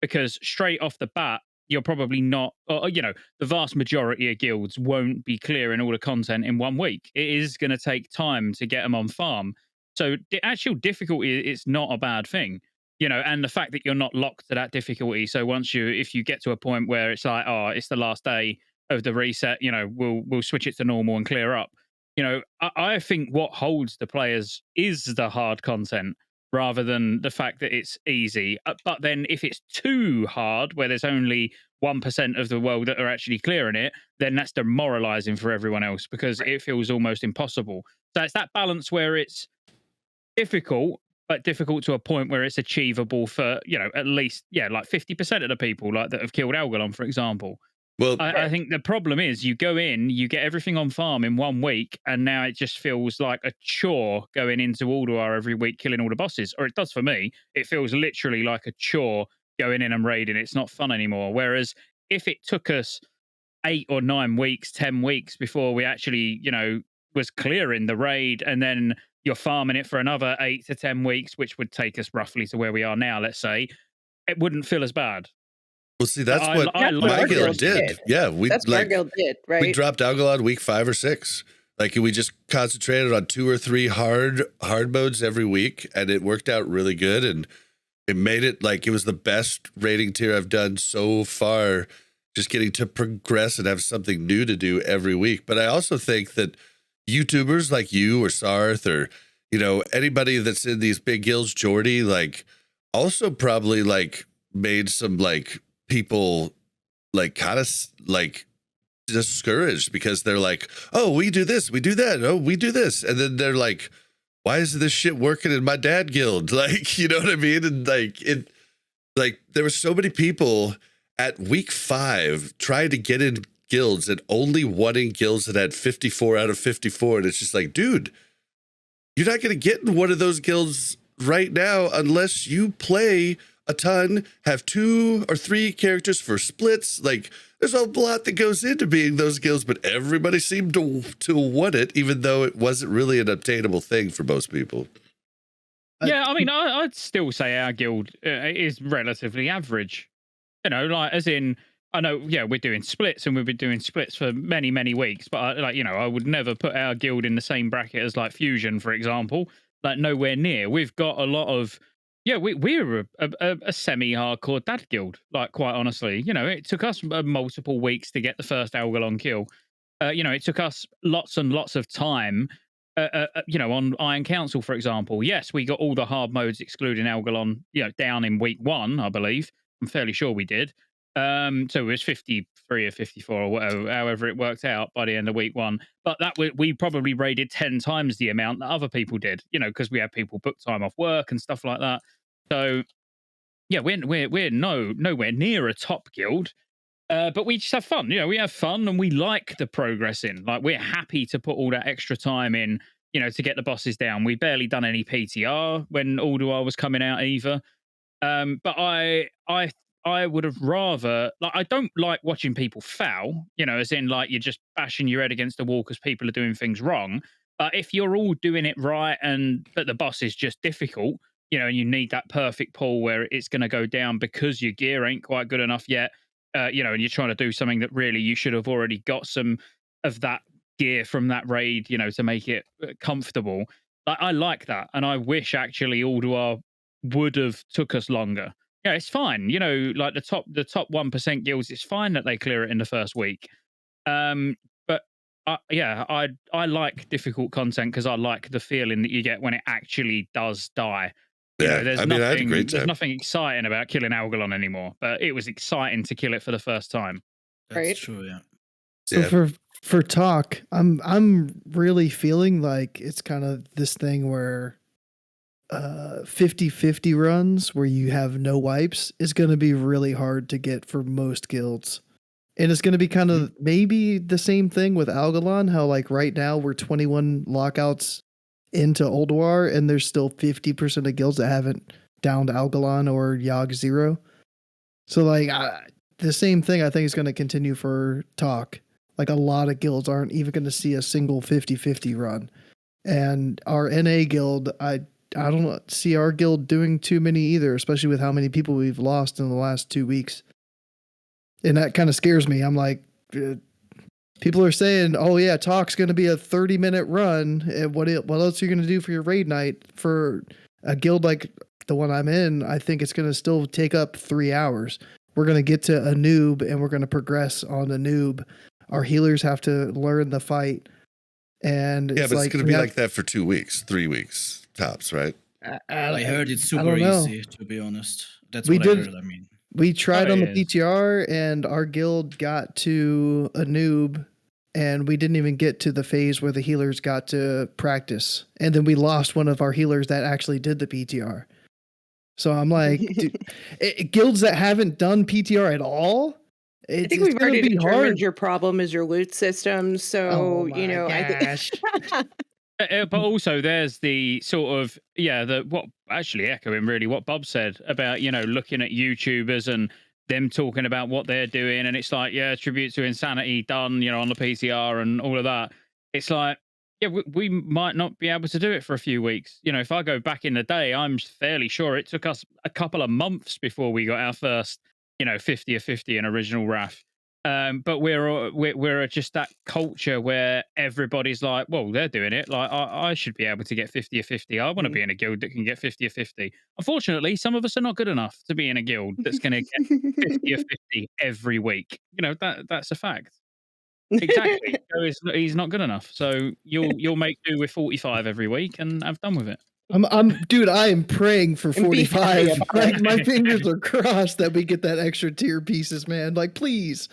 because straight off the bat, you're probably not, the vast majority of guilds won't be clearing all the content in 1 week. It is going to take time to get them on farm. So the actual difficulty is not a bad thing. And the fact that you're not locked to that difficulty. So if you get to a point where it's like, it's the last day of the reset, we'll switch it to normal and clear up. I think what holds the players is the hard content, rather than the fact that it's easy. But then if it's too hard, where there's only 1% of the world that are actually clearing it, then that's demoralizing for everyone else, because it feels almost impossible. So it's that balance where it's difficult, but difficult to a point where it's achievable for, at least, like 50% of the people that have killed Algalon, for example. Well, I think the problem is you go in, you get everything on farm in 1 week, and now it just feels like a chore going into Ulduar every week, killing all the bosses. Or it does for me. It feels literally like a chore going in and raiding. It's not fun anymore. Whereas if it took us 8 or 9 weeks, 10 weeks before we actually, was clearing the raid, and then you're farming it for another 8 to 10 weeks, which would take us roughly to where we are now, let's say, it wouldn't feel as bad. Well, see, that's I- what I like my our guild guild did. did. Yeah, we That's what our like guild did, we right? dropped Algalon week 5 or 6. Like we just concentrated on 2 or 3 hard modes every week, and it worked out really good. And it made it like it was the best rating tier I've done so far. Just getting to progress and have something new to do every week. But I also think that YouTubers like you or Sarth or anybody that's in these big guilds, Jordy, like also probably like made some like people like kind of like discouraged because they're like, oh, we do this, we do that, oh, we do this, and then they're like, why is this shit working in my dad guild? Like, you know what I mean? And like there were so many people at week 5 trying to get in guilds and only wanting guilds that had 54 out of 54, and it's just like, dude, you're not going to get in one of those guilds right now unless you play a ton, have 2 or 3 characters for splits. Like, there's a lot that goes into being those guilds, but everybody seemed to want it, even though it wasn't really an obtainable thing for most people. Yeah, I mean, I'd still say our guild is relatively average. Like as in, I know, yeah, we're doing splits and we've been doing splits for many, many weeks, but I would never put our guild in the same bracket as like Fusion, for example. Like nowhere near. We've got a lot of, we're a semi-hardcore dad guild. Like quite honestly, it took us multiple weeks to get the first Algalon kill. It took us lots and lots of time. On Iron Council, for example. Yes, we got all the hard modes excluding Algalon, down in week 1, I believe. I'm fairly sure we did. So it was 53 or 54 or whatever, however it worked out by the end of week 1. But that we probably raided 10 times the amount that other people did, because we had people book time off work and stuff like that. So yeah, we're nowhere near a top guild. But we just have fun. We have fun and we like the progress in. Like we're happy to put all that extra time in, to get the bosses down. We've barely done any PTR when Ulduar was coming out either. But I would have rather, like, I don't like watching people foul, as in like you're just bashing your head against the wall because people are doing things wrong. But if you're all doing it right but the boss is just difficult, and you need that perfect pull where it's going to go down because your gear ain't quite good enough yet, and you're trying to do something that really you should have already got some of that gear from that raid, to make it comfortable. I like that. And I wish actually Ulduar would have took us longer. Yeah, it's fine. Like the top 1% guilds, it's fine that they clear it in the first week. But I like difficult content because I like the feeling that you get when it actually does die. Yeah, There's I mean, I had a nothing. great There's time. nothing exciting about killing Algalon anymore, but it was exciting to kill it for the first time. That's Right. true, yeah. So Yeah. for talk, I'm really feeling like it's kind of this thing where 50-50 runs where you have no wipes is going to be really hard to get for most guilds. And it's going to be kind of maybe the same thing with Algalon, how like right now we're 21 lockouts into Ulduar and there's still 50% of guilds that haven't downed Algalon or Yogg 0. So like the same thing I think is going to continue for talk. Like a lot of guilds aren't even going to see a single 50-50 run. And our NA guild, I don't see our guild doing too many either, especially with how many people we've lost in the last 2 weeks. And that kind of scares me. I'm like, people are saying, oh yeah, talk's going to be a 30-minute run. And what else are you going to do for your raid night? For a guild like the one I'm in, I think it's going to still take up 3 hours. We're going to get to a noob and we're going to progress on the noob. Our healers have to learn the fight. And Yeah, it's but like, it's going to be like that for 2 weeks, 3 weeks tops, right? I heard it's I super don't know. easy, to be honest. That's We what did- I heard, I mean. We tried on the it is. PTR and our guild got to a noob and we didn't even get to the phase where the healers got to practice. And then we lost one of our healers that actually did the PTR. So I'm like, dude, guilds that haven't done PTR at all, I think we've gonna already be determined hard. your problem is your loot system. So, Oh my I gosh. think. But also there's the sort of, what actually echoing really what Bob said about, looking at YouTubers and them talking about what they're doing. And it's like, tribute to insanity done, on the PTR and all of that. It's like, we might not be able to do it for a few weeks. If I go back in the day, I'm fairly sure it took us a couple of months before we got our first 50 or 50 in original Wrath. But we're just that culture where everybody's like, well, they're doing it. Like, I should be able to get 50 or 50. I want to be in a guild that can get 50 or 50. Unfortunately, some of us are not good enough to be in a guild that's going to get 50 or 50 every week. That's a fact. Exactly. So he's not good enough. So you'll make do with 45 every week and have done with it. Dude, I am praying for And be happy 45. about Like, it. my fingers are crossed that we get that extra tier pieces, man. Like, please.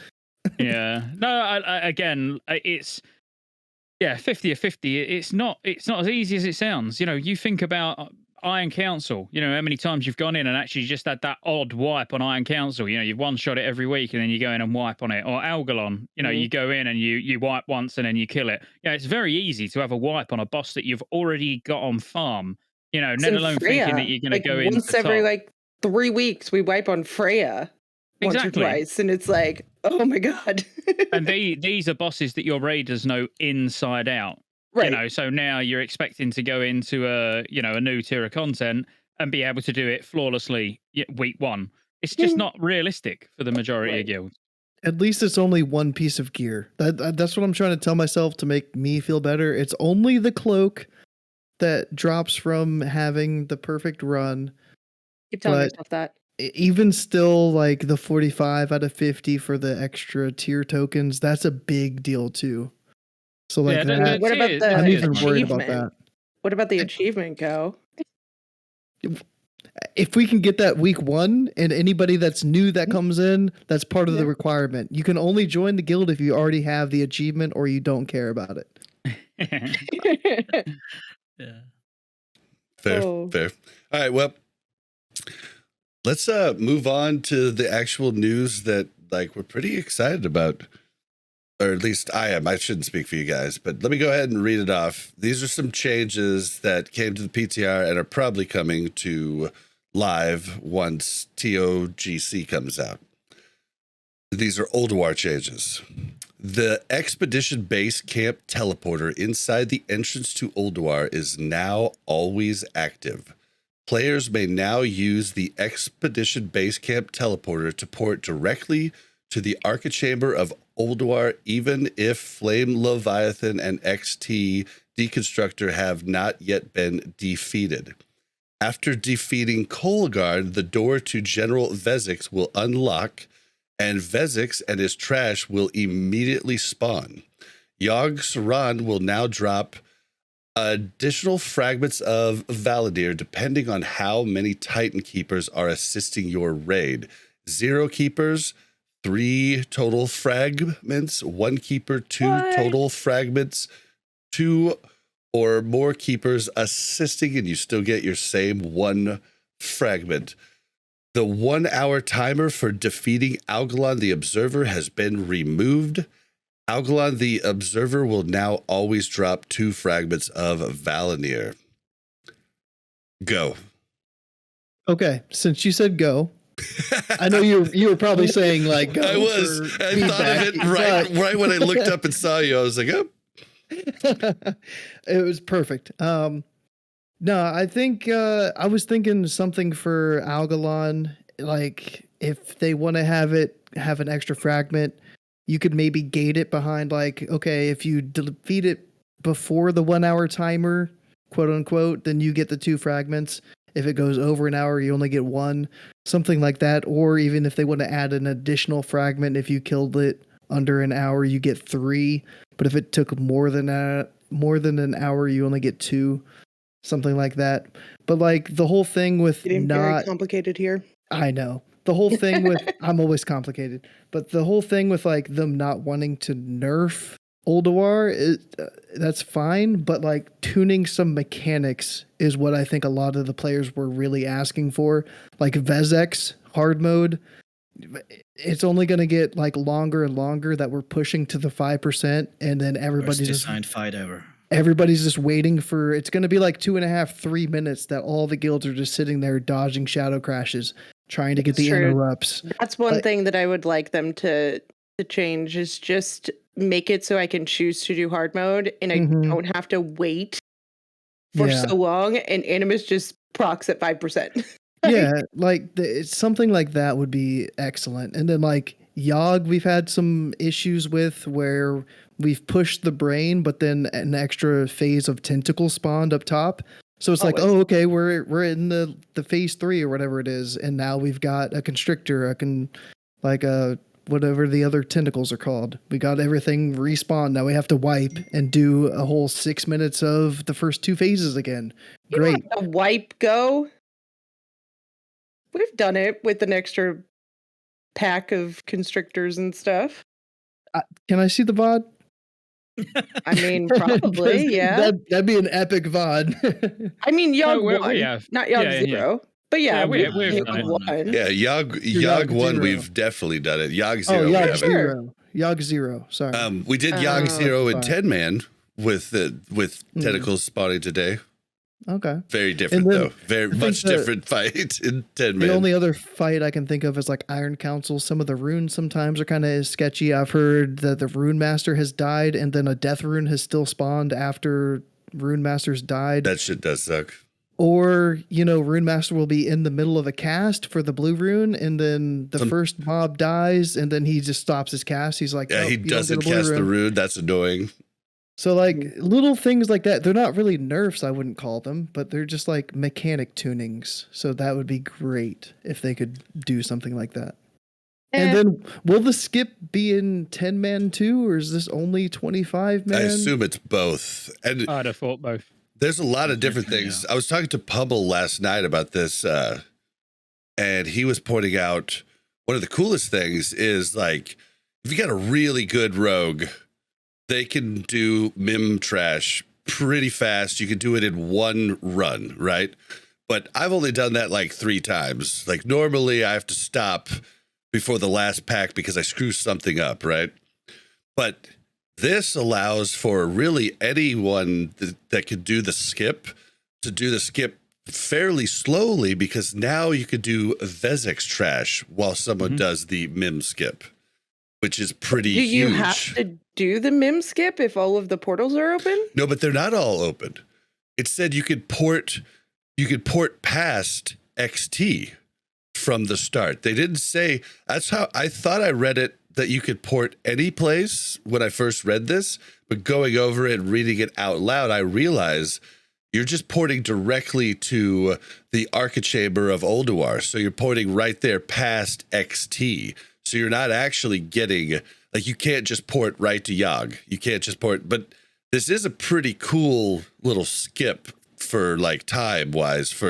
Yeah. No, again, it's 50 or 50. It's not as easy as it sounds. You think about Iron Council, how many times you've gone in and actually just had that odd wipe on Iron Council. You've one-shot it every week and then you go in and wipe on it. Or Algalon, you go in and you wipe once and then you kill it. It's very easy to have a wipe on a boss that you've already got on farm. Let alone thinking that you're going to go in once every 3 weeks we wipe on Freya once or twice, and it's like, oh my god. And these are bosses that your raiders know inside out. Right. So now you're expecting to go into a new tier of content and be able to do it flawlessly week 1. It's just not realistic for the majority of guilds. At least it's only one piece of gear. That's what I'm trying to tell myself to make me feel better. It's only the cloak that drops from having the perfect run. Keep telling yourself that. Even still, like the 45 out of 50 for the extra tier tokens, that's a big deal too. So like what about the I'm even worried achievement? about that. What about the achievement, Go? If we can get that week 1 and anybody that's new that comes in, that's part of the requirement. You can only join the guild if you already have the achievement or you don't care about it. Yeah. Fair. All right, well, let's move on to the actual news that we're pretty excited about. Or at least I am. I shouldn't speak for you guys, but let me go ahead and read it off. These are some changes that came to the PTR and are probably coming to live once TOGC comes out. These are Ulduar changes. The Expedition Base Camp teleporter inside the entrance to Ulduar is now always active. Players may now use the Expedition Base Camp teleporter to port directly to the Archichamber of Ulduar, even if Flame Leviathan and XT Deconstructor have not yet been defeated. After defeating Kolgard, the door to General Vezix will unlock, and Vezix and his trash will immediately spawn. Yogg Saron will now drop additional fragments of Valadir depending on how many Titan Keepers are assisting your raid. 0 Keepers, 3 total fragments, 1 Keeper, 2 total fragments, 2 or more Keepers assisting, and you still get your same 1 fragment. The 1-hour timer for defeating Algalon the Observer has been removed. Algalon the Observer will now always drop 2 fragments of Valinir. Go. Okay, since you said go, I know you were probably saying like go. I was. I thought of it right when I looked up and saw you. I was like, oh. It was perfect. No, I think I was thinking something for Algalon. Like if they want to have an extra fragment, you could maybe gate it behind okay, if you defeat it before the 1-hour timer, quote unquote, then you get the 2 fragments. If it goes over an hour, you only get 1, something like that. Or even if they want to add an additional fragment, if you killed it under an hour, you get 3. But if it took more than an hour, you only get 2, something like that. But the whole thing with Getting very complicated here. I know. The whole thing with I'm always complicated, but the whole thing with them not wanting to nerf Ulduar, that's fine, but tuning some mechanics is what I think a lot of the players were really asking for. Like Vezix hard mode, it's only going to get longer and longer that we're pushing to the 5%, and then everybody's Worst designed fight ever. Everybody's just waiting for it's going to be 2.5-3 minutes that all the guilds are just sitting there dodging shadow crashes, trying to get the interrupts. That's one thing that I would like them to change is just make it so I can choose to do hard mode and I don't have to wait for so long, and Animus just procs at 5%. Yeah, like it's something like that would be excellent. And then like Yogg, we've had some issues with where we've pushed the brain, but then an extra phase of tentacle spawned up top. So it's like, Always. oh, okay, we're in the phase 3 or whatever it is, and now we've got a constrictor, whatever the other tentacles are called. We got everything respawned. Now we have to wipe and do a whole 6 minutes of the first 2 phases again. You don't Great. have to wipe go. We've done it with an extra pack of constrictors and stuff. Can I see the VOD? I mean, probably, yeah. That'd be an epic VOD. I mean, Yogg we 1, have. not Yogg Yeah, yeah. 0. But yeah, Yeah, we've we've done done Yogg 1. Yeah, Yogg Yogg 1, 0. we've definitely done it. Yogg 0, Oh, we Yogg haven't. Sure. 0. Yogg 0. Sorry. We did Yogg 0 in fine. 10 man with tentacles spawning today. Okay. Very different And then though. Very think much the- different fight in 10 man. The only other fight I can think of is like Iron Council. Some of the runes sometimes are kind of sketchy. I've heard that the Rune Master has died and then a Death Rune has still spawned after Rune Master's died. That shit does suck. Or, Rune Master will be in the middle of a cast for the blue rune and then the first mob dies and then he just stops his cast. He's like, Yeah, "Nope, he you don't doesn't get a blue cast the rune." rune. That's annoying. So like little things like that, they're not really nerfs, I wouldn't call them, but they're just like mechanic tunings. So that would be great if they could do something like that. And then will the skip be in 10 man too, or is this only 25 man? I assume it's both. And I'd have thought both. there's a lot of different Yeah. things. I was talking to Pummel last night about this, and he was pointing out one of the coolest things is like if you got a really good rogue, they can do mim trash pretty fast. You can do it in one run, right? But I've only done that like 3 times. Like normally I have to stop before the last pack because I screw something up, right? But this allows for really anyone that could do the skip to do the skip fairly slowly because now you could do Vezek's trash while someone does the mim skip, which is pretty Do you huge. have to do the mim skip if all of the portals are open? No, but they're not all open. It said you could port past XT from the start. They didn't say, that's how I thought I read it, that you could port any place when I first read this, but going over it and reading it out loud, I realize you're just porting directly to the Archichamber of Ulduar. So you're porting right there past XT. So you're not actually getting, like, you can't just port right to Yogg. You can't just port, but this is a pretty cool little skip for like time wise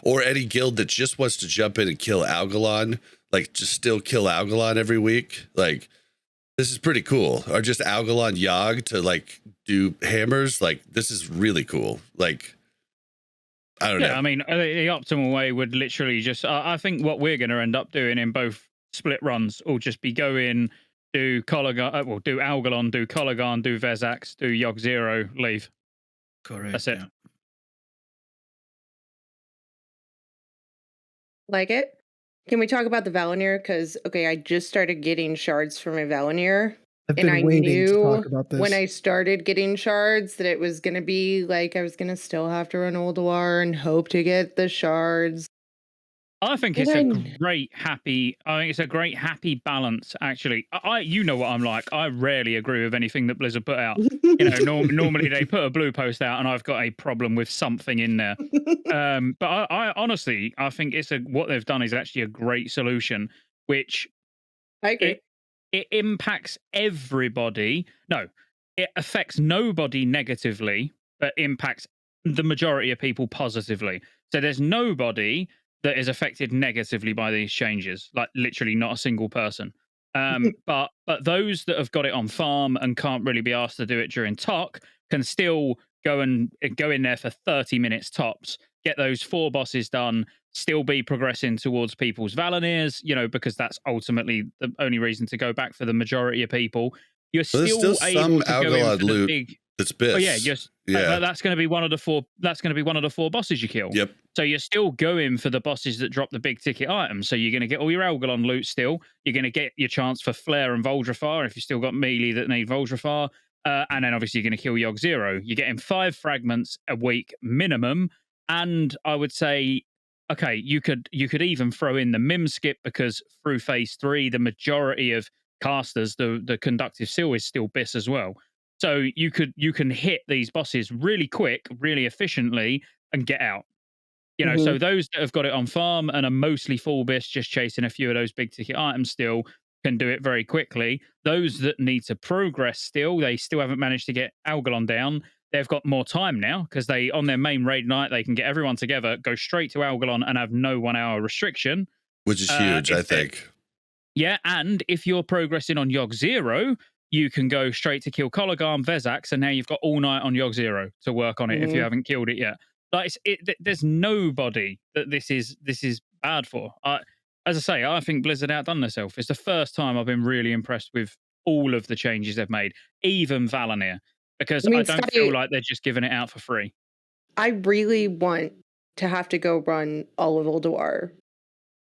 or any guild that just wants to jump in and kill Algalon, like just still kill Algalon every week. Like this is pretty cool. Or just Algalon Yogg to like do hammers. Like this is really cool. Like, I don't know. Yeah, I mean, the optimal way would literally just, I think what we're going to end up doing in both split runs will just be go in, do Colagarn, do Algalon, do Colagarn, do Vezax, do Yogg 0, leave. Correct. That's it. yeah. Like it? Can we talk about the Valinir? Because, okay, I just started getting shards for my Valinir. I've And been I waiting to knew talk about this. when I started getting shards that it was going to be like I was going to still have to run Ulduar and hope to get the shards. I think And it's a I- great happy. I think it's a great happy balance. Actually, you know what I'm like. I rarely agree with anything that Blizzard put out. You know, normally they put a blue post out, and I've got a problem with something in there. But I honestly, I think what they've done is actually a great solution, which I agree. it impacts everybody. No, it affects nobody negatively, but impacts the majority of people positively. So there's nobody that is affected negatively by these changes, like literally not a single person. But those that have got it on farm and can't really be asked to do it during TOC can still go in there for 30 minutes tops, get those 4 bosses done, still be progressing towards people's Valinirs, you know, because that's ultimately the only reason to go back for the majority of people. You're But there's still still able some to go in Algalon for the loot big. That's bits. Oh yeah, just that's going to be one of the 4. That's going to be one of the 4 bosses you kill. Yep. So you're still going for the bosses that drop the big ticket items. So you're going to get all your Algalon loot still. You're going to get your chance for Flare and Voldrifar if you still got melee that need Voldrifar. And then obviously you're going to kill Yogg 0. You're getting 5 fragments a week minimum. And I would say okay, you could even throw in the mim skip, because through phase 3, the majority of casters, the conductive seal is still BIS as well. So you can hit these bosses really quick, really efficiently, and get out. So those that have got it on farm and are mostly full BIS, just chasing a few of those big ticket items still, can do it very quickly. Those that need to progress still, they still haven't managed to get Algalon down. They've got more time now, because they, on their main raid night, they can get everyone together, go straight to Algalon, and have no 1 hour restriction. Which is huge, I think. Yeah, and if you're progressing on Yogg 0, you can go straight to kill Cologarm, Vezax, and now you've got all night on Yogg 0 to work on it if you haven't killed it yet. Like, there's nobody that this is bad for. As I say, I think Blizzard outdone themselves. It's the first time I've been really impressed with all of the changes they've made, even Valinir, because I don't feel like they're just giving it out for free. I really want to have to go run all of Ulduar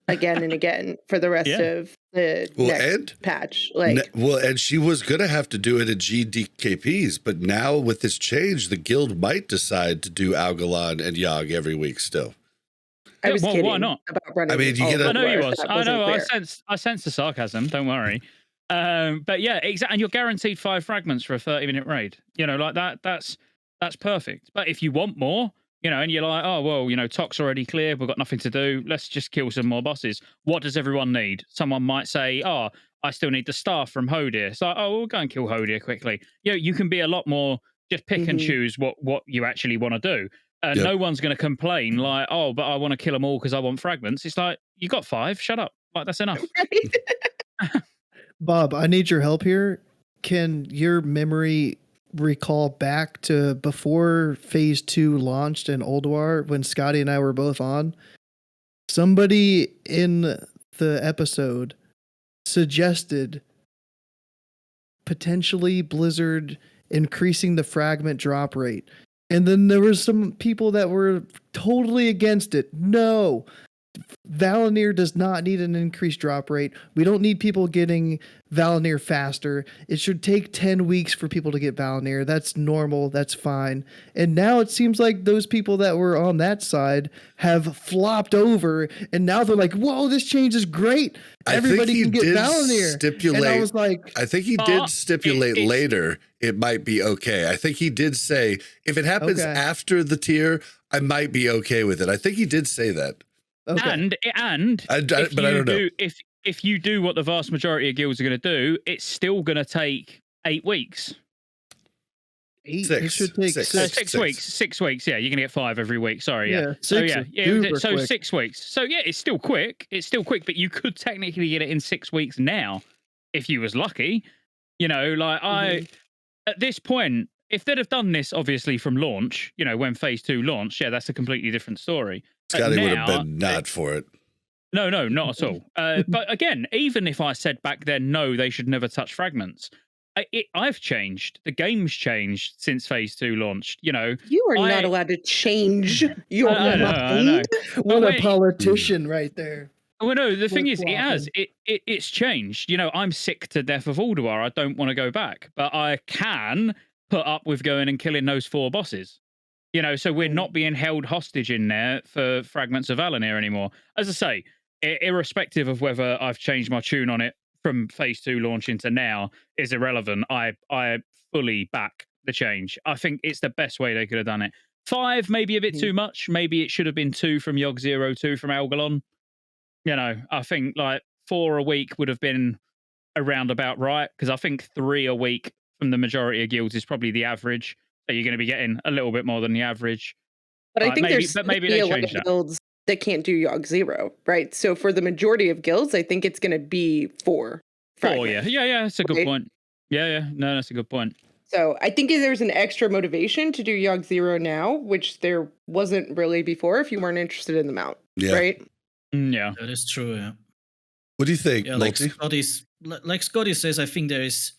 again and again for the rest of the next patch. And she was gonna have to do it at GDKPs, but now with this change, the guild might decide to do Algalon and Yogg every week still. I was kidding. Why not? About running. I mean, you get I know you was. I know. I sense the sarcasm. Don't worry. But yeah, exactly. And you're guaranteed 5 fragments for a 30-minute raid. Like that. That's perfect. But if you want more, and you're like, oh well, Tok's already clear. We've got nothing to do. Let's just kill some more bosses. What does everyone need? Someone might say, oh, I still need the staff from Hodir. So, oh, we'll go and kill Hodir quickly. You can be a lot more. Just pick and choose what you actually want to do. And no one's going to complain like, oh, but I want to kill them all because I want fragments. It's like, you got 5. Shut up. Like, that's enough. Bob, I need your help here. Can your memory recall back to before phase 2 launched in Ulduar when Scotty and I were both on? Somebody in the episode suggested potentially Blizzard increasing the fragment drop rate. And then there were some people that were totally against it. No, Valinir does not need an increased drop rate. We don't need people getting Valinir faster. It should take 10 weeks for people to get Valinir. That's normal. That's fine. And now it seems like those people that were on that side have flopped over, and now they're like, whoa, this change is great. Everybody can get Valinir. And I was like, I think he did stipulate later it might be okay. I think he did say, if it happens after the tier, I might be okay with it. I think he did say that. Okay. And I don't know. If you do what the vast majority of guilds are going to do, it's still going to take 8 weeks. 8? 6. It should take 6 weeks. 6 weeks. Yeah, you're going to get 5 every week. Sorry. Yeah. So 6 weeks. So yeah, it's still quick. But you could technically get it in 6 weeks now, if you was lucky. At this point, if they'd have done this obviously from launch, when phase 2 launched, that's a completely different story. Scotty would have been not for it. No, not at all. But again, even if I said back then, no, they should never touch fragments, I've changed. The game's changed since phase 2 launched. You are not allowed to change your mind. I know. What a politician right there. Well, no, the thing is, it's changed. I'm sick to death of Ulduar. I don't want to go back, but I can put up with going and killing those 4 bosses. So we're not being held hostage in there for fragments of Valinir anymore. As I say, irrespective of whether I've changed my tune on it from phase 2 launch into now is irrelevant. I fully back the change. I think it's the best way they could have done it. 5, maybe a bit too much. Maybe it should have been 2 from Yogg 0, 2 from Algalon. I think like 4 a week would have been around about right, because I think 3 a week from the majority of guilds is probably the average. So you're going to be getting a little bit more than the average. But I think maybe they changed that. Guilds that can't do Yogg 0, right? So for the majority of guilds, I think it's going to be 4. 4, yeah. That's a good point. Yeah. No, that's a good point. So I think there's an extra motivation to do Yogg 0 now, which there wasn't really before if you weren't interested in the mount, right? Yeah. That is true, yeah. What do you think, Mulltiy? Like Scotty says, I think there is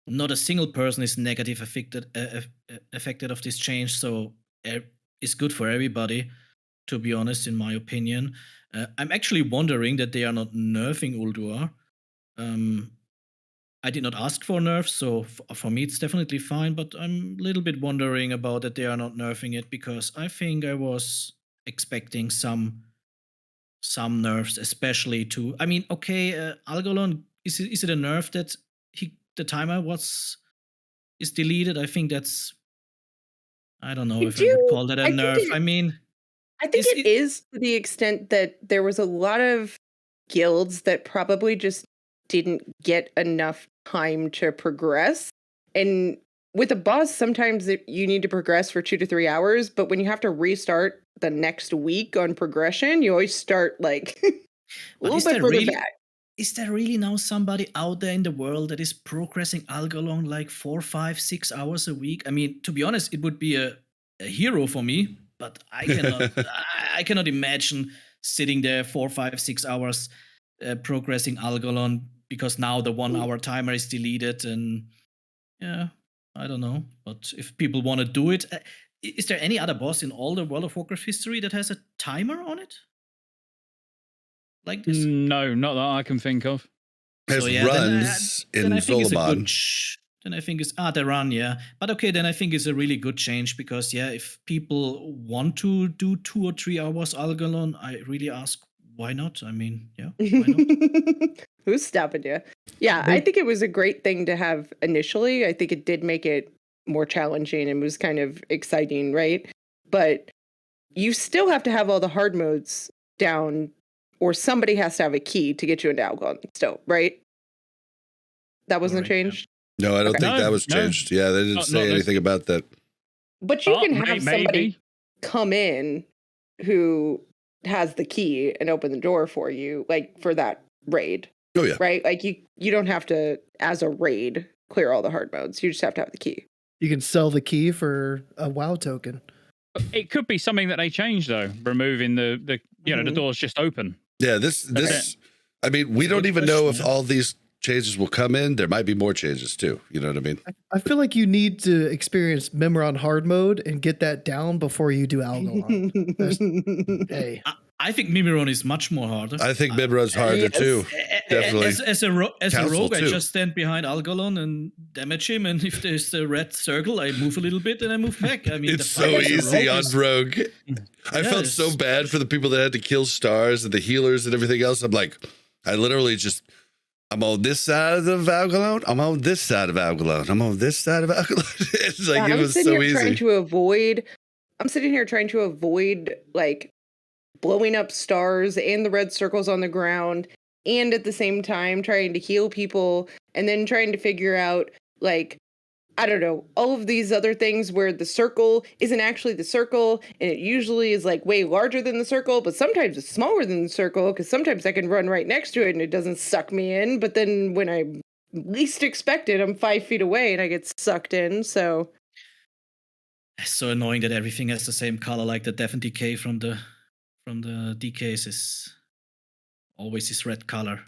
not a single person is negative affected of this change, so it's good for everybody, to be honest, in my opinion. I'm actually wondering that they are not nerfing Ulduar. I did not ask for nerfs, so for me it's definitely fine, but I'm a little bit wondering about that they are not nerfing it, because I think I was expecting some some nerfs, especially to. I mean, okay, Algalon, is it a nerf that the timer is deleted? I think that's. I don't know if I would call that a nerf. I mean, I think it is to the extent that there was a lot of guilds that probably just didn't get enough time to progress. And with a boss, sometimes you need to progress for 2 to 3 hours, but when you have to restart the next week on progression, you always start like a little bit further back. Is there really now somebody out there in the world that is progressing Algalon like 4, 5, 6 hours a week? I mean, to be honest, it would be a hero for me, but I cannot I cannot imagine sitting there 4, 5, 6 hours progressing Algalon because now the 1 hour timer is deleted. And yeah, I don't know. But if people want to do it, is there any other boss in all the World of Warcraft history that has a timer on it? Like this? No, not that I can think of. There's runs in Zolomon. Then I think it's the run, yeah. But okay, then I think it's a really good change because if people want to do 2 or 3 hours Algalon, I really ask why not? I mean, yeah, why not? Who's stopping you? Yeah, I think it was a great thing to have initially. I think it did make it more challenging and was kind of exciting, right? But you still have to have all the hard modes down, or somebody has to have a key to get you into Algalon still, right? That wasn't changed? No, I don't think that was changed. Yeah, they didn't say anything about that. But you can have somebody come in who has the key and open the door for you, like for that raid. Oh, yeah. Right? Like you don't have to, as a raid, clear all the hard modes. You just have to have the key. You can sell the key for a WoW token. It could be something that they changed, though, removing the the doors just open. Yeah, this I mean, we don't even know if all these changes will come in. There might be more changes too. You know what I mean? I feel like you need to experience Mimiron hard mode and get that down before you do Algalon. Hey. I think Mimiron is much more harder. I think Mimiron's harder too. Definitely. As a rogue, I just stand behind Algalon and damage him, and if there's the red circle, I move a little bit and I move back. I mean, it's so easy on rogue. I felt so bad for the people that had to kill stars and the healers and everything else. I'm like, I literally just, I'm on this side of Algalon. I'm on this side of Algalon. I'm on this side of Algalon. It's like, it was so easy. I'm sitting here trying to avoid like blowing up stars and the red circles on the ground, and at the same time trying to heal people, and then trying to figure out, like, I don't know, all of these other things where the circle isn't actually the circle, and it usually is like way larger than the circle, but sometimes it's smaller than the circle, because sometimes I can run right next to it and it doesn't suck me in, but then when I least expect it, I'm 5 feet away and I get sucked in. So it's so annoying that everything has the same color, like the death and decay from the DKs is always this red color.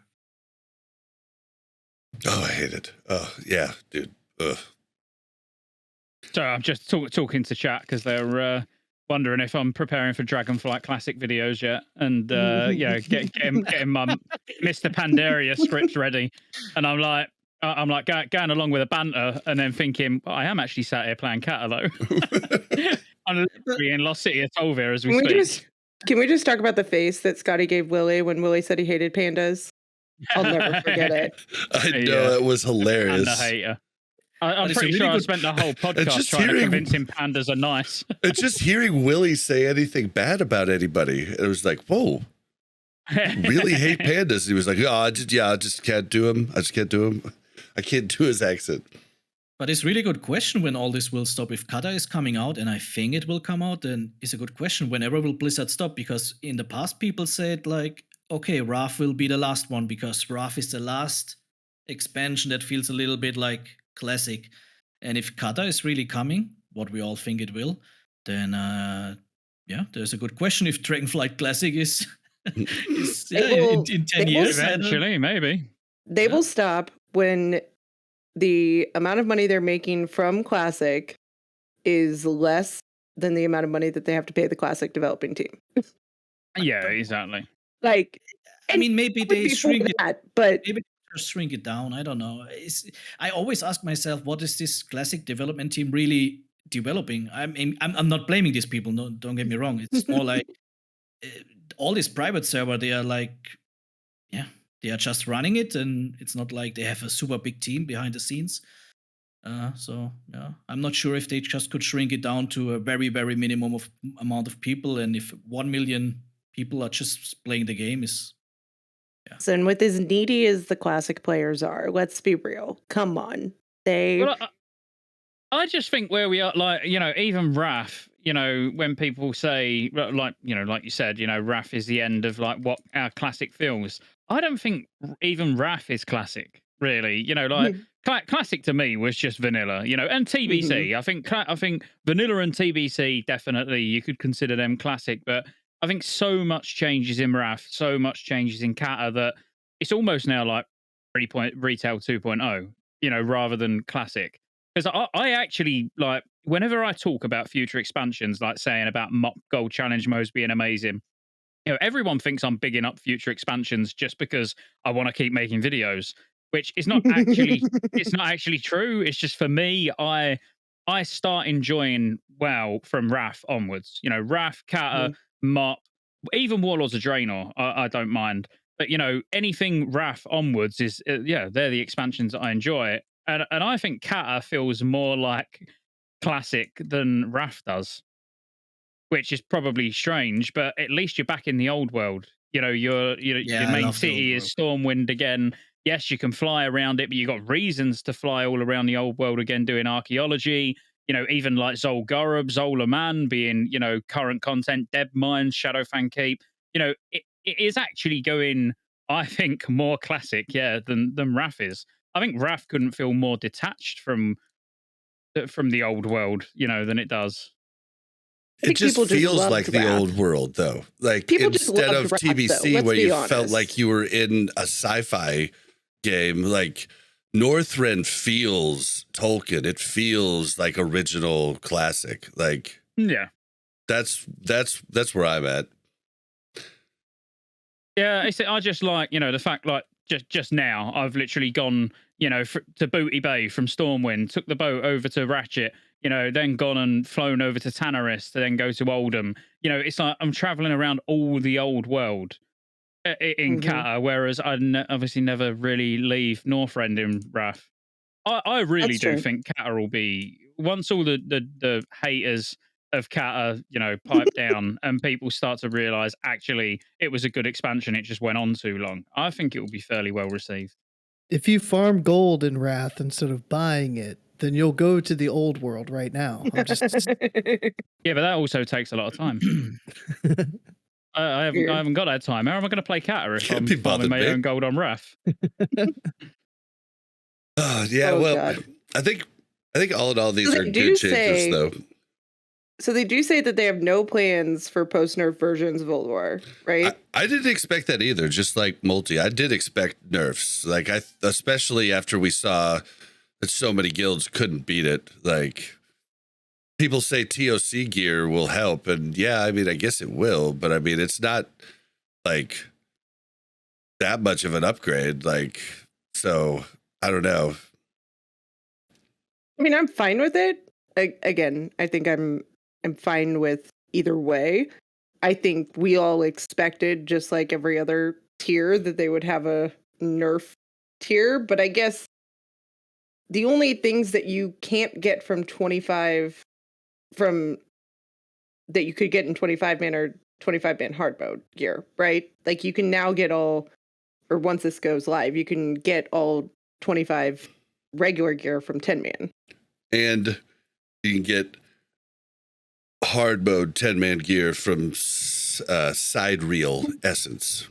Oh, I hate it. Oh, yeah, dude. Ugh. So I'm just talking to chat because they're wondering if I'm preparing for Dragonflight Classic videos yet, and getting my Mr. Pandaria scripts ready, and I'm like going along with a banter, and then thinking, I am actually sat here playing Catalo. I'm literally in Lost City of Tolvir as we speak. Can we just talk about the face that Scotty gave Willie when Willie said he hated pandas? I'll never forget it. I know, that was hilarious. Panda hater. I'm pretty sure I spent the whole podcast trying to convince him pandas are nice. It's just hearing Willie say anything bad about anybody. It was like, whoa, really hate pandas. He was like, I just can't do him. I just can't do him. I can't do his accent. But it's a really good question when all this will stop. If Kata is coming out, and I think it will come out, then it's a good question. Whenever will Blizzard stop? Because in the past, people said, like, okay, Wrath will be the last one, because Wrath is the last expansion that feels a little bit like Classic. And if Kata is really coming, what we all think it will, then, there's a good question if Dragonflight Classic is, in 10 years. Eventually, maybe. They will stop when the amount of money they're making from Classic is less than the amount of money that they have to pay the Classic developing team. Yeah, exactly. Like, I mean, maybe they shrink it, but maybe just shrink it down. I don't know. I always ask myself, what is this Classic development team really developing? I'm not blaming these people. No, don't get me wrong. It's more like, all this private server, they are like, yeah, they are just running it, and it's not like they have a super big team behind the scenes. So yeah, I'm not sure if they just could shrink it down to a very, very minimum of amount of people, and if 1 million people are just playing the game is. So, and with as needy as the classic players are, let's be real. Come on, they. Well, I just think where we are, like, even RAF, when people say, like you said, RAF is the end of like what our classic feels. I don't think even RAF is classic, really. Classic to me was just vanilla, and TBC. I think vanilla and TBC, definitely you could consider them classic, but I think so much changes in RAF, so much changes in Kata that it's almost now like retail 2.0, rather than classic. Because I actually, like, whenever I talk about future expansions, like saying about MOP Gold Challenge modes being amazing, everyone thinks I'm bigging up future expansions just because I want to keep making videos, which is not actually, it's not actually true. It's just for me, I start enjoying WoW from RAF onwards. RAF, Kata, MOP, even Warlords of Draenor, I don't mind. But, anything RAF onwards is, they're the expansions that I enjoy. And I think Kata feels more like classic than RAF does, which is probably strange, but at least you're back in the old world. Your main city is Stormwind again. Yes, you can fly around it, but you got reasons to fly all around the old world again, doing archaeology. Even like Zul'Gurub, Zolaman being, current content, Deb Mines, Shadowfang Keep. It is actually going, I think, more classic, than RAF is. I think RAF couldn't feel more detached from the old world, than it does. It just feels like the old world, though. Like, people instead of TBC, where you felt like you were in a sci-fi game, like Northrend feels Tolkien. It feels like original classic. Like, yeah, that's where I'm at. Yeah, I just like, the fact, like, just now I've literally gone, to Booty Bay from Stormwind, took the boat over to Ratchet, then gone and flown over to Tanarus to then go to Oldham. It's like I'm traveling around all the old world in Kata, whereas I obviously never really leave Northrend in RAF. I really do think Kata will be, once all the haters of Kata, pipe down and people start to realize actually it was a good expansion, it just went on too long, I think it will be fairly well received. If you farm gold in Wrath instead of buying it, then you'll go to the old world right now. Yeah, but that also takes a lot of time. I haven't got that time. How am I going to play Kata if I'm farming my own gold on Wrath? God. I think all in all these are good changes, though. So they do say that they have no plans for post-nerf versions of Ulduar, right? I didn't expect that either, just like Mulltiy. I did expect nerfs. Like, especially after we saw that so many guilds couldn't beat it. Like, people say TOC gear will help, and yeah, I mean, I guess it will, but I mean, it's not like that much of an upgrade. Like, so I don't know. I mean, I'm fine with it. Again, I think I'm fine with either way. I think we all expected, just like every other tier, that they would have a nerf tier. But I guess the only things that you can't get from 25 that you could get in 25-man or 25-man hard mode gear, right? Like, you can now get all, or once this goes live, you can get all 25 regular gear from 10-man. And you can get hard mode 10-man gear from Side Reel Essence.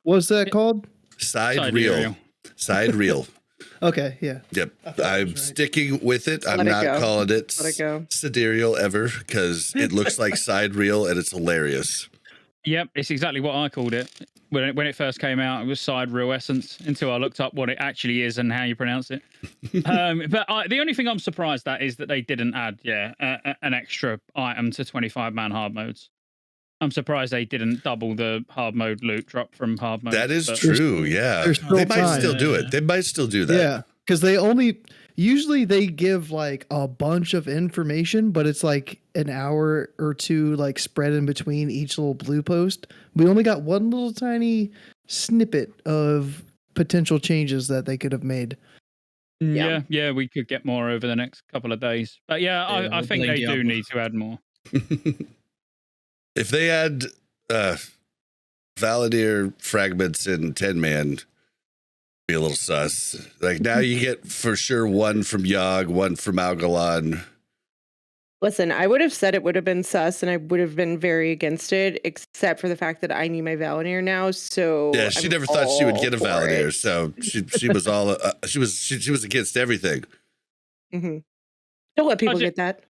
What's that called? Side Reel. Side Reel. Okay, yeah. Yep. I'm sticking with it. I'm not calling it Sidereal ever, because it looks like Side Reel and it's hilarious. Yep, it's exactly what I called it. When it first came out, it was Side Reel Essence, until I looked up what it actually is and how you pronounce it. But the only thing I'm surprised at is that they didn't add, an extra item to 25-man hard modes. I'm surprised they didn't double the hard mode loot drop from hard mode. That is true, yeah. They might still do it. They might still do that. Yeah, because they only, usually they give like a bunch of information, but it's like an hour or two like spread in between each little blue post. We only got one little tiny snippet of potential changes that they could have made. Yeah, we could get more over the next couple of days. But yeah, I think they do need to add more. If they add Valadier fragments in 10-man, be a little sus. Like now you get for sure one from Yogg, one from Algalon. Listen, I would have said it would have been sus, and I would have been very against it, except for the fact that I need my Valanier now. So Yeah, she never thought she would get a Valanier, so she was all she was against everything. Mm-hmm. Don't let people get that.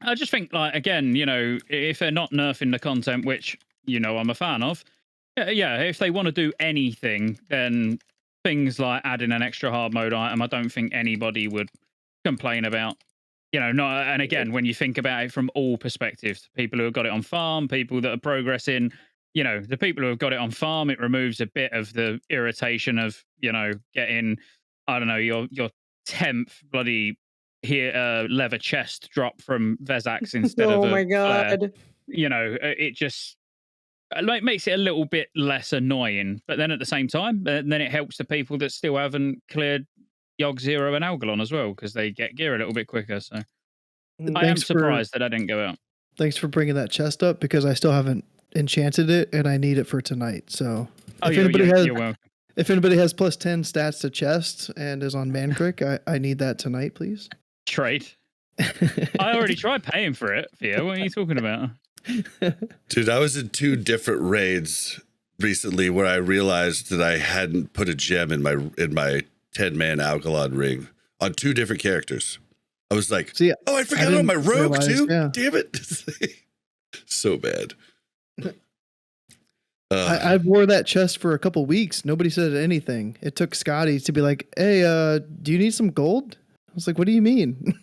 I just think, like, again, if they're not nerfing the content, which I'm a fan of, yeah, if they want to do anything, then things like adding an extra hard mode item, I don't think anybody would complain about. Not, and again, when you think about it from all perspectives, people who have got it on farm, people that are progressing, the people who have got it on farm, it removes a bit of the irritation of, getting, I don't know, your 10th bloody leather chest drop from Vezax instead of oh my god, flare. It just makes it a little bit less annoying. But then at the same time, then it helps the people that still haven't cleared Yogg, Zero, and Algalon as well, because they get gear a little bit quicker. So I am surprised that I didn't go out. Thanks for bringing that chest up, because I still haven't enchanted it and I need it for tonight. So you're welcome. If anybody has plus 10 stats to chest and is on Mancrick, I need that tonight, please. Trade. I already tried paying for it, Theo. What are you talking about? Dude, I was in 2 different raids recently where I realized that I hadn't put a gem in my 10-man Algalon ring on 2 different characters. I was like, I forgot it on my rogue too. Yeah. Damn it. So bad. I wore that chest for a couple weeks. Nobody said anything. It took Scotty to be like, hey, do you need some gold? I was like, what do you mean?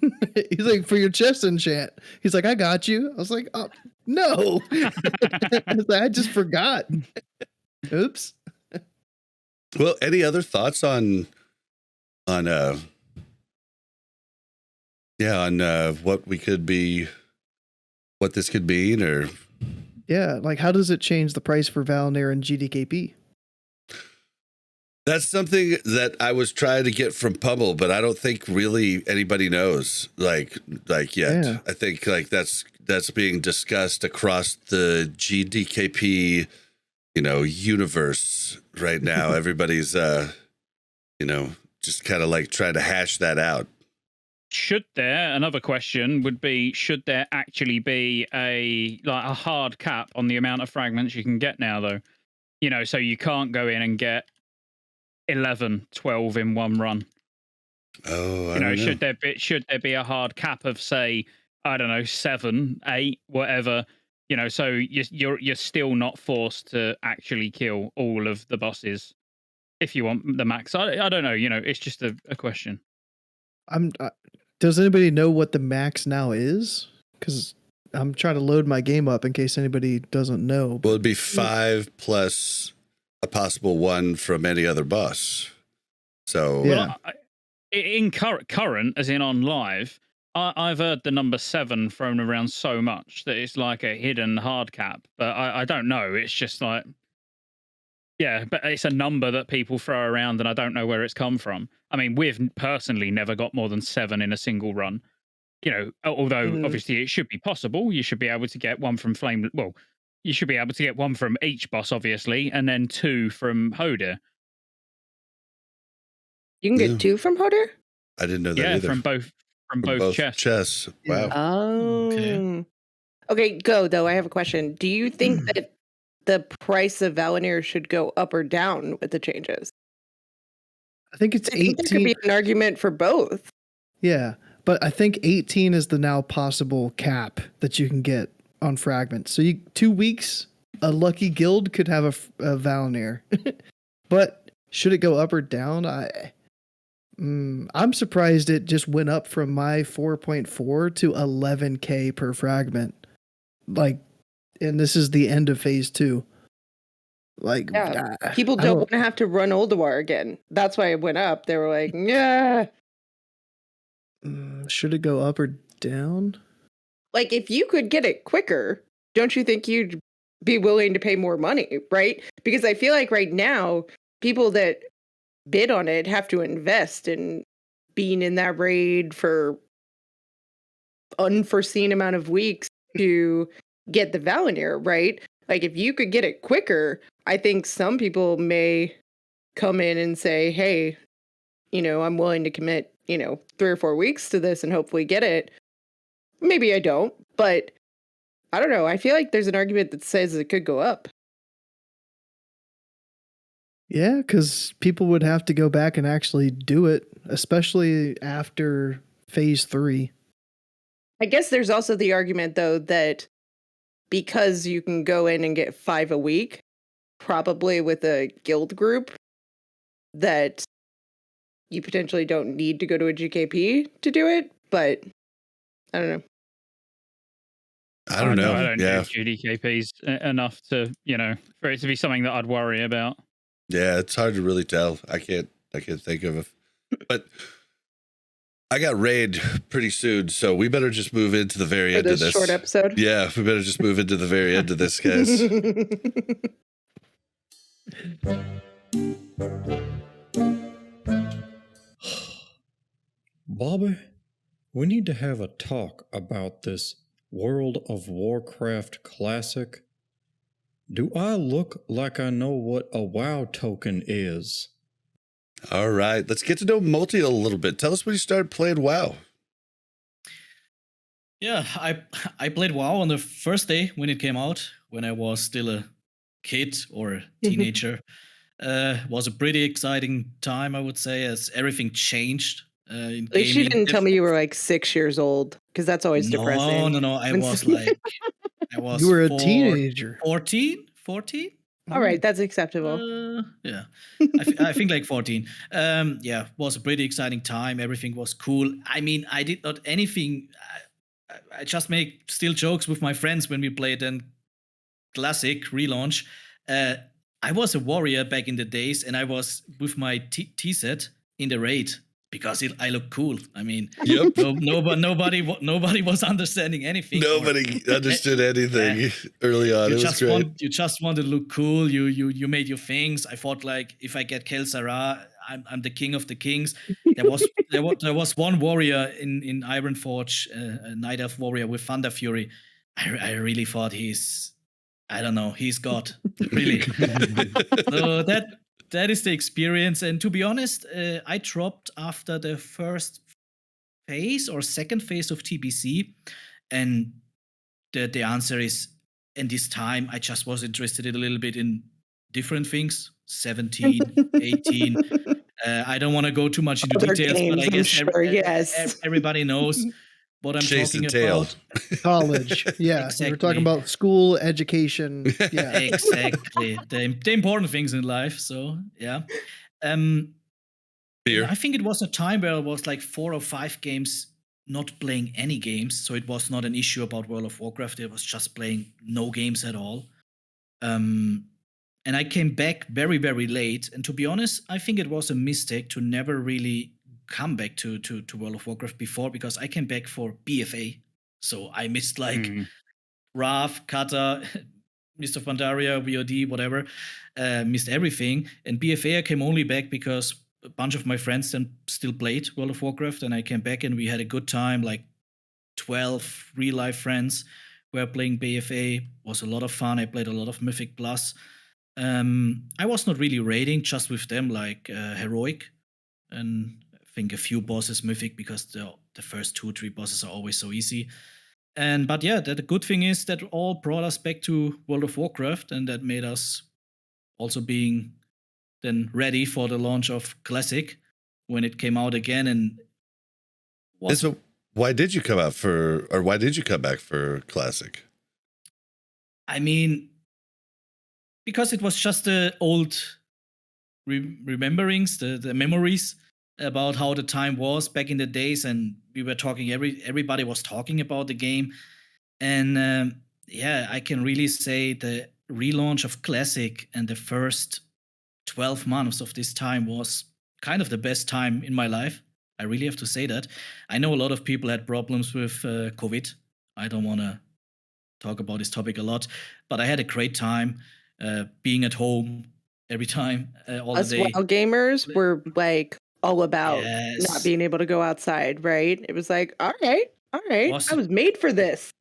He's like, for your chest enchant. He's like, I got you. I was like, oh, no. I just forgot. Oops. Well, any other thoughts on what this could mean, or like how does it change the price for Valanier and GDKP? That's something that I was trying to get from Pummel, but I don't think really anybody knows like yet. Yeah. I think like that's being discussed across the GDKP, universe right now. Everybody's just kind of like trying to hash that out. Another question would be, should there actually be a hard cap on the amount of fragments you can get now, though? So you can't go in and get 11, 12 in one run. Oh, I don't know. Should there be a hard cap of, say, I don't know, 7, 8, whatever, so you're still not forced to actually kill all of the bosses if you want the max. I don't know, it's just a question. Does anybody know what the max now is? Because I'm trying to load my game up in case anybody doesn't know. Well, it'd be 5 plus a possible 1 from any other boss. So yeah, in current, as in on live, I've heard the number 7 thrown around so much that it's like a hidden hard cap. But I don't know. It's just like, yeah, but it's a number that people throw around, and I don't know where it's come from. I mean, we've personally never got more than 7 in a single run. Although obviously it should be possible. You should be able to get 1 from Flame. Well, you should be able to get 1 from each boss, obviously, and then 2 from Hodir. You can get 2 from Hodir? I didn't know that either. From both chests. Wow. Oh. Okay, go though. I have a question. Do you think that the price of Valanier should go up or down with the changes? I think it's 18. There could be an argument for both. Yeah, but I think 18 is the now possible cap that you can get on fragments. So 2 weeks, a lucky guild could have a Valanier. But should it go up or down? I'm surprised it just went up from my 4.4 to 11K per fragment. And this is the end of phase 2. People don't want to have to run Ulduar again. That's why it went up. They were like, yeah. Should it go up or down? Like, if you could get it quicker, don't you think you'd be willing to pay more money, right? Because I feel like right now, people that bid on it have to invest in being in that raid for unforeseen amount of weeks to get the Valinir, right? Like, if you could get it quicker, I think some people may come in and say, hey, I'm willing to commit, 3 or 4 weeks to this and hopefully get it. Maybe I don't, but I don't know. I feel like there's an argument that says it could go up. Yeah, because people would have to go back and actually do it, especially after phase 3. I guess there's also the argument, though, that because you can go in and get 5 a week, probably with a guild group, that you potentially don't need to go to a GKP to do it, but I don't know. I don't know. I don't Yeah. do GDKPs enough to, for it to be something that I'd worry about. Yeah, it's hard to really tell. I can't think of it. But I got raid pretty soon, so we better just move into the very end of this short episode. Yeah, we better just move into the very end of this, guys. Bobby, we need to have a talk about this World of Warcraft Classic. Do I look like I know what a WoW token is? All right, let's get to know Mulltiy a little bit. Tell us when you started playing WoW. Yeah, I played WoW on the first day when it came out, when I was still a kid or a teenager. Was a pretty exciting time, I would say, as everything changed. In At least you didn't tell me you were like 6 years old, because that's always depressing. No. I was like, You were a teenager. 14? All right, that's acceptable. Yeah, I think like 14. Yeah, was a pretty exciting time. Everything was cool. I mean, I did not anything. I just make still jokes with my friends when we played an Classic relaunch. I was a warrior back in the days, and I was with my T-set in the raid because I look cool. I mean, Yep. nobody was understanding anything. Nobody understood anything early on. It was great. You just want to look cool. You made your things. I thought, like, if I get Kelsara, I'm the king of the kings. There was one warrior in Ironforge, a Night Elf warrior with Thunder Fury. I really thought he's God, really. So that is the experience. And to be honest, I dropped after the first phase or second phase of TBC, and the answer is, in this time, I just was interested in a little bit in different things. 17, 18. I don't want to go too much into Other details, games, but I guess yes. everybody knows what I'm Chasing talking tail. about. College. Yeah. Exactly. We're talking about school, education. Yeah. Exactly. The important things in life. So, yeah. Beer. I think it was a time where it was like 4 or 5 games not playing any games. So it was not an issue about World of Warcraft. It was just playing no games at all. And I came back very, very late. And to be honest, I think it was a mistake to never really come back to World of Warcraft before, because I came back for BFA. So I missed like Wrath, Kata, Mist of Pandaria, VOD, whatever. Missed everything. And BFA I came only back because a bunch of my friends then still played World of Warcraft, and I came back and we had a good time. Like 12 real life friends were playing BFA. It was a lot of fun. I played a lot of Mythic Plus. I was not really raiding, just with them, like Heroic, and I think a few bosses Mythic, because the first 2-3 bosses are always so easy. But yeah, the good thing is that all brought us back to World of Warcraft, and that made us also being then ready for the launch of Classic when it came out again. And so why did you come back for Classic? I mean, because it was just the old rememberings, the memories about how the time was back in the days, and we were talking. Everybody was talking about the game, and yeah, I can really say the relaunch of Classic and the first 12 months of this time was kind of the best time in my life. I really have to say that. I know a lot of people had problems with COVID. I don't want to talk about this topic a lot, but I had a great time being at home every time, all Us the day. WoW gamers were like all about not Yes. being able to go outside, right? It was like, all right, I Was was made for this.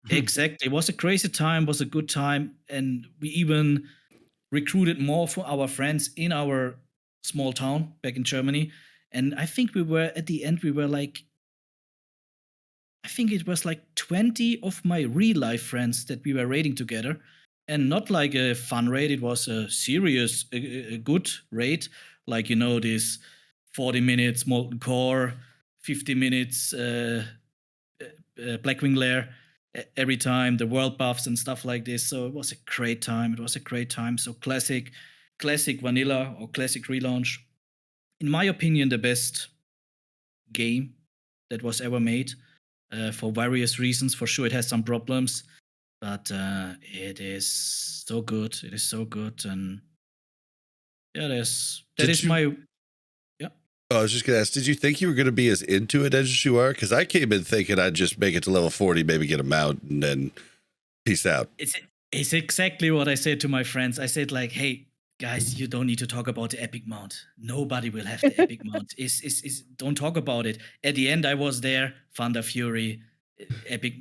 exactly. It was a crazy time, was a good time, and we even recruited more for our friends in our small town back in Germany. And I think we were at the end, we were like, I think it was like 20 of my real life friends that we were raiding together. And not like a fun raid, it was a serious, a good raid. Like, this 40 minutes Molten Core, 50 minutes Blackwing Lair every time, the world buffs and stuff like this. So it was a great time. It was a great time. So classic vanilla or classic relaunch, in my opinion, the best game that was ever made for various reasons. For sure, it has some problems, but it is so good. It is so good, and yeah, my. I was just gonna ask, did you think you were gonna be as into it as you are? Because I came in thinking I'd just make it to level 40, maybe get a mount, and then peace out. It's exactly what I said to my friends. I said like, hey guys, you don't need to talk about the epic mount. Nobody will have the epic mount. Don't talk about it. At the end, I was there. Thunder Fury, epic.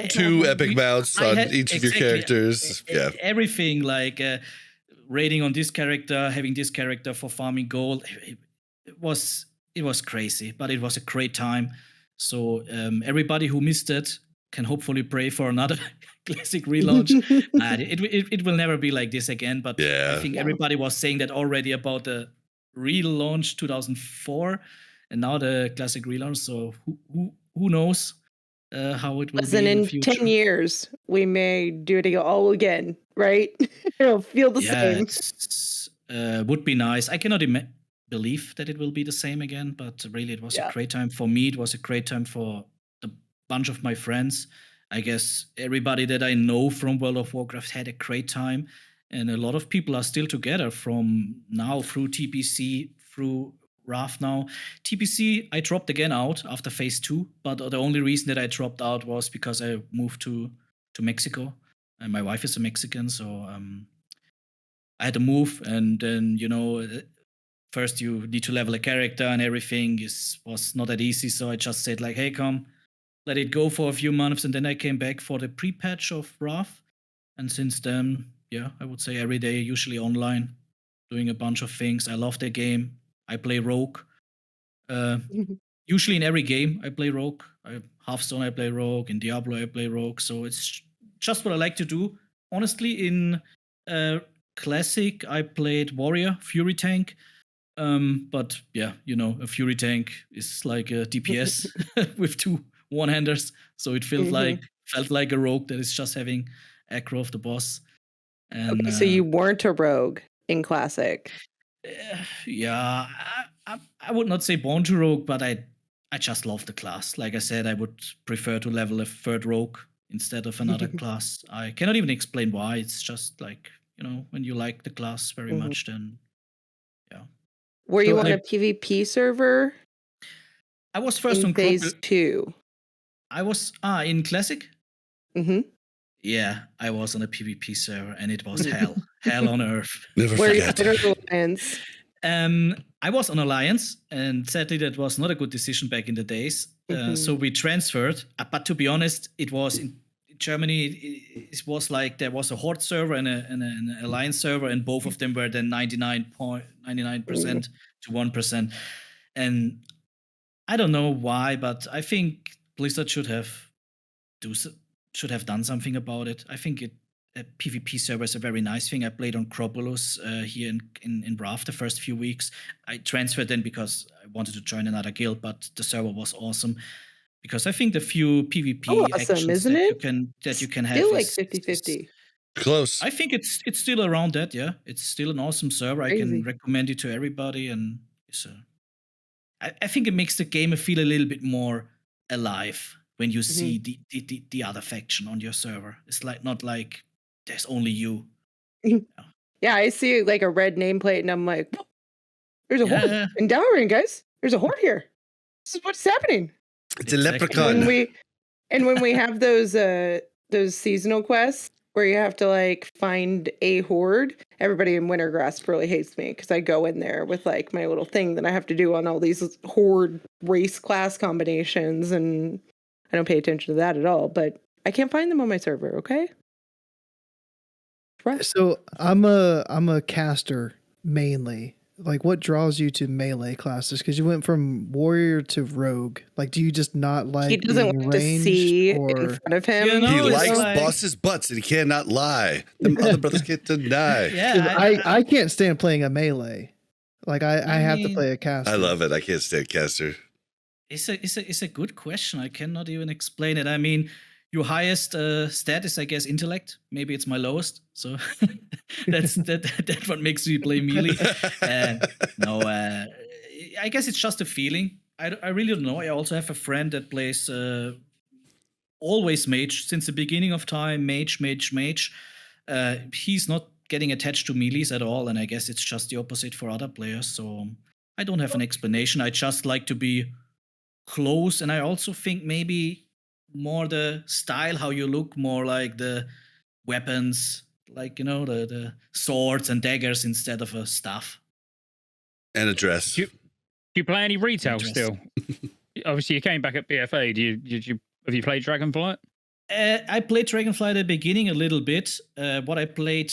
2 epic mounts on each of your characters. Yeah, everything like raiding on this character, having this character for farming gold. It was crazy, but it was a great time. So everybody who missed it can hopefully pray for another classic relaunch. It will never be like this again. But I think everybody was saying that already about the relaunch 2004, and now the classic relaunch. So who knows how it will Listen, be in the in future. 10 years, we may do it all again, right? It'll feel the same. Would be nice. I cannot believe that it will be the same again, but really it was a great time for me. It was a great time for a bunch of my friends. I guess everybody that I know from World of Warcraft had a great time, and a lot of people are still together from now through TPC, through Wrath now. TPC, I dropped again out after phase 2, but the only reason that I dropped out was because I moved to Mexico, and my wife is a Mexican, so I had to move, and then, first you need to level a character and everything was not that easy. So I just said like, hey, come, let it go for a few months. And then I came back for the pre-patch of Wrath. And since then, I would say every day, usually online, doing a bunch of things. I love the game. I play Rogue. Usually in every game, I play Rogue. Hearthstone, I play Rogue. In Diablo, I play Rogue. So it's just what I like to do. Honestly, in Classic, I played Warrior, Fury Tank. But a Fury tank is like a DPS with 2 one-handers, so it felt like a rogue that is just having aggro of the boss. And okay, so you weren't a rogue in Classic. I would not say born to rogue, but I just love the class. Like I said, I would prefer to level a 3rd rogue instead of another class. I cannot even explain why. It's just like, when you like the class very much, then Were you on a PvP server? I was first in on phase 2. I was in Classic. Mm-hmm. Yeah, I was on a PvP server, and it was hell on earth. Never Were forget. you on Alliance? I was on Alliance, and sadly, that was not a good decision back in the days. So we transferred. But to be honest, it was in Germany. It was like there was a Horde server and an Alliance server, and both of them were then 99.99% to 1%. And I don't know why, but I think Blizzard should have done something about it. I think a PvP server is a very nice thing. I played on Cropulus here in Wrath the first few weeks. I transferred then because I wanted to join another guild, but the server was awesome. Because I think the few PvP actions isn't that it? you can have Still like is 50-50. Close. I think it's still around that. Yeah, it's still an awesome server. Crazy. I can recommend it to everybody, and I think it makes the game feel a little bit more alive when you see the other faction on your server. It's like not like there's only you. Yeah, I see like a red nameplate, and I'm like, there's a horde in Dowering, guys. There's a horde here. This is what's happening. It's a Exactly. leprechaun. When we have those seasonal quests where you have to like find a horde, everybody in Wintergrasp really hates me because I go in there with like my little thing that I have to do on all these horde race class combinations, and I don't pay attention to that at all. But I can't find them on my server. Okay. Right. So I'm a caster mainly. Like, what draws you to melee classes? Because you went from warrior to rogue. Like, do you just not like He doesn't being like to ranged, see in or front of him. You know, He it's likes like- bosses' butts and he cannot lie. Them other brothers can't deny. 'Cause Yeah, I can't stand playing a melee. Like, I have to mean, play a caster. I love it. I can't stand caster. It's a good question. I cannot even explain it. I mean, your highest stat is, I guess, intellect. Maybe it's my lowest. So that what makes me play melee. No, I guess it's just a feeling. I really don't know. I also have a friend that plays always mage since the beginning of time. Mage. He's not getting attached to melees at all, and I guess it's just the opposite for other players. So I don't have an explanation. I just like to be close, and I also think maybe more the style, how you look, more like the weapons, like, you know, the swords and daggers instead of a staff. And a dress. Do you play any retail Interest. still? Obviously, you came back at BFA. Have you played Dragonflight? I played Dragonfly at the beginning a little bit. What I played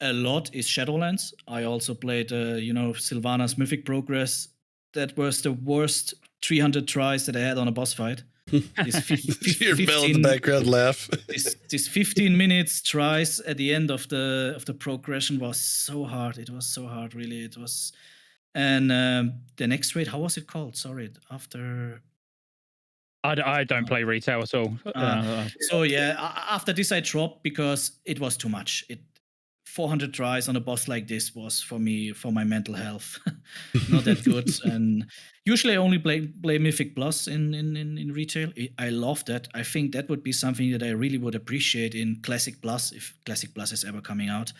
a lot is Shadowlands. I also played, Sylvanas Mythic Progress. That was the worst 300 tries that I had on a boss fight. This Your bell in the background laugh. this 15 minutes tries at the end of the progression was so hard. It was so hard, really. It was, and the next raid, how was it called? Sorry, after. I don't play retail at all. So yeah, after this I dropped because it was too much. 400 tries on a boss like this was for my mental health not that good. And usually I only play Mythic Plus in retail. I love that. I think that would be something that I really would appreciate in Classic Plus, if Classic Plus is ever coming out.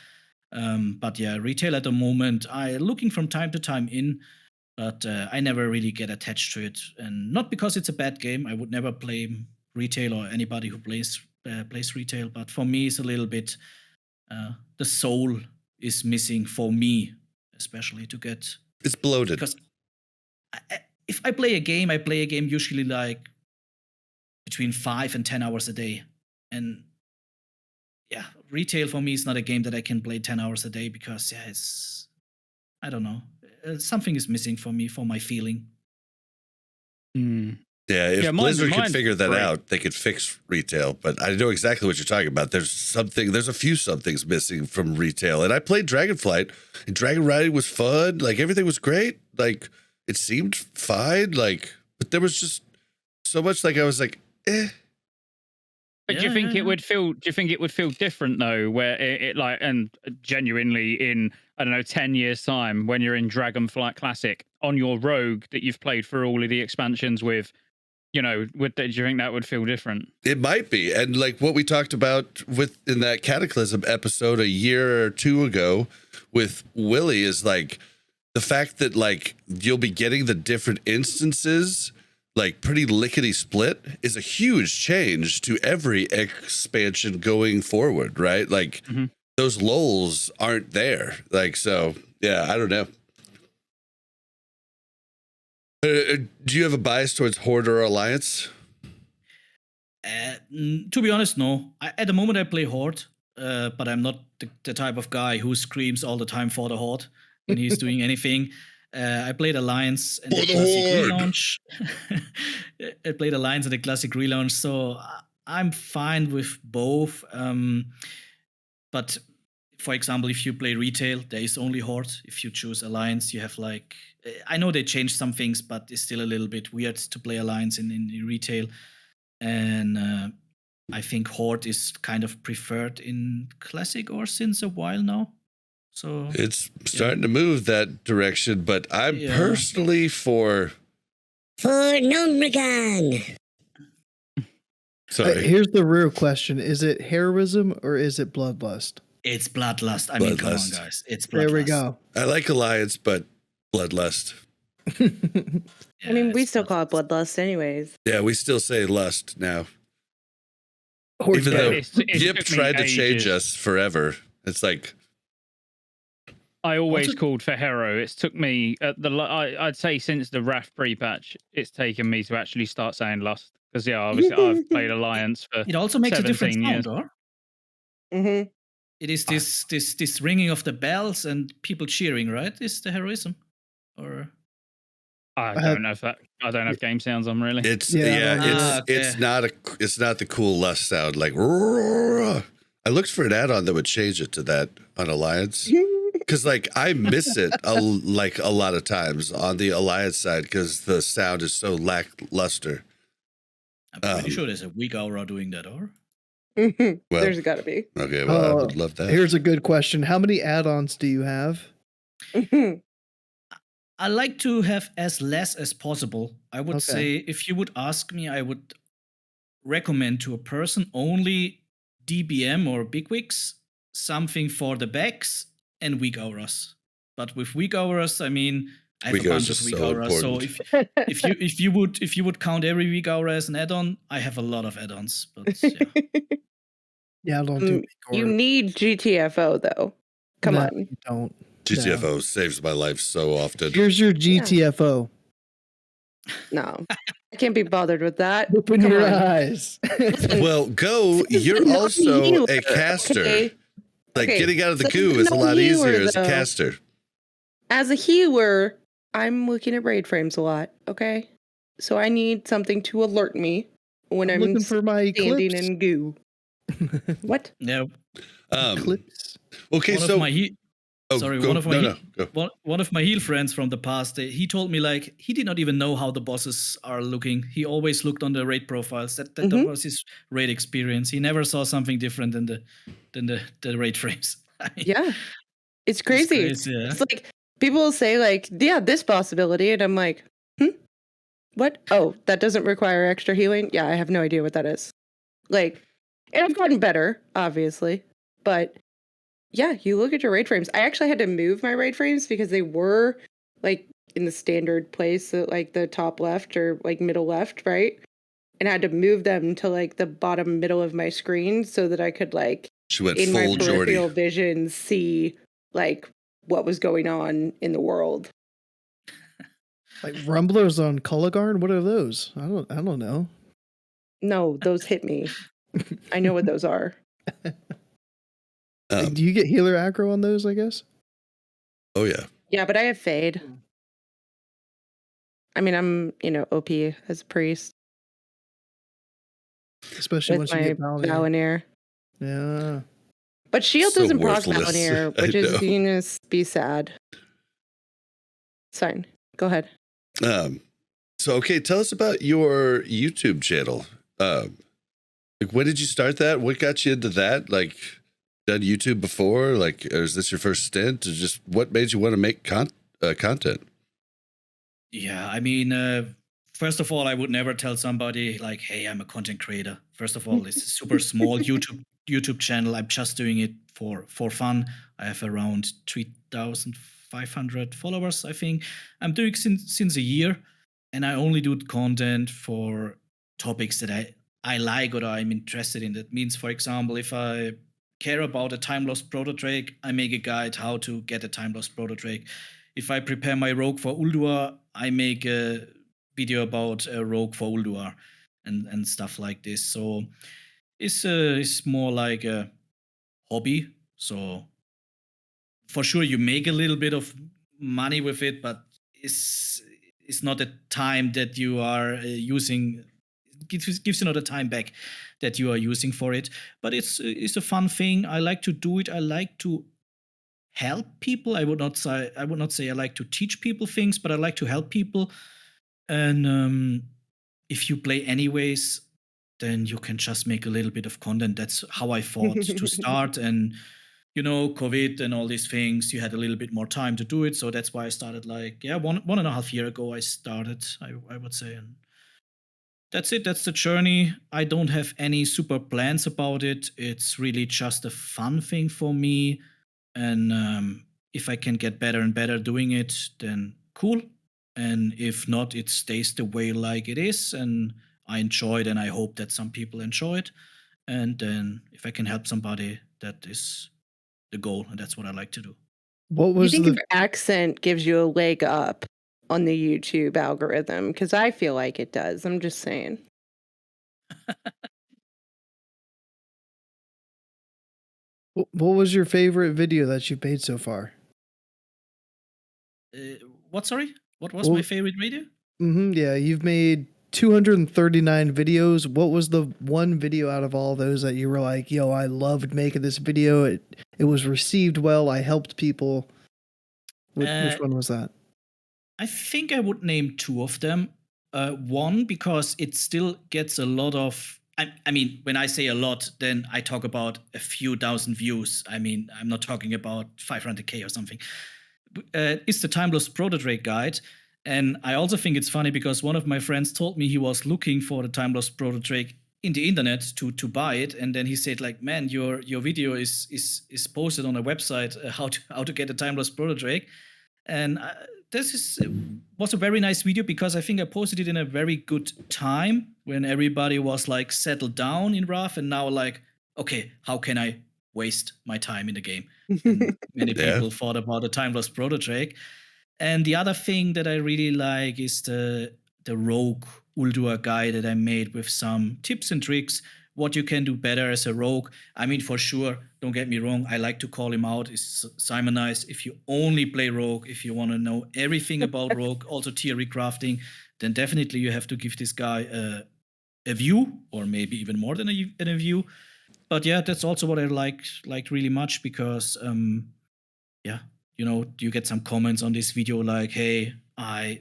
But yeah, retail at the moment, I looking from time to time in, but I never really get attached to it. And not because it's a bad game. I would never play retail, or anybody who plays retail. But for me, it's a little bit the soul is missing for me, especially to get. It's bloated. Because if I play a game usually like between 5 and 10 hours a day, and yeah, retail for me is not a game that I can play 10 hours a day because it's, I don't know, something is missing for me, for my feeling. Yeah, if Blizzard could mine's figure that great. out, they could fix retail. But I know exactly what you're talking about. There's a few somethings missing from retail. And I played Dragonflight, and Dragon Riding was fun. Like, everything was great. Like, it seemed fine. Like, but there was just so much. Like, I was like, eh. But do you think it would feel? Do you think it would feel different though, where it like, and genuinely in, I don't know, 10 years time, when you're in Dragonflight Classic on your rogue that you've played for all of the expansions with, do you think that would feel different? It might be. And like what we talked about in that Cataclysm episode a year or two ago with Willie is like the fact that like you'll be getting the different instances like pretty lickety split is a huge change to every expansion going forward, right? Like those lulls aren't there. Like, so yeah, I don't know. Do you have a bias towards Horde or Alliance? To be honest, no. At the moment I play Horde, but I'm not the type of guy who screams all the time for the Horde when he's doing anything. I played Alliance and the Classic relaunch. I played Alliance and the Classic relaunch, so I'm fine with both. But for example, if you play retail, there is only Horde. If you choose Alliance, you have like, I know they changed some things, but it's still a little bit weird to play Alliance in retail. And I think Horde is kind of preferred in Classic or since a while now. So it's starting to move that direction, but I'm personally for Nonregan. Sorry. Here's the real question: is it heroism or is it bloodlust? It's bloodlust. I mean, come on, guys. It's bloodlust. There we go. I like Alliance, but bloodlust. I mean, we it's still not- call it bloodlust, anyways. Yeah, we still say lust now. Or Even death. though it Yip took me tried to change ages. us forever. It's like, I always Also- called for Hero. It's took me I'd say since the Wrath pre-patch, it's taken me to actually start saying Lust. Because obviously I've played Alliance for It also makes a different 17 years. sound, or Mm-hmm. it is this ringing of the bells and people cheering, right? Is the heroism, or I have- don't know if that. I don't have game sounds on really. it's Yeah, it's not the cool lust sound like. "Roar." I looked for an add-on that would change it to that on Alliance. Because like I miss it a lot of times on the Alliance side because the sound is so lackluster. I'm pretty sure there's a weak aura doing that, or Well, There's got to be. Okay, well, I would love that. Here's a good question. How many add-ons do you have? I like to have as less as possible. I would Okay. say if you would ask me, I would recommend to a person only DBM or bigwigs, something for the backs and weak auras. But with weak auras, I mean, I have Weak a auras bunch of is weak so auras. So important. if you would count every weak aura as an add-on, I have a lot of add-ons. But yeah. Yeah, I don't do You need GTFO though. Come No, on. you don't. GTFO saves my life so often. Here's your GTFO. No. I can't be bothered with that. Open Come your on. eyes. Well, Go, you're not also healer, a caster. okay? Like Okay, getting out of the so goo it's is a no lot healer, easier as a though. caster. As a healer, I'm looking at raid frames a lot, okay? So I need something to alert me when I'm looking for my standing eclipse. in goo. What? Yeah. Eclipse. Okay, One so of my go, one of my go. one of my heal friends from the past, he told me like he did not even know how the bosses are looking. He always looked on the raid profiles. That was his raid experience. He never saw something different than the raid frames. I mean, Yeah. It's crazy. yeah. It's like people will say like, yeah, this possibility, and I'm like, what? Oh, that doesn't require extra healing? Yeah, I have no idea what that is. Like, and I've gotten better, obviously, but yeah, you look at your raid frames. I actually had to move my raid frames because they were like in the standard place, so like the top left or like middle left, right? And I had to move them to like the bottom middle of my screen so that I could like She went in my full peripheral Geordie. vision see like what was going on in the world. Like rumblers on Culligarn? What are those? I don't know. No, those hit me. I know what those are. Like, do you get healer aggro on those, I guess? Oh yeah. Yeah, but I have fade. I mean, I'm, OP as a priest Especially with once you my get Valnier. Valnier. Yeah. But shield So doesn't proc worthless. Valnier, I which is know. going to be sad. It's fine. Go ahead. So okay, tell us about your YouTube channel. Like when did you start that? What got you into that? Like done YouTube before? Like, or is this your first stint? Or just what made you want to make content? Yeah, I mean, first of all, I would never tell somebody like, "Hey, I'm a content creator." First of all, it's a super small YouTube channel. I'm just doing it for fun. I have around 3,500 followers, I think. I'm doing since a year, and I only do content for topics that I like or I'm interested in. That means, for example, if I care about a time lost proto drake, I make a guide how to get a time lost proto drake. If I prepare my rogue for Ulduar, I make a video about a rogue for Ulduar and stuff like this. So it's more like a hobby. So for sure you make a little bit of money with it, but it's not a time that you are using. Gives you not a time back that you are using for it. But it's a fun thing. I like to do it. I like to help people. I would not say I like to teach people things, but I like to help people. And if you play anyways, then you can just make a little bit of content. That's how I thought to start. And COVID and all these things, you had a little bit more time to do it. So that's why I started like, 1.5 years ago I started, I would say. And that's it. That's the journey. I don't have any super plans about it. It's really just a fun thing for me. And if I can get better and better doing it, then cool. And if not, it stays the way like it is. And I enjoy it, and I hope that some people enjoy it. And then if I can help somebody, that is the goal, and that's what I like to do. What You was think the your accent gives you a leg up on the YouTube algorithm? Because I feel like it does. I'm just saying. what was your favorite video that you've made so far? What, sorry? What was Well- my favorite video? Yeah, you've made 239 videos. What was the one video out of all those that you were like, yo, I loved making this video. It was received well. I helped people. Which one was that? I think I would name two of them. One, because it still gets a lot of. I mean, when I say a lot, then I talk about a few thousand views. I mean, I'm not talking about 500K or something. It's the Time Lost Proto-Drake guide. And I also think it's funny because one of my friends told me he was looking for the Time Lost Proto-Drake in the internet to buy it, and then he said, like, man, your video is posted on a website, how to get a Time Lost Proto-Drake. And this was a very nice video because I think I posted it in a very good time when everybody was like settled down in Wrath, and now like, okay, how can I waste my time in the game? And many people thought about the Time Lost Proto-Drake. And the other thing that I really like is the rogue Ulduar guide that I made with some tips and tricks, what you can do better as a rogue. I mean, for sure, don't get me wrong, I like to call him out. It's Simonized. If you only play rogue, if you want to know everything about rogue, also tier recrafting, then definitely you have to give this guy a view, or maybe even more than a view. But yeah, that's also what I liked really much because, you get some comments on this video like, hey, I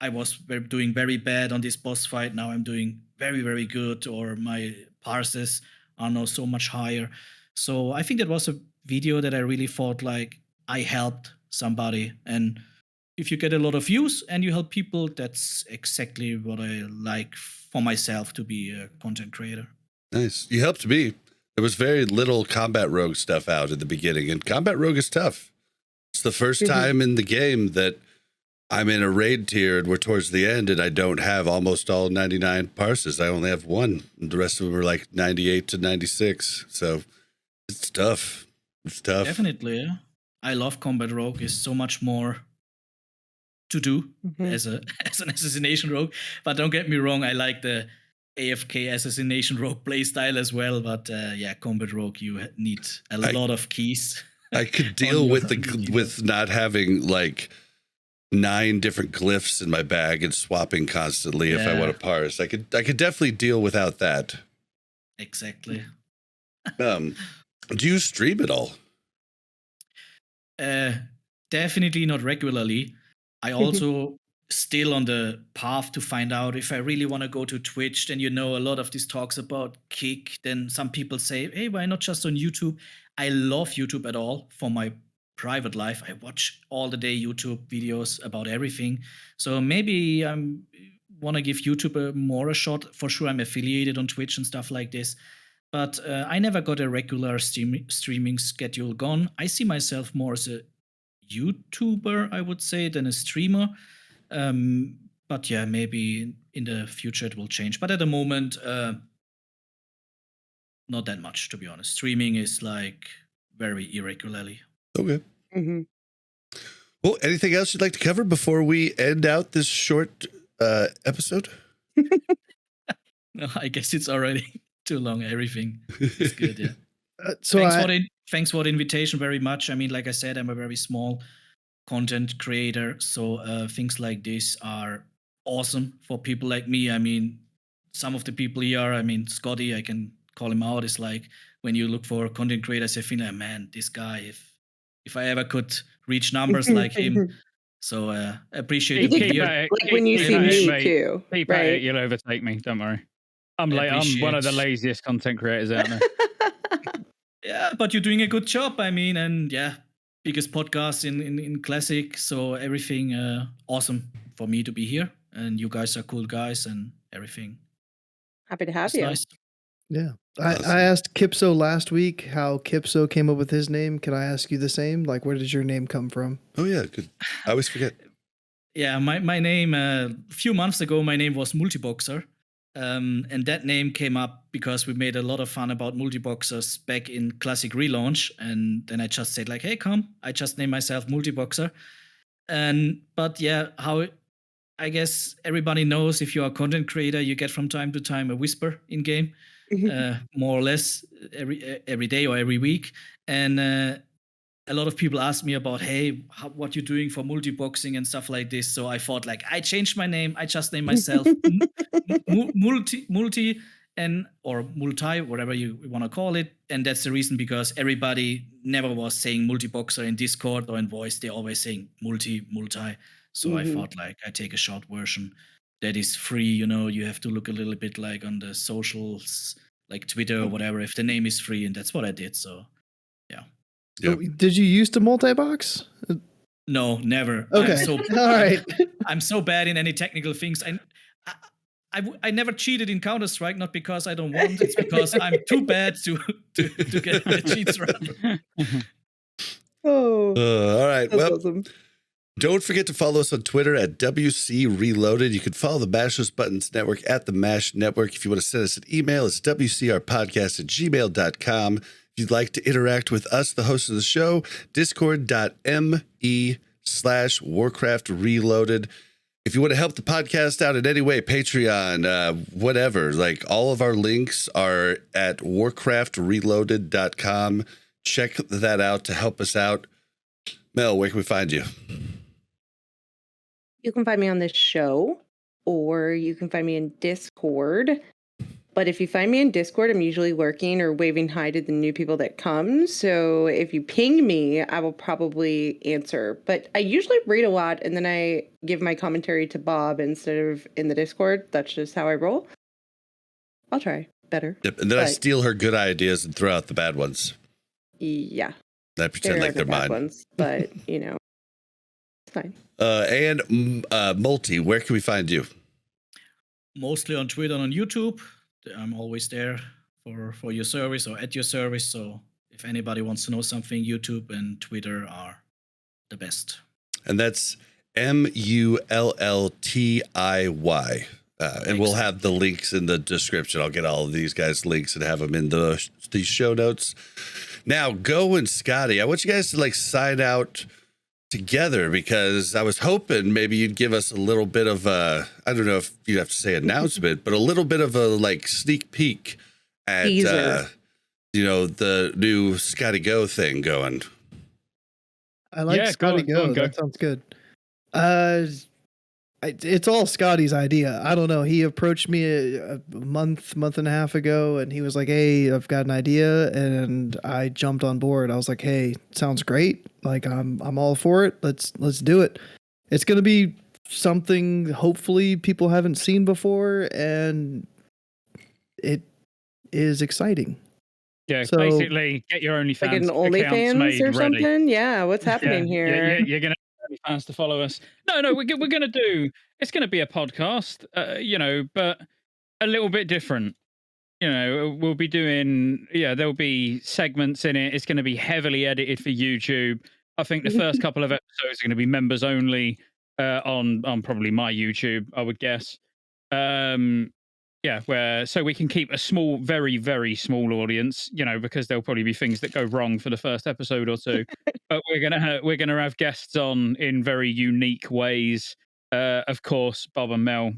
was doing very bad on this boss fight. Now I'm doing very, very good, or my parses are now so much higher. So I think that was a video that I really thought like I helped somebody. And if you get a lot of views and you help people, that's exactly what I like for myself to be a content creator. Nice. You helped me. There was very little combat rogue stuff out at the beginning, and combat rogue is tough. It's the first time in the game that I'm in a raid tier and we're towards the end and I don't have almost all 99 parses. I only have one. And the rest of them are like 98 to 96. So it's tough. It's tough. Definitely. Yeah. I love combat rogue. It's so much more to do as an assassination rogue. But don't get me wrong, I like the AFK assassination rogue playstyle as well. But combat rogue, you need a lot of keys. I could deal with not having like 9 different glyphs in my bag and swapping constantly if I want to parse. I could definitely deal without that. Exactly. Do you stream at all? Definitely not regularly. I also still on the path to find out if I really want to go to Twitch. Then a lot of these talks about Kick. Then some people say, hey, why not just on YouTube? I love YouTube at all for my private life. I watch all the day YouTube videos about everything. So maybe I want to give YouTube more a shot. For sure, I'm affiliated on Twitch and stuff like this. But I never got a regular streaming schedule gone. I see myself more as a YouTuber, I would say, than a streamer. But yeah, maybe in the future it will change. But at the moment, not that much, to be honest. Streaming is like very irregularly. Okay. Well, anything else you'd like to cover before we end out this short episode? No, I guess it's already too long. Everything is good. Yeah. Thanks for the invitation very much. I mean, like I said, I'm a very small content creator, so things like this are awesome for people like me. I mean, some of the people here, I mean, Scotty, I can call him out, is like when you look for content creators, I think, man, this guy, if I ever could reach numbers like him. So appreciate it. Like when you see me too, keep right? at it, you'll overtake me. Don't worry. I'm one of the laziest content creators out there. Yeah, but you're doing a good job. I mean, and biggest podcast in Classic. So everything awesome for me to be here. And you guys are cool guys and everything. Happy to have you. Nice. Yeah. Awesome. I asked Kipso last week how Kipso came up with his name. Can I ask you the same? Like, where does your name come from? Oh, yeah. Good. I always forget. Yeah, my name, a few months ago, my name was Multiboxer. And that name came up because we made a lot of fun about multiboxers back in Classic relaunch. And then I just said like, hey, come, I just named myself Multiboxer. But yeah, I guess everybody knows if you're a content creator, you get from time to time a whisper in game, more or less every day or every week. And a lot of people ask me about, hey, what you're doing for multiboxing and stuff like this. So I thought like, I changed my name. I just named myself Mulltiy or Mulltiy, whatever you want to call it. And that's the reason, because everybody never was saying multiboxer in Discord or in voice. They're always saying Mulltiy. So I thought like, I take a short version that is free. You have to look a little bit like on the socials, like Twitter or whatever, if the name is free. And that's what I did. So yeah. Yep. Did you use the multi-box? No, never. Okay. All right. I'm so bad in any technical things. I never cheated in Counter-Strike, not because I don't want. It's because I'm too bad to get the cheats right. All right. That's Well, awesome. Don't forget to follow us on Twitter at WC Reloaded. You can follow the Mash Those Buttons Network at the Mash Network. If you want to send us an email, it's wcrpodcast@gmail.com. If you'd like to interact with us, the host of the show, discord.me/Warcraft Reloaded. If you want to help the podcast out in any way, Patreon, whatever, like all of our links are at warcraftreloaded.com. Check that out to help us out. Mel, where can we find you? You can find me on this show, or you can find me in Discord. But if you find me in Discord, I'm usually lurking or waving hi to the new people that come. So if you ping me, I will probably answer. But I usually read a lot, and then I give my commentary to Bob instead of in the Discord. That's just how I roll. I'll try better. Yep, and then I steal her good ideas and throw out the bad ones. Yeah. I pretend like they're mine. Ones, but, it's fine. And Mulltiy, where can we find you? Mostly on Twitter and on YouTube. I'm always there for your service or at your service. So if anybody wants to know something, YouTube and Twitter are the best. And that's Mulltiy. And we'll have the links in the description. I'll get all of these guys' links and have them in the show notes. Now, Go and Scotty, I want you guys to like sign out together, because I was hoping maybe you'd give us a little bit of a, I don't know if you'd have to say announcement, but a little bit of a like sneak peek at, the new ScotteJaye thing going. I like ScotteJaye. That sounds good. It's all Scotty's idea. I don't know. He approached me a month and a half ago, and he was like, "Hey, I've got an idea," and I jumped on board. I was like, "Hey, sounds great. Like, I'm all for it. Let's do it." It's gonna be something hopefully people haven't seen before, and it is exciting. Yeah, so basically, get your OnlyFans like an OnlyFans or something. Ready. Yeah, what's happening here? Yeah, you're gonna. Fans to follow us. No, we're gonna do. It's gonna be a podcast, but a little bit different. We'll be doing. Yeah, there'll be segments in it. It's gonna be heavily edited for YouTube. I think the first couple of episodes are gonna be members only on probably my YouTube, I would guess. So we can keep a small, very, very small audience, because there'll probably be things that go wrong for the first episode or two. But we're gonna have guests on in very unique ways. Of course, Bob and Mel,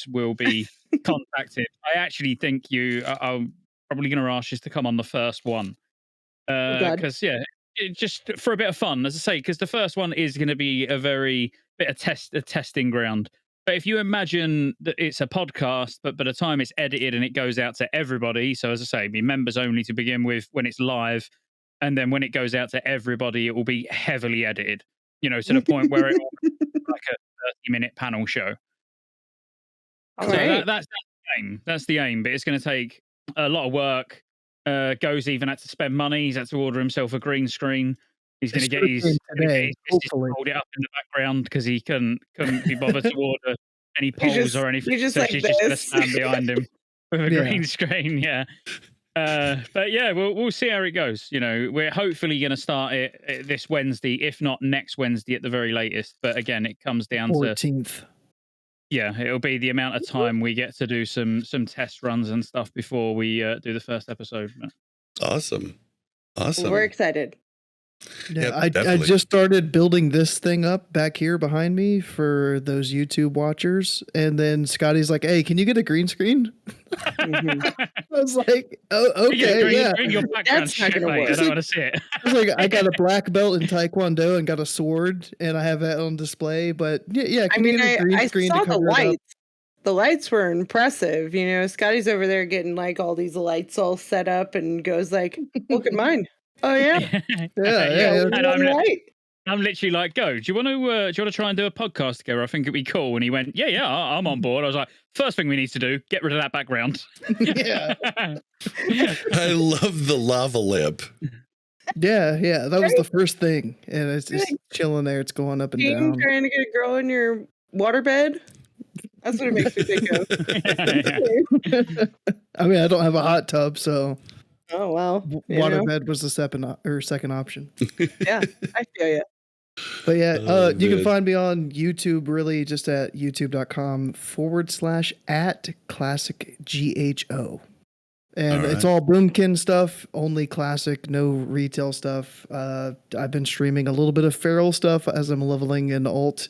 will be contacted. I actually think I'm probably gonna ask you to come on the first one, because just for a bit of fun, as I say, because the first one is going to be a testing ground. But if you imagine that it's a podcast, but by the time it's edited and it goes out to everybody, so as I say, be members only to begin with when it's live, and then when it goes out to everybody, it will be heavily edited, to the point where it will be like a 30-minute panel show. All right. That's the aim. That's the aim, but it's going to take a lot of work. Go's even had to spend money. He's had to order himself a green screen. He's going to get his hold it up in the background because he couldn't be bothered to order any poles or anything. So she's just going to stand behind him with a green screen. Yeah. But yeah, we'll see how it goes. You know, we're hopefully going to start it this Wednesday, if not next Wednesday at the very latest. But again, it comes down to 14th. Yeah, it'll be the amount of time we get to do some test runs and stuff before we do the first episode. Awesome. We're excited. Yeah, Yep, I just started building this thing up back here behind me for those YouTube watchers, and then Scotty's like, "Hey, can you get a green screen?" I was like, "Oh, okay, yeah." Your background's That's not shit, gonna mate. work. I don't want to see it. I was like, I got a black belt in Taekwondo and got a sword, and I have that on display. But yeah, I can you mean, get a green I screen saw to the cover it up? lights. The lights were impressive. You know, Scotty's over there getting like all these lights all set up and goes like, look at mine. Oh yeah. Yeah. And Light. I'm literally like, "Go! Do you want to try and do a podcast together? I think it'd be cool." And he went, "Yeah, I'm on board." I was like, "First thing we need to do, get rid of that background." Yeah. I love the lava lamp. Yeah, that was the first thing, and it's just chilling there. It's going up and Being down. trying to get a girl in your waterbed. That's what it makes me think of. I mean, I don't have a hot tub, so Oh well. You know? waterbed was the second option. Yeah, I feel you. But yeah, Oh, you can man. find me on YouTube, really, just at youtube.com/@ClassicGHO. And All it's right. all Boomkin stuff, only classic, no retail stuff. I've been streaming a little bit of feral stuff as I'm leveling in alt,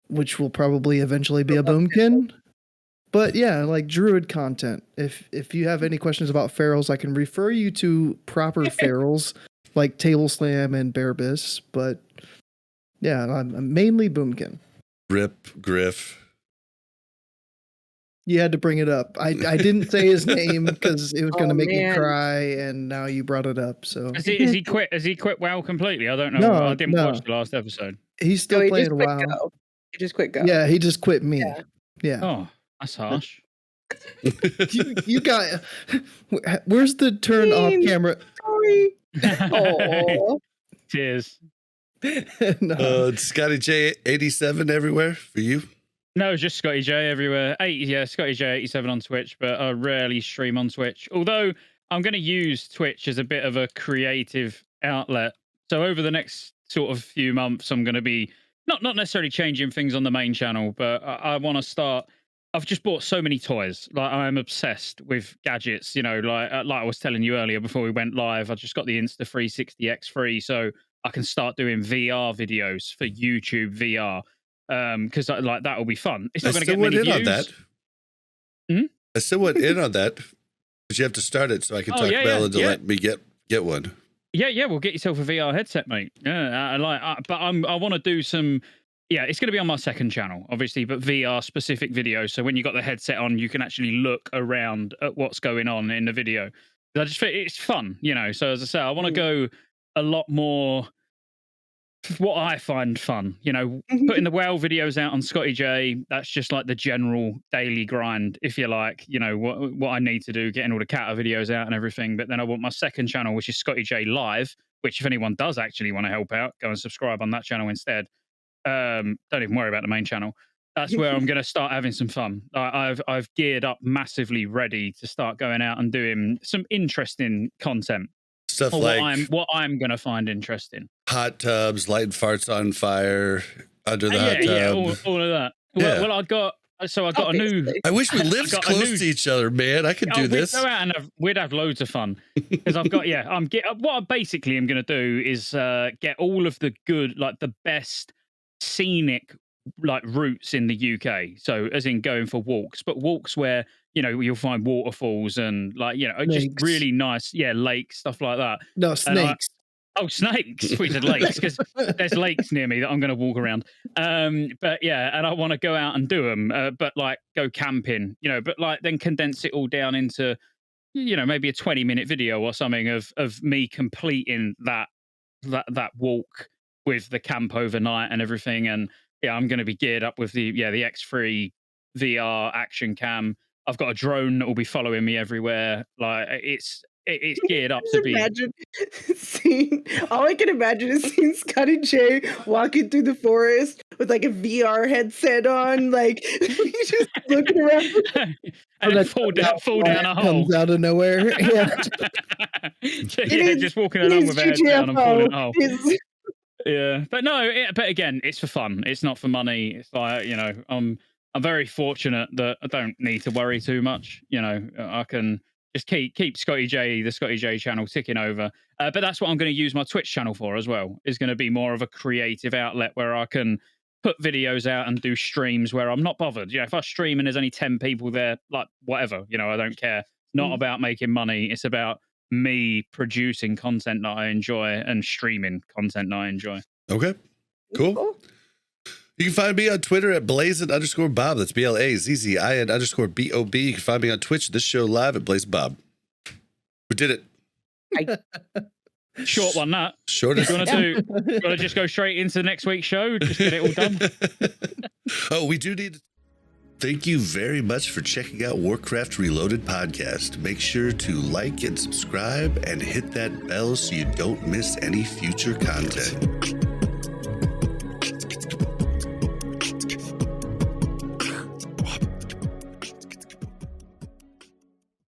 which will probably eventually be a Boomkin. But yeah, like druid content. If you have any questions about ferals, I can refer you to proper ferals like Table Slam and Bear Biss. But yeah, I'm mainly Boomkin. Rip Griff. You had to bring it up. I didn't say his name because it was going to Oh, make me man. cry, and now you brought it up. So Has he quit? Has he quit WoW completely? I don't know. No, I didn't no. watch the last episode. he's still No, he playing just quit WoW. Go. He just quit Go. Yeah, he just quit me. Yeah. Yeah. Oh, that's harsh. You got. Where's the turn off Mean. camera? Sorry. Oh. Cheers. No. ScotteJaye 87 everywhere for you. No, just ScotteJaye everywhere. ScotteJaye 87 on Twitch, but I rarely stream on Twitch. Although I'm going to use Twitch as a bit of a creative outlet. So over the next sort of few months, I'm going to be not necessarily changing things on the main channel, but I want to start. I've just bought so many toys. Like, I'm obsessed with gadgets. You know, like I was telling you earlier before we went live, I just got the Insta360 X3, so I can start doing VR videos for YouTube VR. Because like that will be fun. It's not going to get many views. On that. I still went in on that, but you have to start it so I can talk Bella to let me get one. Yeah, well, get yourself a VR headset, mate. Yeah, but I want to do some. Yeah, it's going to be on my second channel, obviously, but VR specific videos. So when you got the headset on, you can actually look around at what's going on in the video. I just think it's fun, you know. So as I say, I want to go a lot more. What I find fun, you know, putting the WoW videos out on ScotteJaye, that's just like the general daily grind, if you like, you know, what I need to do, getting all the Kata videos out and everything. But then I want my second channel, which is ScotteJaye Live, which if anyone does actually want to help out, go and subscribe on that channel instead. Don't even worry about the main channel. That's where I'm going to start having some fun. I've geared up massively ready to start going out and doing some interesting content. Stuff or like what I'm going to find interesting. Hot tubs, lighting farts on fire under the hot tub. Yeah, all of that. Well, I got a new. I wish we lived close to each other, man. I could do this. We'd go out and we'd have loads of fun because I've got what I basically am going to do is get all of the good, like the best scenic like routes in the UK. So as in going for walks, but walks where, you know, you'll find waterfalls and like, you know, just really nice, lakes, stuff like that. No, snakes. Snakes. We said lakes because there's lakes near me that I'm going to walk around. But yeah, and I want to go out and do them, but like go camping, you know, but like then condense it all down into, you know, maybe a 20-minute video or something of me completing that walk with the camp overnight and everything. And yeah, I'm going to be geared up with the X3 VR action cam. I've got a drone that will be following me everywhere. Like it's geared up to be. All I can imagine is seeing ScotteJaye walking through the forest with like a VR headset on, like just looking around. And then fall down a hole. Comes out of nowhere. Yeah. Just walking along with a head down and falling in a hole. Yeah, but no, but again, it's for fun. It's not for money. It's like, I'm very fortunate that I don't need to worry too much. I can just keep ScotteJaye, the ScotteJaye channel ticking over. But that's what I'm going to use my Twitch channel for as well. Is going to be more of a creative outlet where I can put videos out and do streams where I'm not bothered. If I stream and there's only 10 people there, like whatever, I don't care. It's not about making money. It's about me producing content that I enjoy and streaming content that I enjoy. Okay, cool. You can find me on Twitter at blazin_Bob. That's BLAZZIN_BOB. You can find me on Twitch, this show live at BlazeBob. We did it. Short one, that. Shortest. You want to just go straight into next week's show? Just get it all done? Oh, we do need to. Thank you very much for checking out Warcraft Reloaded podcast. Make sure to like and subscribe and hit that bell so you don't miss any future content.